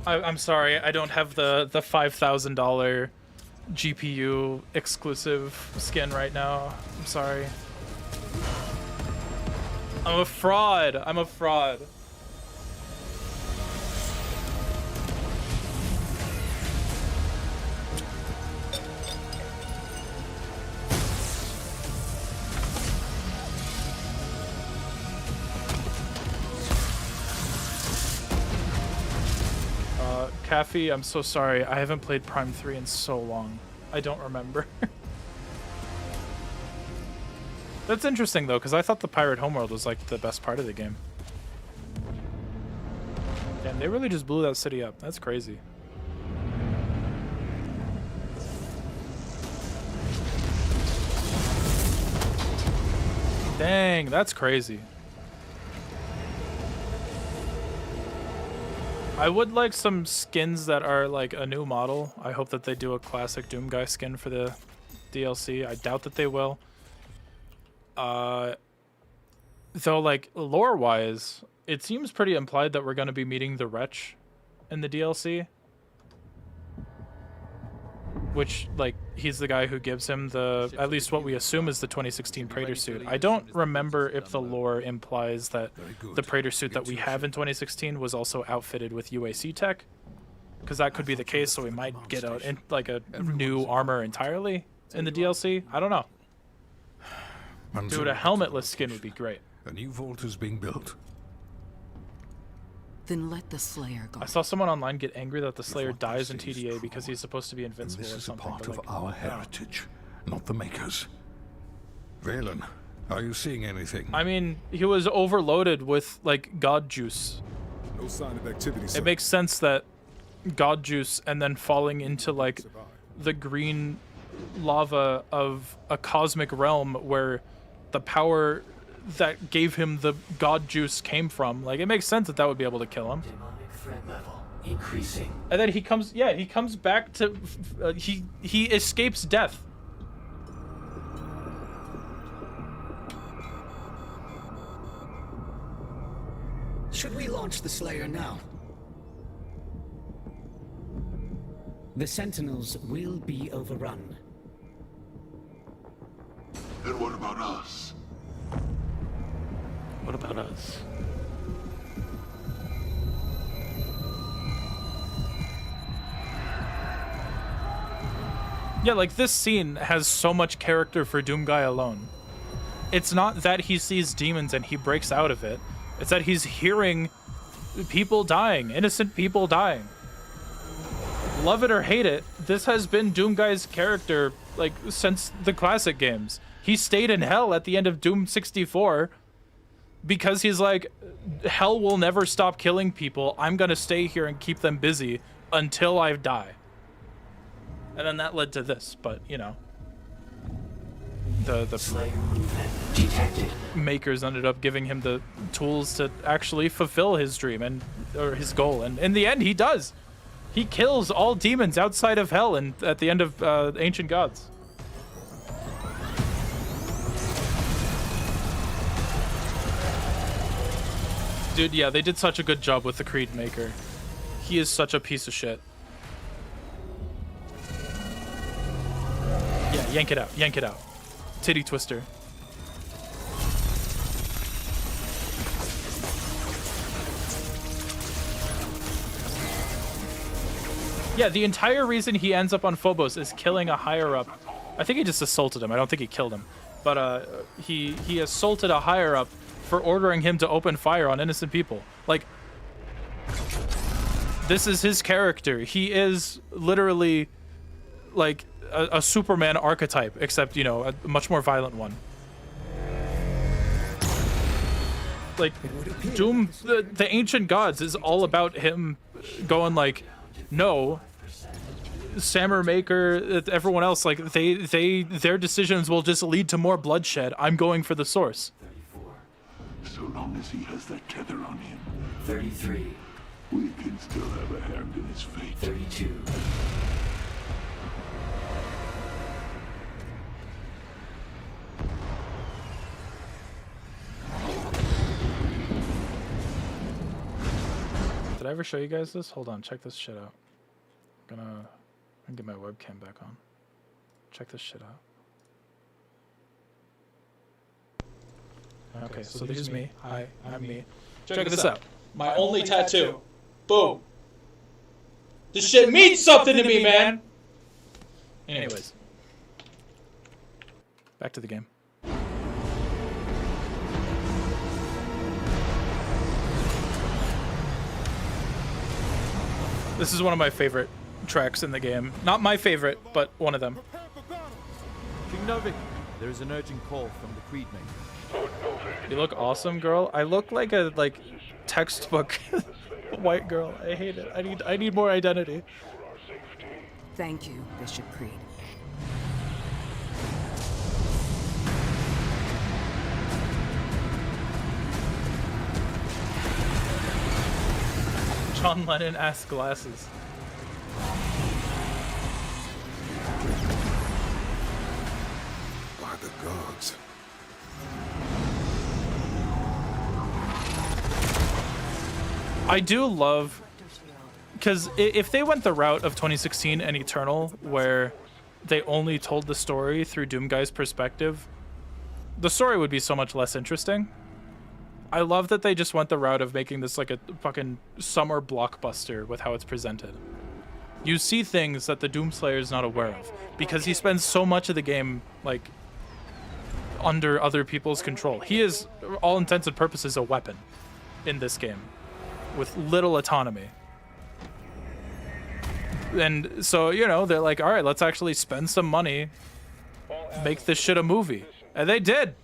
I'm sorry, I don't have the $5,000 GPU exclusive skin right now. I'm sorry. I'm a fraud. I'm a fraud. Caffey, I'm so sorry. I haven't played Prime 3 in so long. I don't remember. That's interesting, though, because I thought the Pirate Homeworld was, like, the best part of the game. Damn, they really just blew that city up. That's crazy. Dang, that's crazy. I would like some skins that are like a new model. I hope that they do a classic Doom Guy skin for the DLC. I doubt that they will. Though, like, lore-wise, it seems pretty implied that we're going to be meeting the Wretch in the DLC. Which, like, he's the guy who gives him the, at least what we assume is the 2016 Praetor suit. I don't remember if the lore implies that the Praetor suit that we have in 2016 was also outfitted with UAC tech. Because that could be the case, so we might get a new armor entirely in the DLC. I don't know. Dude, a helmetless skin would be great. A new vault is being built. Then let the Slayer go. I saw someone online get angry that the Slayer dies in TDA because he's supposed to be invincible This or is a something. part But, of like, our heritage, not the Makers. Valen, are you seeing anything? I mean, he was overloaded with, like, god juice. No sign of activity, sir. It makes sense that god juice and then falling into, like, the green lava of a cosmic realm where the power that gave him the god juice came from. Like, it makes sense that that would be able to kill him. Demonic threat level increasing. And then he comes, yeah, he comes back to, he escapes death. Should we launch the Slayer now? The Sentinels will be overrun. Then what about us? What about us? Yeah, like, this scene has so much character for Doom Guy alone. It's not that he sees demons and he breaks out of it. It's that he's hearing people dying, innocent people dying. Love it or hate it, this has been Doom Guy's character, like, since the classic games. He stayed in hell at the end of Doom 64 because he's like, hell will never stop killing people. I'm gonna stay here and keep them busy until I die. And then that led to this, but, you know. The makers ended up giving him the tools to actually fulfill his dream or his goal. And in the end, he does. He kills all demons outside of hell and at the end of Ancient Gods. Dude, yeah, they did such a good job with the Creed maker. He is such a piece of shit. Yeah, yank it out. Yank it out. Titty twister. Yeah, the entire reason he ends up on Phobos is killing a higher-up. I think he just assaulted him. I don't think he killed him. But he assaulted a higher-up for ordering him to open fire on innocent people. Like, this is his character. He is literally, like, a Superman archetype, except, you know, a much more violent one. Like, Doom, the Ancient Gods is all about him going like, no, Sammer Maker, everyone else, like, their decisions will just lead to more bloodshed. I'm going for the source. So long as he has that tether on him. 33. We can still have a hand in his fate. 32. Did I ever show you guys this? Hold on, check this shit out. I'm gonna get my webcam back on. Check this shit out. Okay, so there's me. Hi, I'm me. Check this out. My only tattoo. Boom. This shit means something to me, man! Anyways. Back to the game. This is one of my favorite tracks in the game. Not my favorite, but one of them. King Novik, there is an urgent call from the Creed maker. You look awesome, girl. I look like a textbook white girl. I hate it. I need more identity. Thank you, Bishop Creed. John Lennon-ass glasses. By the gods. I do love, because if they went the route of 2016 and Eternal, where they only told the story through Doomguy's perspective, the story would be so much less interesting. I love that they just went the route of making this like a fucking summer blockbuster with how it's presented. You see things that the Doomslayer is not aware of, because he spends so much of the game, like, under other people's control. He is, all intents and purposes, a weapon in this game, with little autonomy. And so, you know, they're like, all right, let's actually spend some money, make this shit a movie. And they did.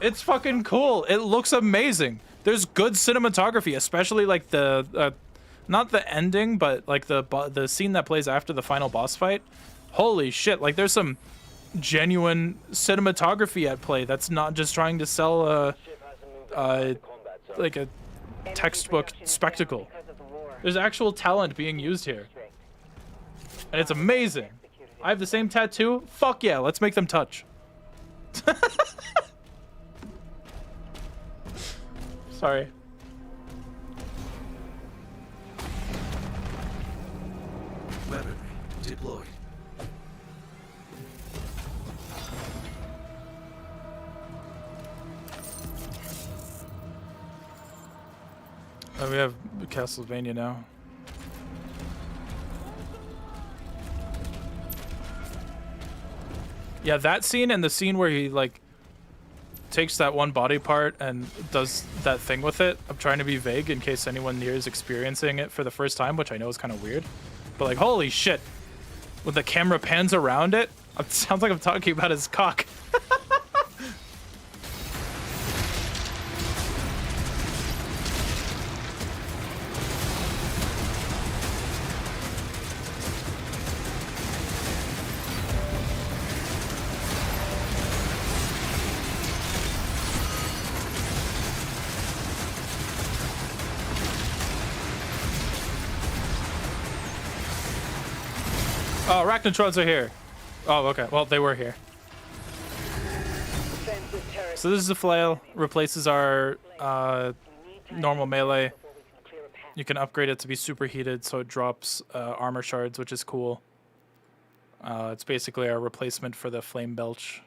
It's fucking cool. It looks amazing. There's good cinematography, especially like the, not the ending, but like the scene that plays after the final boss fight. Holy shit. Like there's some genuine cinematography at play that's not just trying to sell like a textbook spectacle. There's actual talent being used here. And it's amazing. I have the same tattoo. Fuck yeah, let's make them touch. Sorry. Weaponry deployed. Oh, we have Castlevania now. Yeah, that scene and the scene where he like takes that one body part and does that thing with it. I'm trying to be vague in case anyone here is experiencing it for the first time, which I know is kind of weird. But like, holy shit. When the camera pans around it, it sounds like I'm talking about his cock. Oh, Arachnotrons are here. Oh, okay. Well, they were here. So this is a flail. Replaces our normal melee. You can upgrade it to be superheated, so it drops armor shards, which is cool. It's basically a replacement for the flame belch,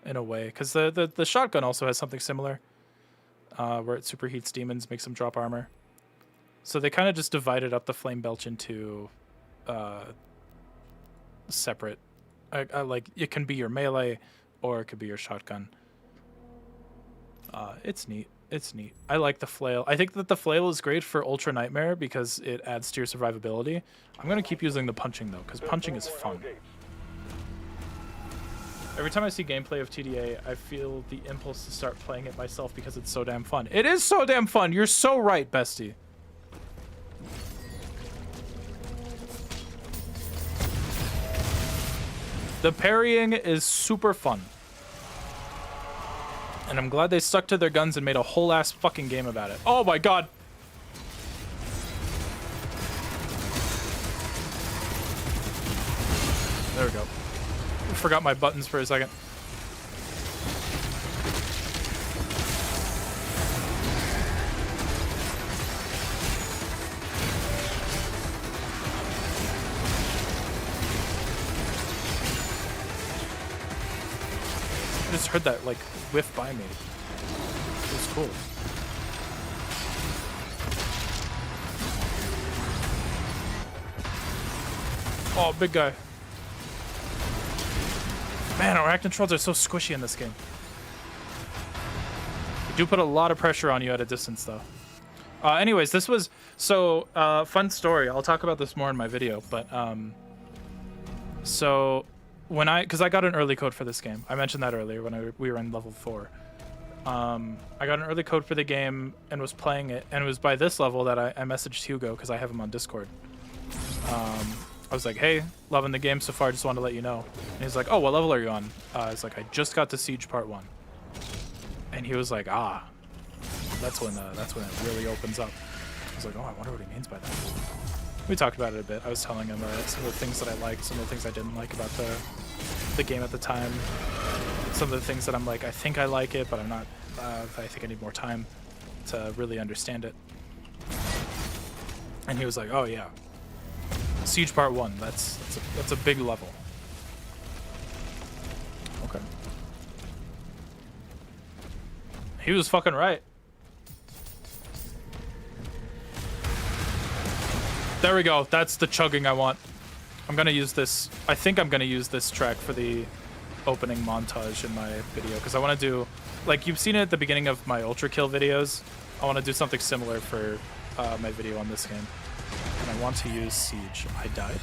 in a way, because the shotgun also has something similar, where it superheats demons, makes them drop armor. So they kind of just divided up the flame belch into separate. Like it can be your melee, or it could be your shotgun. It's neat. It's neat. I like the flail. I think that the flail is great for Ultra Nightmare because it adds to your survivability. I'm going to keep using the punching, though, because punching is fun. Every time I see gameplay of TDA, I feel the impulse to start playing it myself because it's so damn fun. It is so damn fun! You're so right, bestie. The parrying is super fun. And I'm glad they stuck to their guns and made a whole ass fucking game about it. Oh my god! There we go. I forgot my buttons for a second. I just heard that like whiff by me. It was cool. Oh, big guy. Man, our controls are so squishy in this game. They do put a lot of pressure on you at a distance, though. Anyways, this was... So, fun story. I'll talk about this more in my video, but... So, when because I got an early code for this game. I mentioned that earlier when we were in level 4. I got an early code for the game and was playing it, and it was by this level that I messaged Hugo, because I have him on Discord. I was like, hey, loving the game so far, just wanted to let you know. And he's like, oh, what level are you on? I was like, I just got to Siege Part 1. And he was like, ah, that's when it really opens up. I was like, oh, I wonder what he means by that. We talked about it a bit. I was telling him some of the things that I liked, some of the things I didn't like about the game at the time. Some of the things that I'm like, I think I like it, but I'm not, I think I need more time to really understand it. And he was like, oh yeah. Siege Part 1, that's a big level. Okay. He was fucking right. There we go. That's the chugging I want. I'm gonna use this. I think I'm gonna use this track for the opening montage in my video, because I want to do, like you've seen it at the beginning of my Ultra Kill videos. I want to do something similar for my video on this game. And I want to use Siege. I died.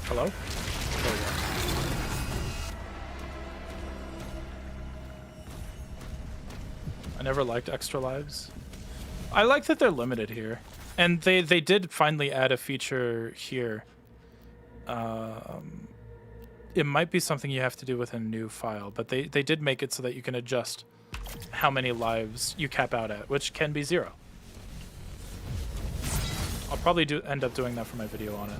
Hello? There we go. I never liked extra lives. I like that they're limited here. And they did finally add a feature here. It might be something you have to do with a new file, but they did make it so that you can adjust how many lives you cap out at, which can be 0. I'll probably end up doing that for my video on it.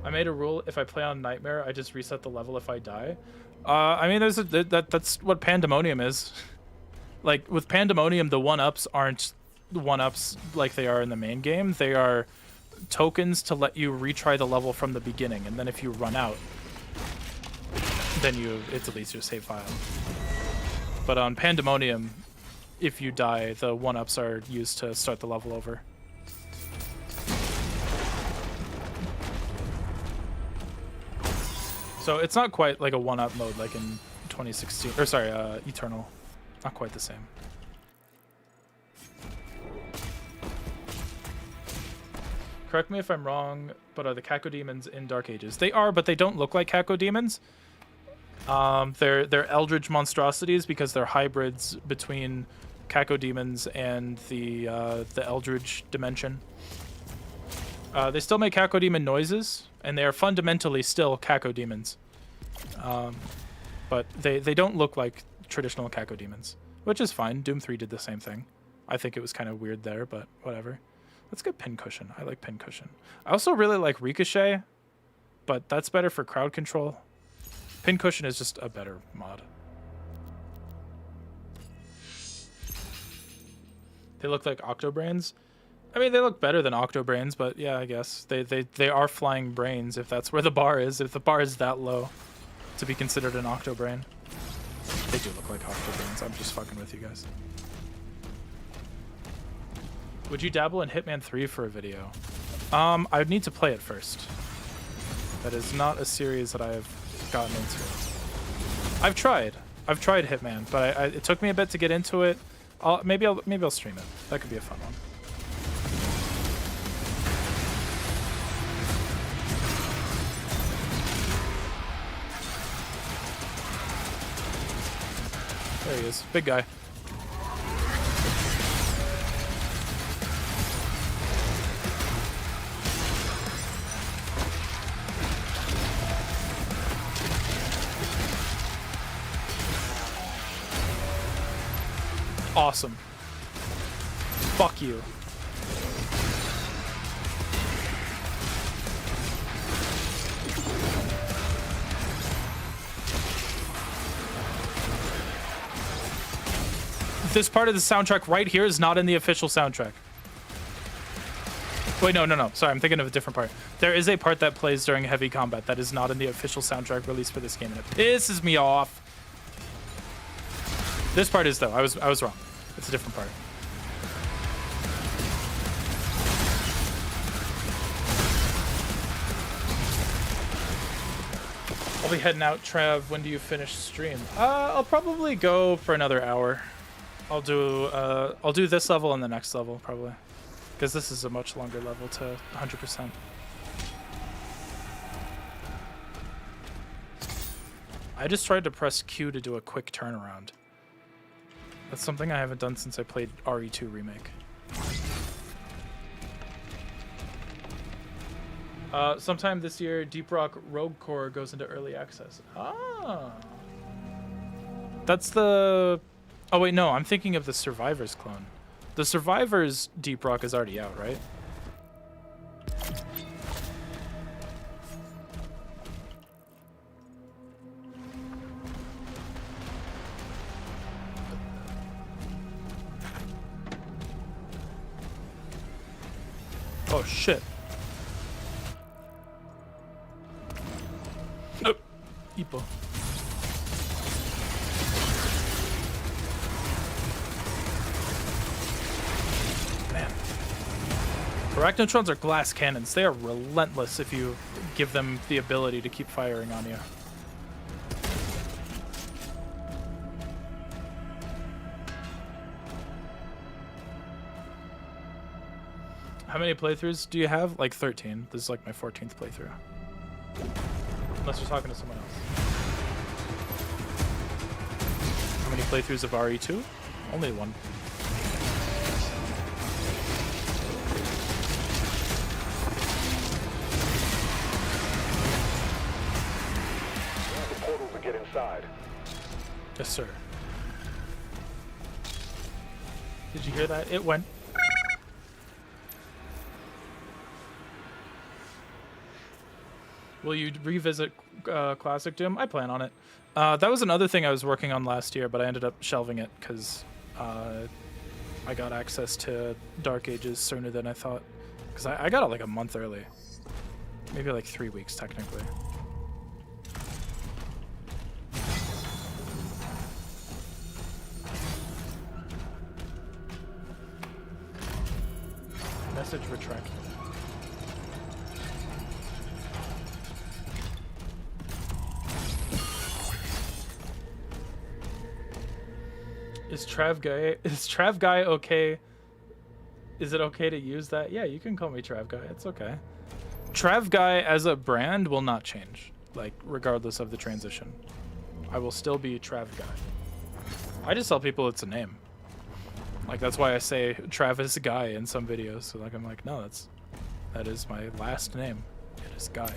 I made a rule: if I play on Nightmare, I just reset the level if I die. I mean, that's what Pandemonium is. Like with Pandemonium, the 1-ups aren't 1-ups like they are in the main game. They are tokens to let you retry the level from the beginning, and then if you run out, then it deletes your save file. But on Pandemonium, if you die, the 1-ups are used to start the level over. So it's not quite like a 1-up mode like in 2016, or sorry, Eternal. Not quite the same. Correct me if I'm wrong, but are the Cacodemons in Dark Ages? They are, but they don't look like Cacodemons. They're eldritch monstrosities because they're hybrids between Cacodemons and the eldritch dimension. They still make cacodemon noises, and they are fundamentally still cacodemons. But they don't look like traditional cacodemons, which is fine. Doom 3 did the same thing. I think it was kind of weird there, but whatever. Let's get Pincushion. I like Pincushion. I also really like Ricochet, but that's better for crowd control. Pincushion is just a better mod. They look like Octobrains. I mean, they look better than Octobrains, but yeah, I guess. They are flying brains if that's where the bar is. If the bar is that low to be considered an Octobrain. They do look like Octobrains. I'm just fucking with you guys. Would you dabble in Hitman 3 for a video? I would need to play it first. That is not a series that I have gotten into. I've tried Hitman, but it took me a bit to get into it. Maybe I'll stream it. That could be a fun one. There he is, big guy. Awesome. Fuck you. This part of the soundtrack right here is not in the official soundtrack. Wait, no. Sorry, I'm thinking of a different part. There is a part that plays during heavy combat that is not in the official soundtrack released for this game, and it pisses me off. This part is, though. I was wrong. It's a different part. I'll be heading out. Trav, when do you finish stream? I'll probably go for another hour. I'll do this level and the next level probably, because this is a much longer level to 100%. I just tried to press Q to do a quick turnaround. That's something I haven't done since I played RE2 Remake. Sometime this year, Deep Rock Rogue Core goes into early access. Ah, that's the... Oh wait, no, I'm thinking of the Survivors clone. The Survivors Deep Rock is already out, right? Oh shit. Nope. Ipo. Man. Arachnotrons are glass cannons. They are relentless if you give them the ability to keep firing on you. How many playthroughs do you have? Like 13. This is like my 14th playthrough. Unless you're talking to someone else. How many playthroughs of RE2? Only one. The portal to get inside. Yes, sir. Did you hear that? It went. Will you revisit Classic Doom? I plan on it. That was another thing I was working on last year, but I ended up shelving it because I got access to Dark Ages sooner than I thought. Because I got it like a month early. Maybe like 3 weeks, technically. Message retracted. Is Trav Guy okay? Is it okay to use that? Yeah, you can call me Trav Guy. It's okay. Trav Guy as a brand will not change, like regardless of the transition. I will still be Trav Guy. I just tell people it's a name. Like that's why I say Travis Guy in some videos. So like I'm like, no, That is my last name. It is Guy.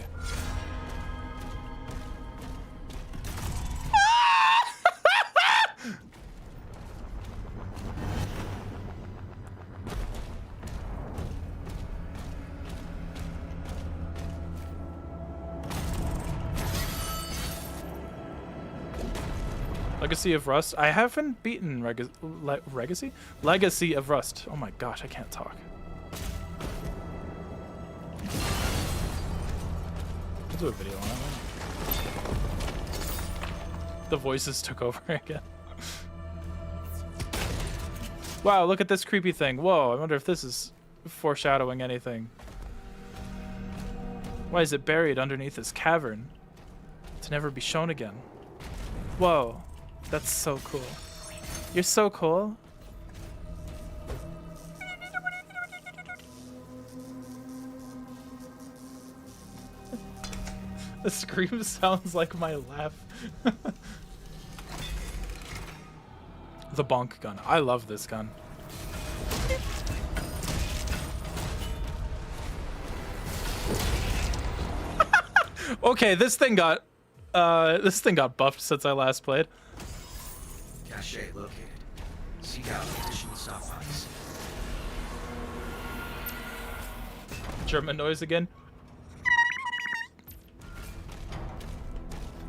Legacy of Rust. I haven't beaten Legacy of Rust. Oh my gosh, I can't talk. I'll do a video on it. The voices took over again. Wow, look at this creepy thing. Whoa, I wonder if this is foreshadowing anything. Why is it buried underneath this cavern to never be shown again? Whoa. That's so cool. You're so cool. The scream sounds like my laugh. The bonk gun. I love this gun. Okay, this thing got buffed since I last played. Cache located. Seek out additional stockpiles. German noise again.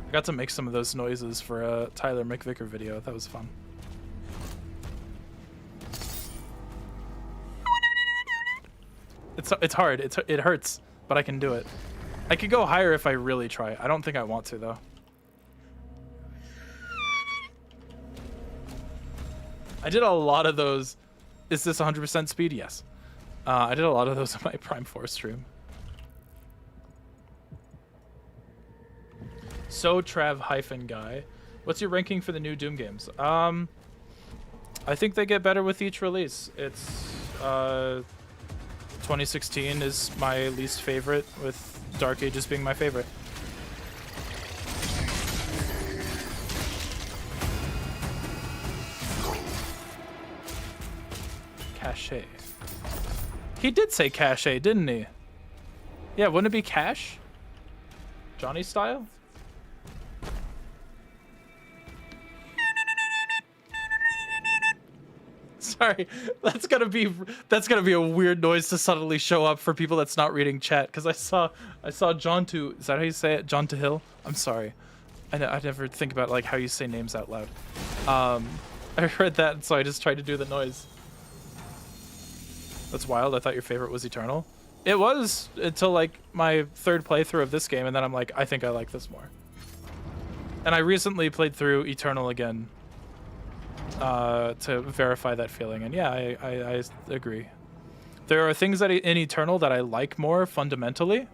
I got to make some of those noises for a Tyler McVicker video. That was fun. It's hard. It hurts, but I can do it. I could go higher if I really try. I don't think I want to though. I did a lot of those. Is this 100% speed? Yes. I did a lot of those on my Prime 4 stream. So Trav Guy, what's your ranking for the new Doom games? I think they get better with each release. It's 2016 is my least favorite, with Dark Ages being my favorite. Cache. He did say cache, didn't he? Yeah, wouldn't it be cash? Johnny style? Sorry, that's gonna be a weird noise to suddenly show up for people that's not reading chat, because I saw John to, is that how you say it? John to Hill? I'm sorry. I never think about like how you say names out loud. I heard that, so I just tried to do the noise. That's wild. I thought your favorite was Eternal. It was until like my third playthrough of this game, and then I'm like, I think I like this more. And I recently played through Eternal again to verify that feeling, and yeah, I agree. There are things that in Eternal that I like more fundamentally,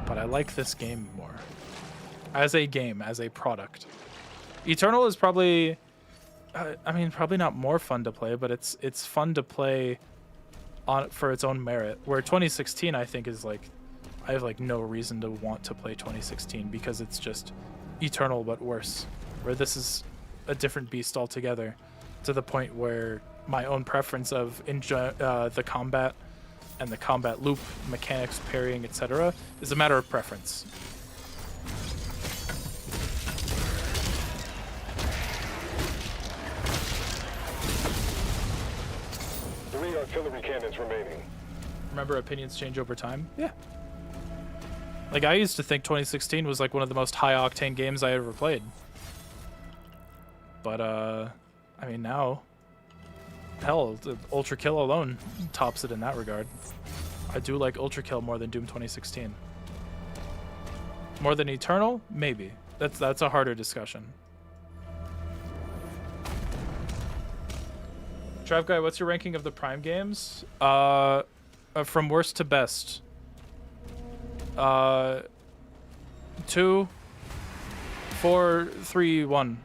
but I like this game more as a game, as a product. Eternal is probably, I mean, probably not more fun to play, but it's fun to play on for its own merit. Where 2016, I think, is like, I have like no reason to want to play 2016 because it's just Eternal but worse. Where this is a different beast altogether, to the point where my own preference of the combat and the combat loop mechanics, parrying, etc., is a matter of preference. Artillery cannons remaining. Remember, opinions change over time? Yeah. Like, I used to think 2016 was like one of the most high-octane games I ever played. But, I mean, now, hell, Ultra Kill alone tops it in that regard. I do like Ultra Kill more than Doom 2016. More than Eternal? Maybe. That's a harder discussion. Trav Guy, what's your ranking of the Prime games? From worst to best. 2, 4, 3, 1.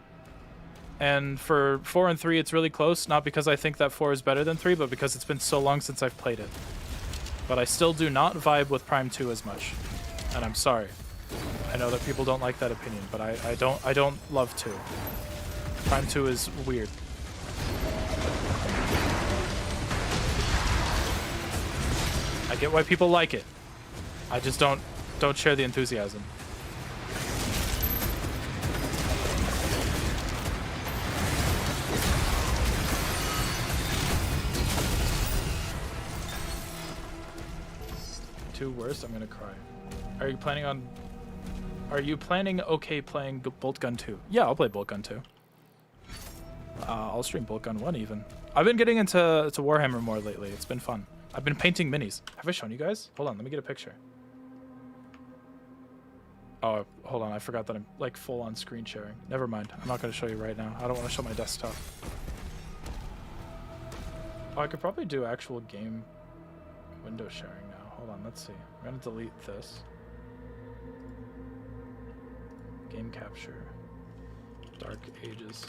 And for 4 and 3, it's really close, not because I think that 4 is better than 3, but because it's been so long since I've played it. But I still do not vibe with Prime 2 as much. And I'm sorry. I know that people don't like that opinion, but I don't love 2. Prime 2 is weird. I get why people like it. I just don't share the enthusiasm. Two worst, I'm gonna cry. Are you planning okay playing Bolt Gun 2? Yeah, I'll play Bolt Gun 2. I'll stream Bolt Gun 1 even. I've been getting into Warhammer more lately. It's been fun. I've been painting minis. Have I shown you guys? Hold on, let me get a picture. Oh, hold on, I forgot that I'm like full on screen sharing. Never mind, I'm not gonna show you right now. I don't want to show my desktop. Oh, I could probably do actual game window sharing now. Hold on, let's see. I'm gonna delete this. Game capture. Dark Ages.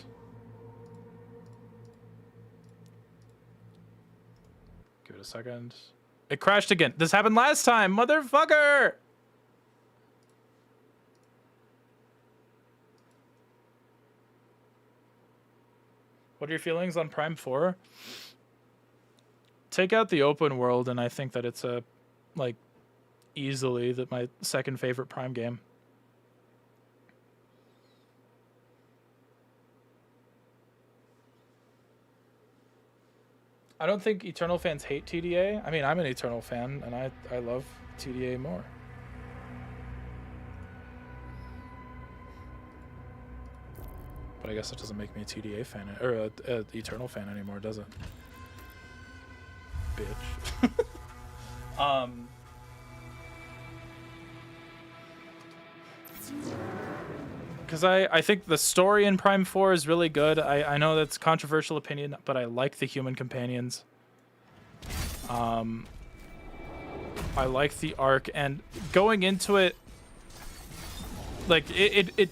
Give it a second. It crashed again. This happened last time, motherfucker! What are your feelings on Prime 4? Take out the open world, and I think that it's like easily my second favorite Prime game. I don't think Eternal fans hate TDA. I mean, I'm an Eternal fan, and I love TDA more. But I guess that doesn't make me a TDA fan, or a Eternal fan anymore, does it? Bitch. Because I think the story in Prime 4 is really good. I know that's a controversial opinion, but I like the human companions. I like the arc, and going into it, like it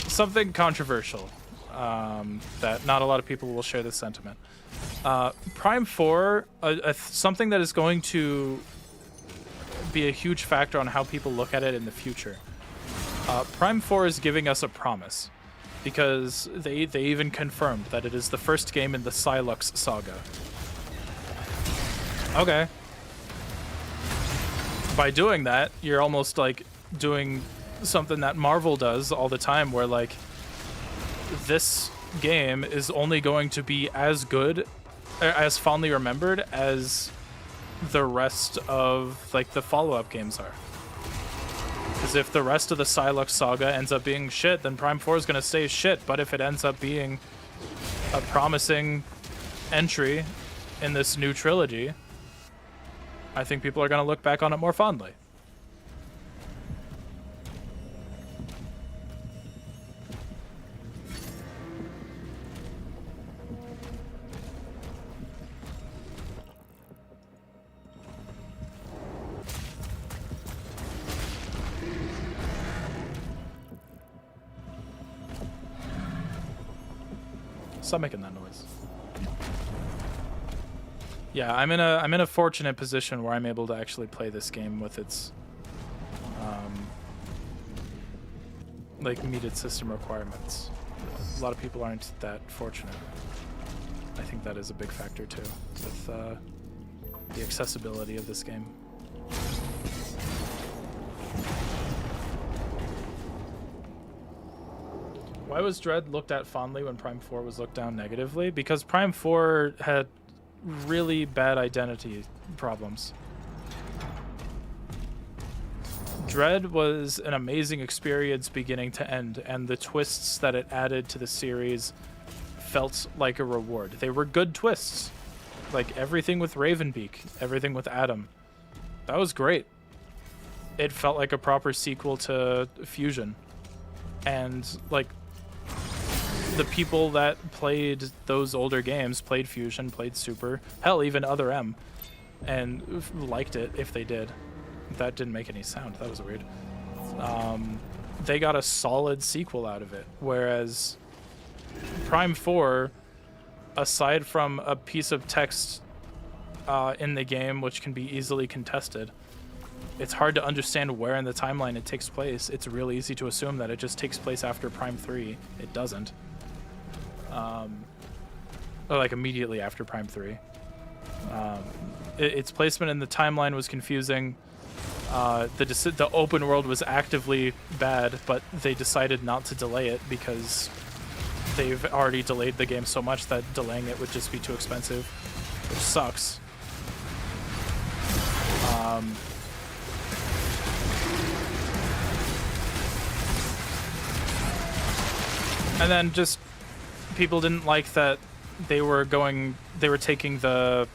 something controversial, that not a lot of people will share this sentiment. Prime 4, something that is going to be a huge factor on how people look at it in the future. Prime 4 is giving us a promise, because they even confirmed that it is the first game in the Silux saga. Okay. By doing that, you're almost like doing something that Marvel does all the time, where like this game is only going to be as good, as fondly remembered as the rest of like the follow-up games are. Because if the rest of the Silux saga ends up being shit, then Prime 4 is going to stay shit. But if it ends up being a promising entry in this new trilogy, I think people are going to look back on it more fondly. Stop making that noise. Yeah, I'm in a fortunate position where I'm able to actually play this game with its like meted system requirements. A lot of people aren't that fortunate. I think that is a big factor too, with the accessibility of this game. Why was Dread looked at fondly when Prime 4 was looked down negatively? Because Prime 4 had really bad identity problems. Dread was an amazing experience beginning to end, and the twists that it added to the series felt like a reward. They were good twists. Like everything with Ravenbeak, everything with Adam. That was great. It felt like a proper sequel to Fusion. And like the people that played those older games, played Fusion, played Super, hell, even Other M, and liked it if they did. That didn't make any sound. That was weird. They got a solid sequel out of it, whereas Prime 4, aside from a piece of text in the game which can be easily contested, it's hard to understand where in the timeline it takes place. It's really easy to assume that it just takes place after Prime 3. It doesn't. Or like immediately after Prime 3. its placement in the timeline was confusing. The open world was actively bad, but they decided not to delay it because they've already delayed the game so much that delaying it would just be too expensive, which sucks. And then just people didn't like that they were taking the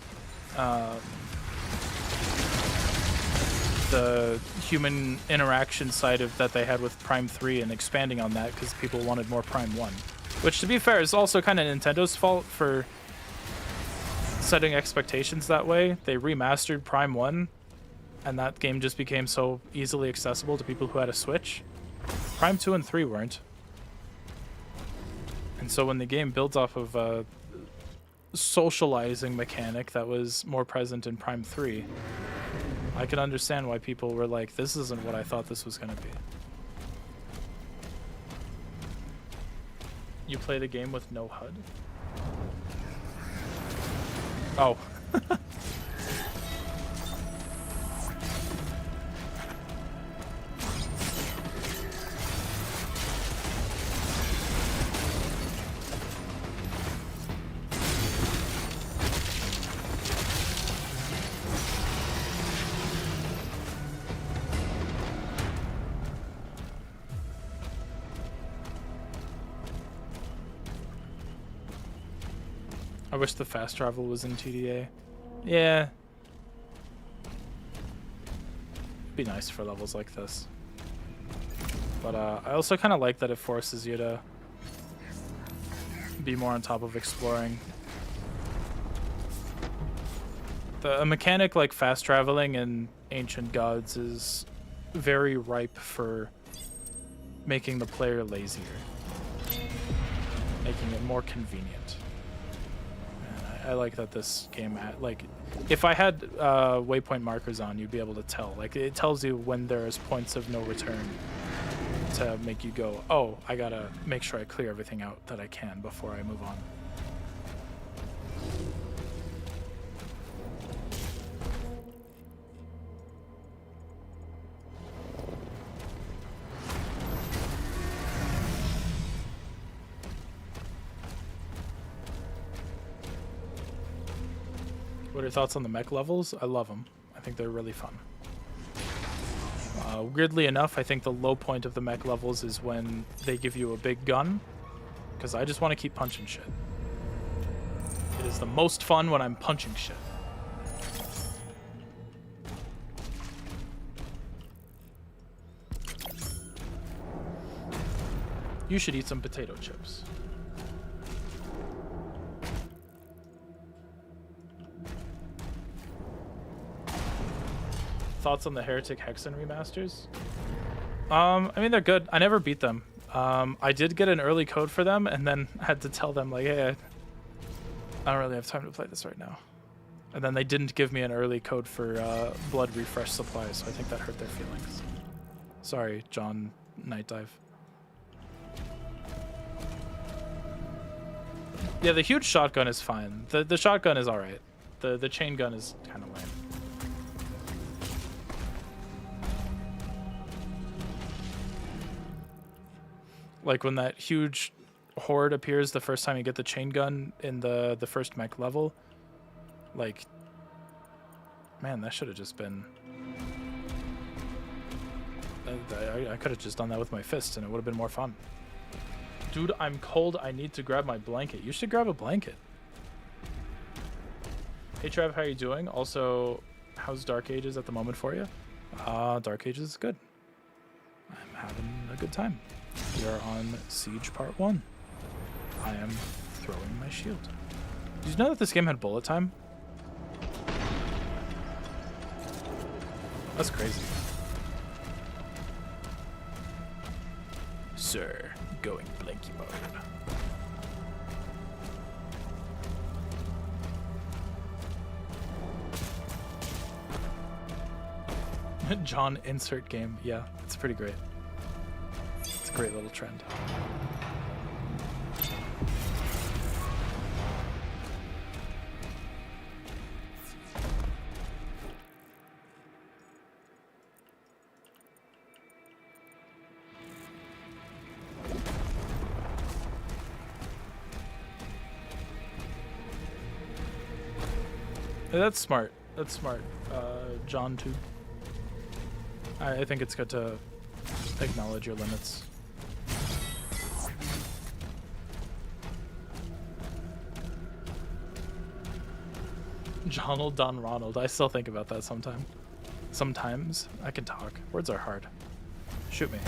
human interaction side of that they had with Prime 3 and expanding on that because people wanted more Prime 1. Which, to be fair, is also kind of Nintendo's fault for setting expectations that way. They remastered Prime 1, and that game just became so easily accessible to people who had a Switch. Prime 2 and 3 weren't. And so when the game builds off of a socializing mechanic that was more present in Prime 3, I can understand why people were like, this isn't what I thought this was going to be. You play the game with no HUD? Oh. I wish the fast travel was in TDA. Yeah. It'd be nice for levels like this. But I also kind of like that it forces you to be more on top of exploring. A mechanic like fast traveling in Ancient Gods is very ripe for making the player lazier. Making it more convenient. I like that this game like if I had waypoint markers on, you'd be able to tell. Like it tells you when there's points of no return to make you go, oh, I gotta make sure I clear everything out that I can before I move on. What are your thoughts on the mech levels? I love them. I think they're really fun. Weirdly enough, I think the low point of the mech levels is when they give you a big gun, because I just want to keep punching shit. It is the most fun when I'm punching shit. You should eat some potato chips. Thoughts on the Heretic Hexen remasters? I mean, they're good. I never beat them. I did get an early code for them and then had to tell them, like, hey, I don't really have time to play this right now. And then they didn't give me an early code for Blood Refresh supplies, so I think that hurt their feelings. Sorry, John Night Dive. Yeah, the huge shotgun is fine. The shotgun is alright. The chain gun is kind of lame. Like when that huge horde appears the first time you get the chain gun in the first mech level, like, man, that should have just been. I could have just done that with my fist and it would have been more fun. Dude, I'm cold. I need to grab my blanket. You should grab a blanket. Hey Trav, how are you doing? Also, how's Dark Ages at the moment for you? Dark Ages is good. I'm having a good time. We are on Siege Part 1. I am throwing my shield. Did you know that this game had bullet time? That's crazy. Sir, going blanky mode. John insert game. Yeah, it's pretty great. It's a great little trend. That's smart. That's smart. John too. I think it's good to acknowledge your limits. Donald Don Ronald. I still think about that sometime. Sometimes I can talk. Words are hard. Shoot me.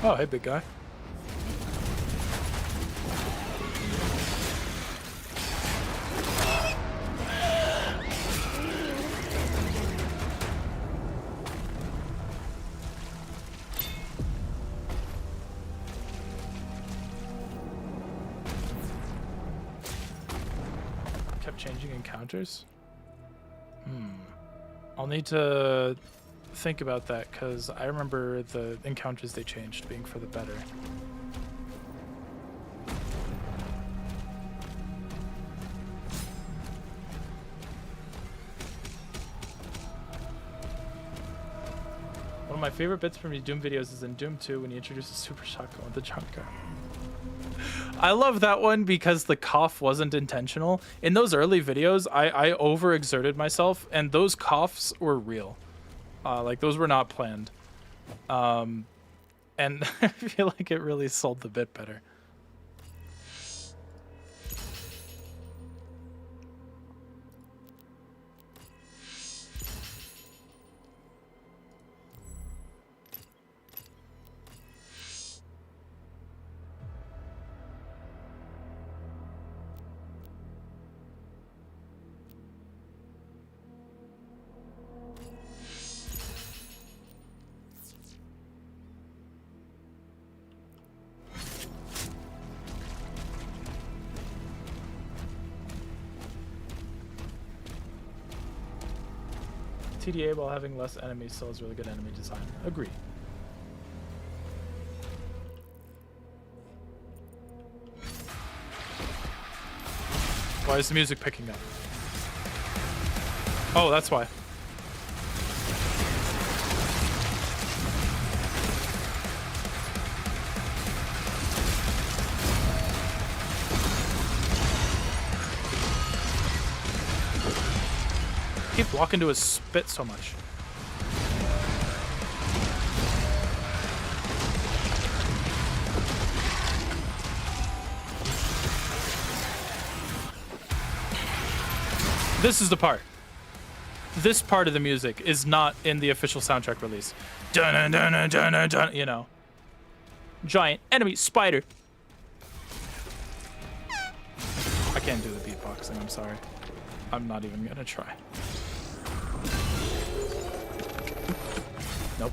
Oh, hey, big guy. Kept changing encounters? I'll need to think about that, because I remember the encounters they changed being for the better. One of my favorite bits from these Doom videos is in Doom 2 when he introduces Super Shotgun with the jump gun. I love that one because the cough wasn't intentional. In those early videos, I overexerted myself, and those coughs were real. Like, those were not planned. And I feel like it really sold the bit better. TDA while having less enemies still has really good enemy design. Agree. Why is the music picking up? Oh, that's why. Keep walking to his spit so much. This is the part. This part of the music is not in the official soundtrack release. Dun dun dun dun dun dun. You know, giant enemy spider. I can't do the beatboxing. I'm sorry. I'm not even gonna try. Nope.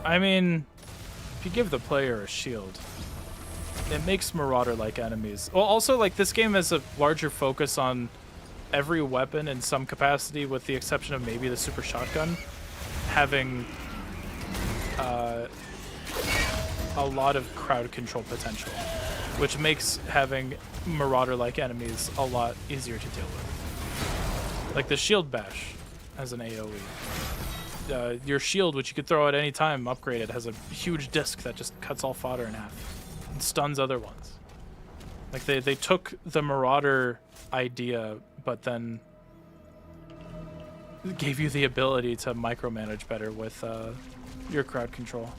I mean, if you give the player a shield, it makes Marauder-like enemies. Well, also, like, this game has a larger focus on every weapon in some capacity, with the exception of maybe the Super Shotgun, having a lot of crowd control potential, which makes having Marauder-like enemies a lot easier to deal with. Like the Shield Bash has an AoE. Your shield, which you could throw at any time, upgraded, has a huge disc that just cuts all fodder in half and stuns other ones. Like they took the Marauder idea, but then gave you the ability to micromanage better with your crowd control.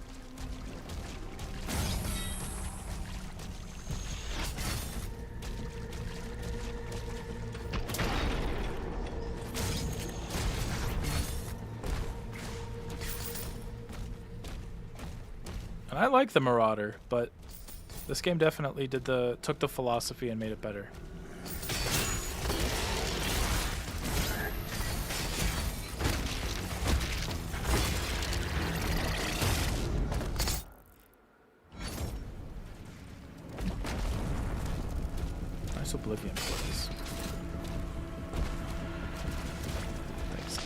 And I like the Marauder, but This game definitely took the philosophy and made it better. Nice Oblivion plays. Thanks.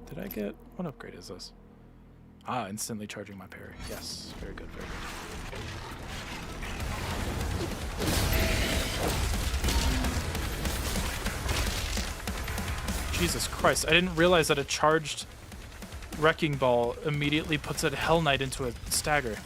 Did I get... what upgrade is this? Ah, instantly charging my parry. Yes, very good, very good. Jesus Christ, I didn't realize that a charged Wrecking Ball immediately puts a Hell Knight into a stagger.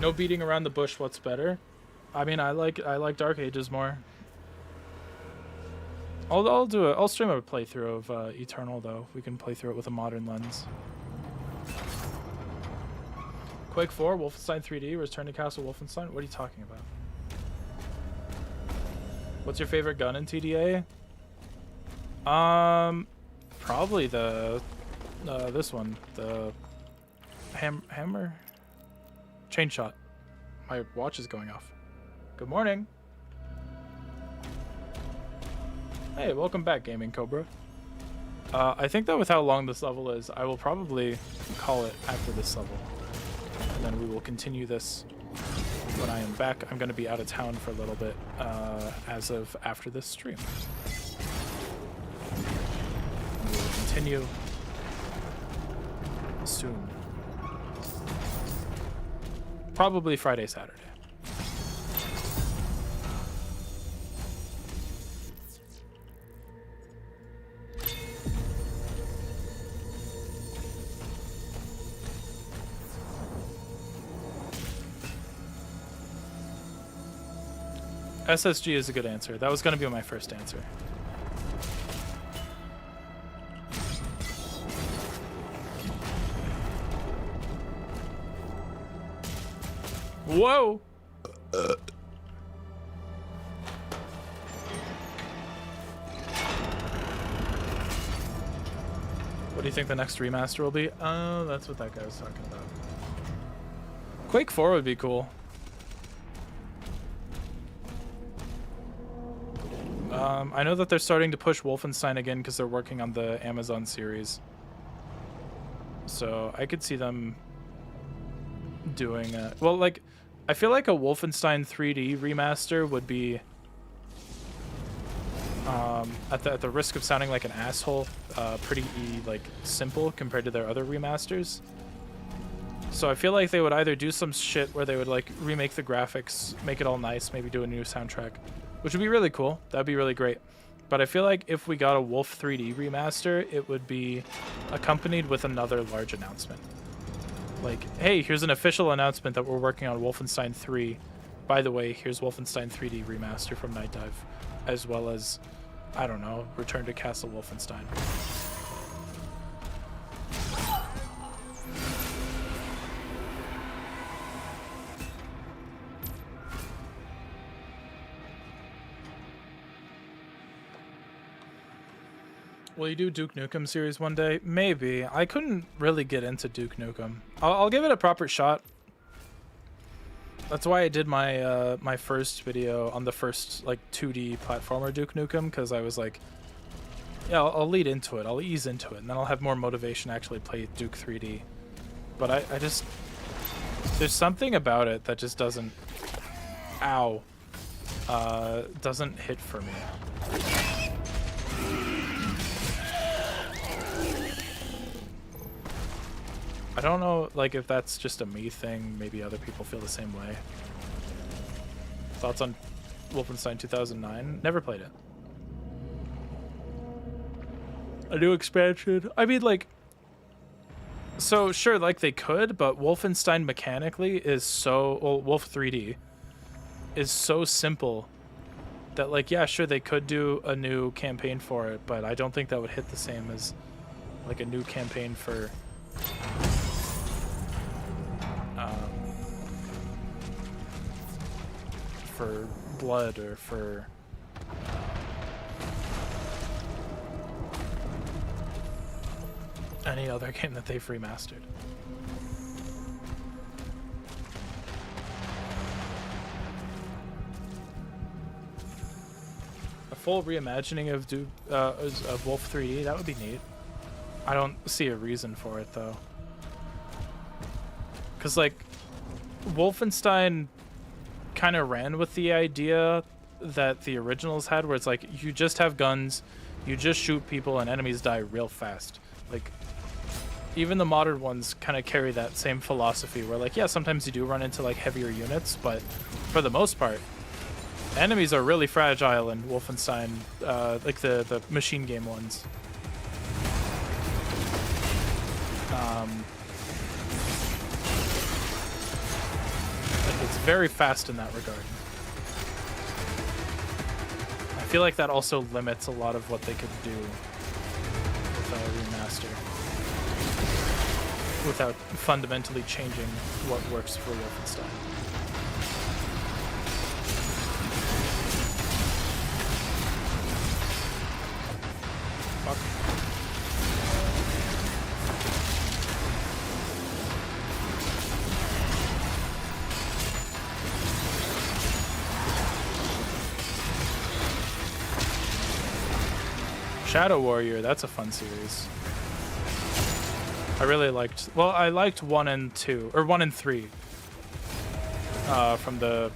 No beating around the bush. What's better? I mean, I like Dark Ages more. I'll stream a playthrough of Eternal though. We can play through it with a modern lens. Quake 4, Wolfenstein 3D, Return to Castle Wolfenstein. What are you talking about? What's your favorite gun in TDA? Probably the this one, the hammer. Chain shot. My watch is going off. Good morning. Hey, welcome back, Gaming Cobra. I think that with how long this level is, I will probably call it after this level. And then we will continue this when I am back. I'm going to be out of town for a little bit as of after this stream. And we will continue soon. Probably Friday, Saturday. SSG is a good answer. That was going to be my first answer. Whoa! What do you think the next remaster will be? Oh, that's what that guy was talking about. Quake 4 would be cool. I know that they're starting to push Wolfenstein again because they're working on the Amazon series. So I could see them doing well, like, I feel like a Wolfenstein 3D remaster would be at the risk of sounding like an asshole, pretty like simple compared to their other remasters. So I feel like they would either do some shit where they would like remake the graphics, make it all nice, maybe do a new soundtrack, which would be really cool. That'd be really great. But I feel like if we got a Wolf 3D remaster, it would be accompanied with another large announcement. Like, hey, here's an official announcement that we're working on Wolfenstein 3. By the way, here's Wolfenstein 3D remaster from Night Dive, as well as, I don't know, Return to Castle Wolfenstein. Will you do Duke Nukem series one day? Maybe. I couldn't really get into Duke Nukem. I'll give it a proper shot. That's why I did my my first video on the first like 2D platformer Duke Nukem, because I was like, yeah, I'll lead into it. I'll ease into it, and then I'll have more motivation to actually play Duke 3D. But I just, there's something about it that just doesn't, doesn't hit for me. I don't know, like, if that's just a me thing. Maybe other people feel the same way. Thoughts on Wolfenstein 2009? Never played it. A new expansion. I mean, like, so sure, like they could, but Wolfenstein mechanically is so, well, Wolf 3D is so simple that, like, yeah, sure, they could do a new campaign for it, but I don't think that would hit the same as like a new campaign for Blood or for any other game that they've remastered. A full reimagining of Wolf 3D, that would be neat. I don't see a reason for it though, because like Wolfenstein kind of ran with the idea that the originals had, where it's like you just have guns, you just shoot people, and enemies die real fast. Like even the modern ones kind of carry that same philosophy, where like, yeah, sometimes you do run into like heavier units, but for the most part, enemies are really fragile in Wolfenstein, like the machine game ones. It's very fast in that regard. I feel like that also limits a lot of what they could do with a remaster without fundamentally changing what works for Wolfenstein. Fuck. Shadow Warrior, that's a fun series. I really liked, well, I liked 1 and 2, or 1 and 3 from the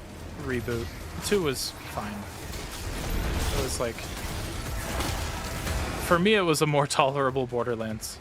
reboot. 2 was fine. It was like, for me, it was a more tolerable Borderlands.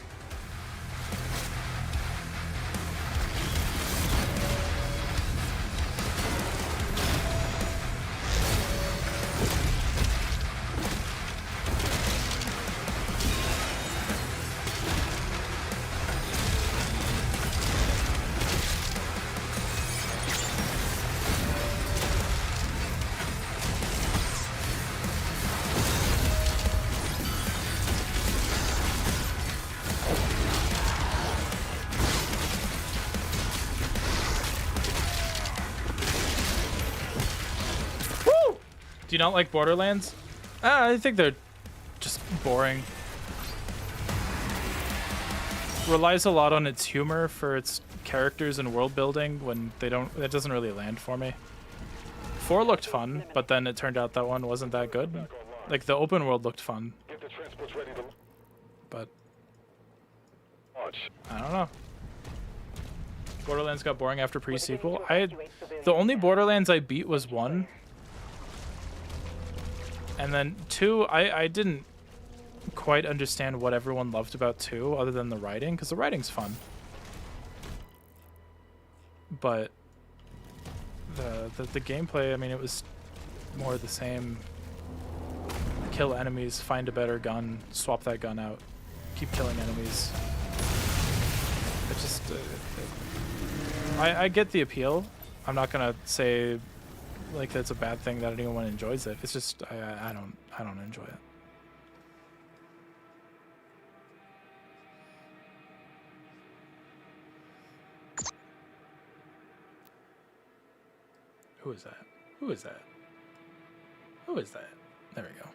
Do you not like Borderlands? I think they're just boring. Relies a lot on its humor for its characters and world building when they don't, it doesn't really land for me. 4 looked fun, but then it turned out that one wasn't that good. Like the open world looked fun. But I don't know. Borderlands got boring after pre-sequel. The only Borderlands I beat was 1. And then 2, I didn't quite understand what everyone loved about 2 other than the writing, because the writing's fun. But the gameplay, I mean, it was more the same. Kill enemies, find a better gun, swap that gun out, keep killing enemies. It just... I get the appeal. I'm not gonna say like that's a bad thing that anyone enjoys it. It's just I don't enjoy it. Who is that? Who is that? Who is that? There we go.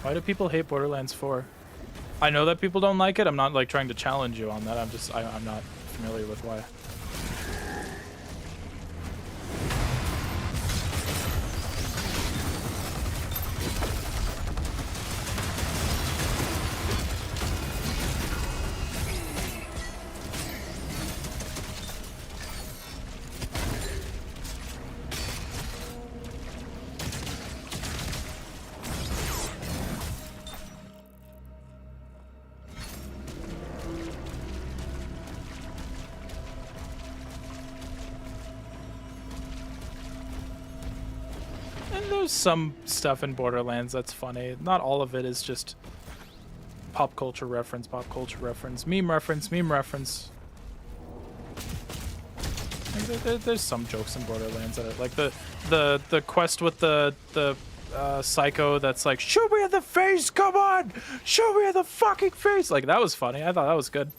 Why do people hate Borderlands 4? I know that people don't like it. I'm not like trying to challenge you on that. I'm not familiar with why. there's some stuff in Borderlands that's funny. Not all of it is just pop culture reference, meme reference, meme reference. Like, there's some jokes in Borderlands that are like the quest with the psycho that's like, shoot me in the face, come on, shoot me in the fucking face. Like, that was funny. I thought that was good.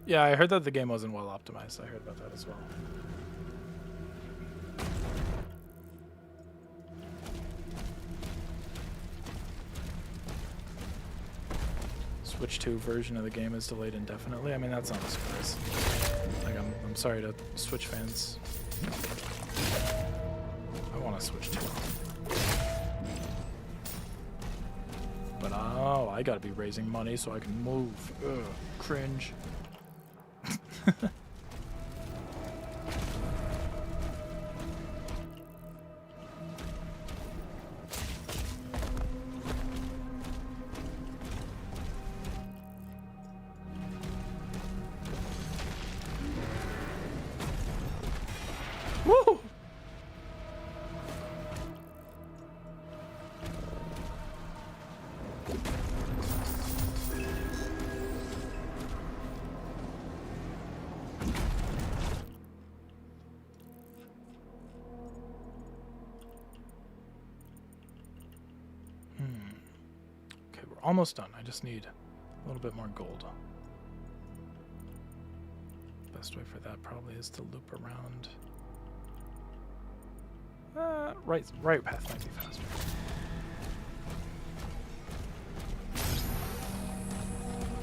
Yeah, I heard that the game wasn't well optimized. I heard about that as well. Switch 2 version of the game is delayed indefinitely. I mean, that's not a surprise. Like, I'm sorry to Switch fans. I want to Switch 2. But oh, I gotta be raising money so I can move. Ugh, cringe. Woo! Okay, we're almost done. I just need a little bit more gold. Best way for that probably is to loop around. Right path might be faster.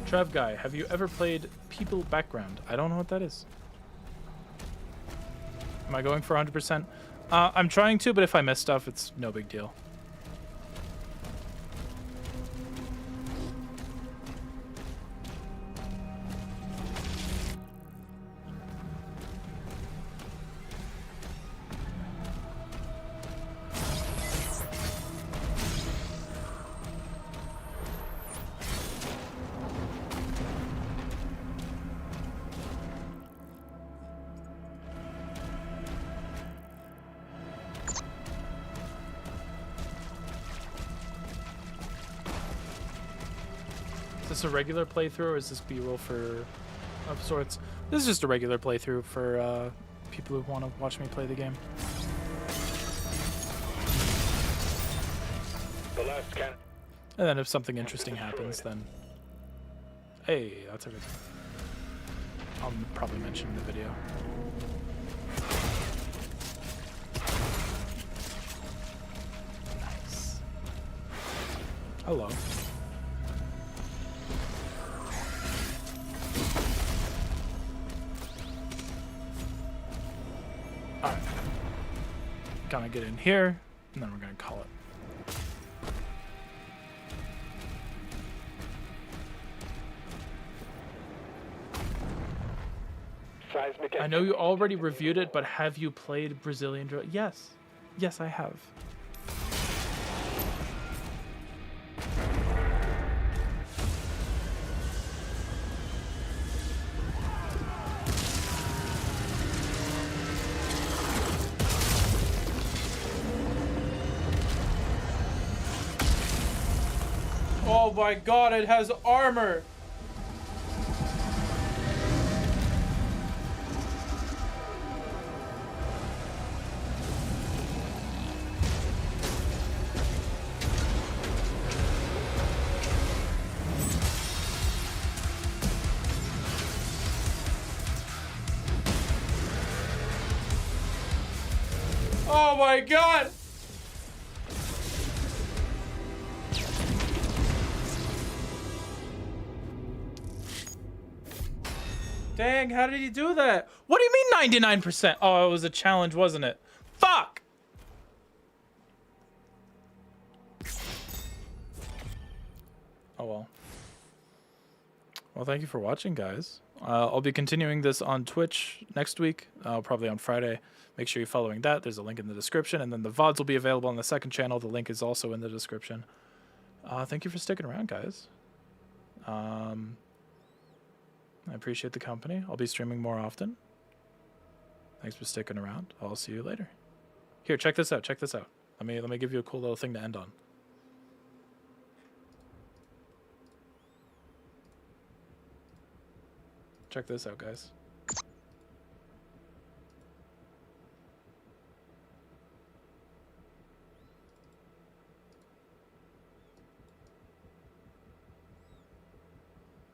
Trav guy, have you ever played People Background? I don't know what that is. Am I going for 100%? I'm trying to, but if I miss stuff, it's no big deal. Is this a regular playthrough, or is this B-roll for of sorts? This is just a regular playthrough for people who want to watch me play the game. The last can. And then if something interesting happens, then hey, that's everything. I'll probably mention in the video. Nice. Hello. Alright. Gonna get in here, and then we're gonna call it. I know you already reviewed it, but have you played Brazilian Drill? Yes. Yes, I have. Oh my god, it has armor! Oh my god! Dang, how did he do that? What do you mean 99%? Oh, it was a challenge, wasn't it? Fuck! Oh well. Well, thank you for watching, guys. I'll be continuing this on Twitch next week, probably on Friday. Make sure you're following that. There's a link in the description, and then the VODs will be available on the second channel. The link is also in the description. Thank you for sticking around, guys. I appreciate the company. I'll be streaming more often. Thanks for sticking around. I'll see you later. Here, check this out. Check this out. Let me give you a cool little thing to end on. Check this out, guys.